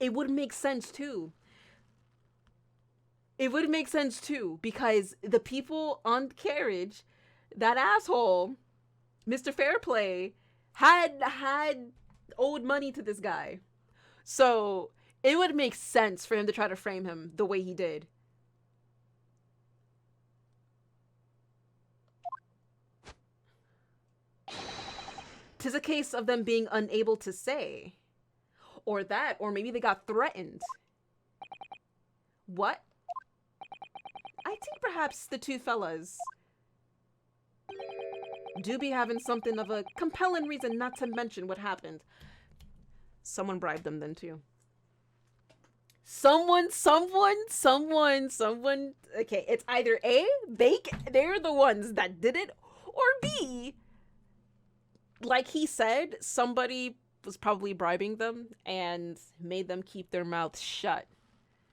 It would make sense too. It would make sense too, because the people on the carriage, that asshole, Mr. Fairplay, had owed money to this guy. So it would make sense for him to try to frame him the way he did. Tis a case of them being unable to say. Or that, or maybe they got threatened. What? I think perhaps the two fellas do be having something of a compelling reason not to mention what happened. Someone bribed them then too. Someone. Okay, it's either A, they're the ones that did it, or B, like he said, somebody was probably bribing them and made them keep their mouths shut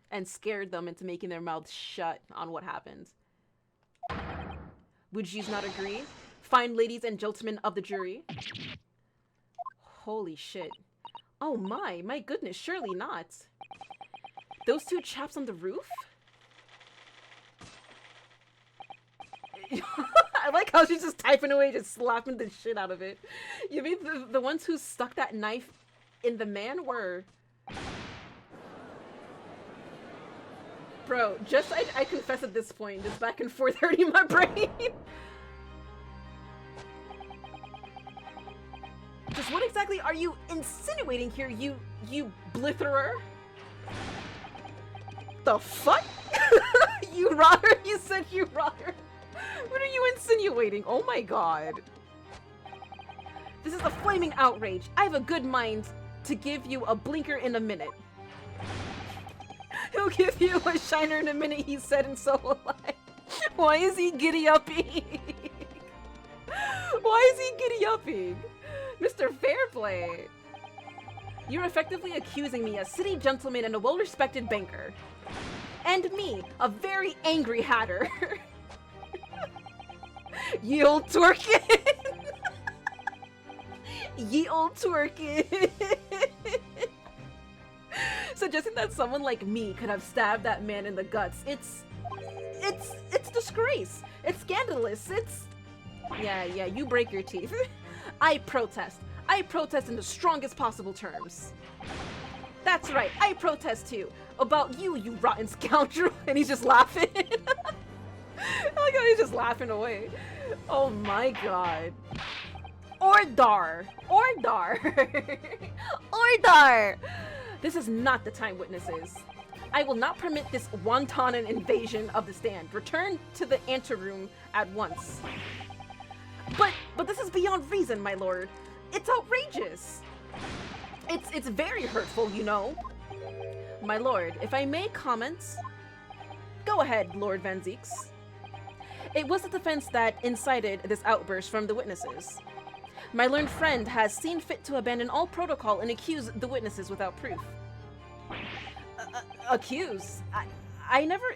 and scared them into making their mouths shut on what happened. Would you not agree? Fine ladies and gentlemen of the jury? Holy shit. Oh my goodness, surely not. Those two chaps on the roof? I like how she's just typing away, just slapping the shit out of it. You mean the ones who stuck that knife in the man were... Bro, just I confess at this point, it's back in 4:30 in my brain. Just what exactly are you insinuating here, you blitherer? The fuck? You rotter? You said you rotter. What are you insinuating? Oh my god. This is a flaming outrage. I have a good mind to give you a blinker in a minute. He'll give you a shiner in a minute, he said, and so will I. Why is he giddy-upping? Why is he giddy-upping? Mr. Fairplay. You're effectively accusing me, a city gentleman and a well-respected banker. And me, a very angry hatter. Ye old twerkin'. Ye old twerkin'. Suggesting that someone like me could have stabbed that man in the guts. It's disgrace. It's scandalous. It's... Yeah, you break your teeth. I protest. I protest in the strongest possible terms. That's right, I protest too. About you, you rotten scoundrel. And he's just laughing. I like how he's just laughing away. Oh my god. Ordar! Ordar! Ordar! This is not the time, witnesses. I will not permit this wanton invasion of the stand. Return to the anteroom at once. But this is beyond reason, my lord. It's outrageous. It's very hurtful, you know. My lord, if I may comment... Go ahead, Lord Van Zieks. It was the defense that incited this outburst from the witnesses. My learned friend has seen fit to abandon all protocol and accuse the witnesses without proof. Accuse? I never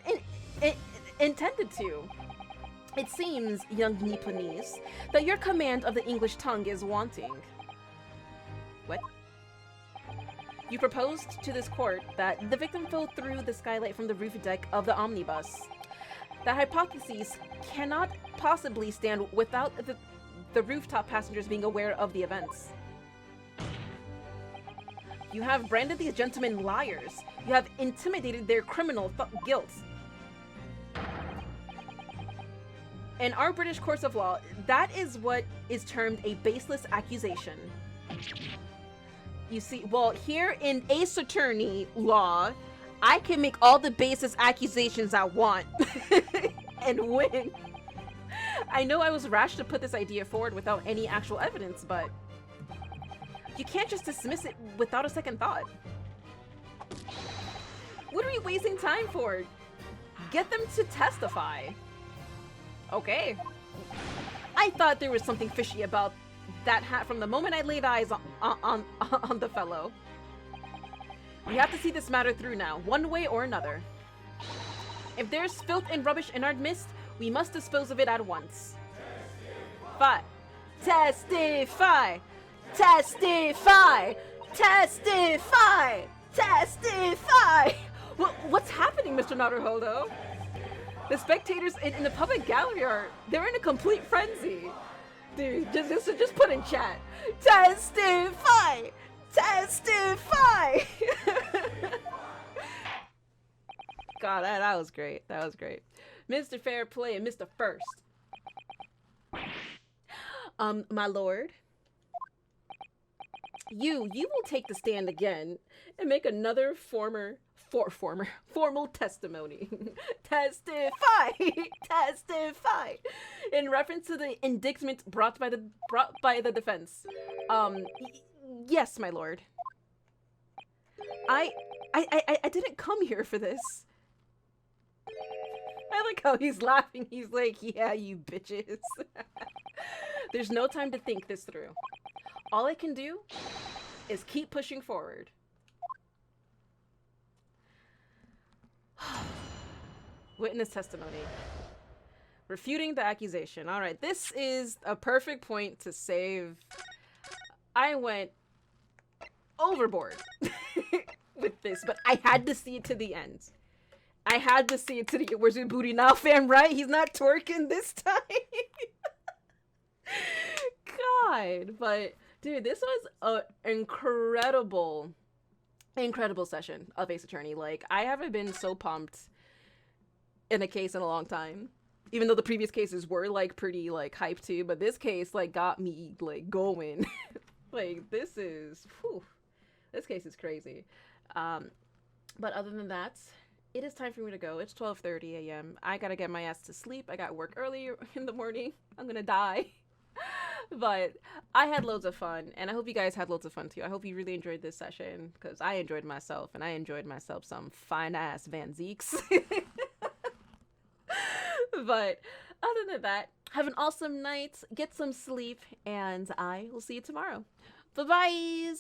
intended to. It seems, young Nipponese, that your command of the English tongue is wanting. What? You proposed to this court that the victim fell through the skylight from the roof deck of the omnibus. The hypotheses cannot possibly stand without the rooftop passengers being aware of the events. You have branded these gentlemen liars. You have intimidated their criminal guilt. In our British courts of law, that is what is termed a baseless accusation. You see, well, here in Ace Attorney law, I can make all the baseless accusations I want and win. I know I was rash to put this idea forward without any actual evidence, but you can't just dismiss it without a second thought. What are we wasting time for? Get them to testify. Okay. I thought there was something fishy about that hat from the moment I laid eyes on the fellow. We have to see this matter through now, one way or another. If there's filth and rubbish in our midst, we must dispose of it at once. Testify! Testify! Testify! Testify! What's happening, Mr. Naruhodo? The spectators in the public gallery they're in a complete frenzy. Dude, just put in chat. Testify! Testify! God, that was great. That was great. Mr. Fair Play and Mr. First. My lord. You will take the stand again and make another formal testimony. Testify! Testify! In reference to the indictment brought by the defense. Yes, my lord. I didn't come here for this. I like how he's laughing. He's like, yeah, you bitches. There's no time to think this through. All I can do is keep pushing forward. Witness testimony. Refuting the accusation. All right, this is a perfect point to save. I went overboard with this, but I had to see it to the end. I had to see it to the end. Where's your booty now, fam, right? He's not twerking this time. God, but dude, this was an incredible session of Ace Attorney. Like, I haven't been so pumped in a case in a long time. Even though the previous cases were like pretty like hyped too, but this case like got me like going. Like, this case is crazy. But other than that, it is time for me to go. It's 12:30 a.m. I gotta get my ass to sleep. I got work early in the morning. I'm gonna die. But I had loads of fun, and I hope you guys had loads of fun too. I hope you really enjoyed this session, because I enjoyed myself, and I enjoyed myself some fine-ass Van Zieks. But other than that, have an awesome night, get some sleep, and I will see you tomorrow. Bye-bye!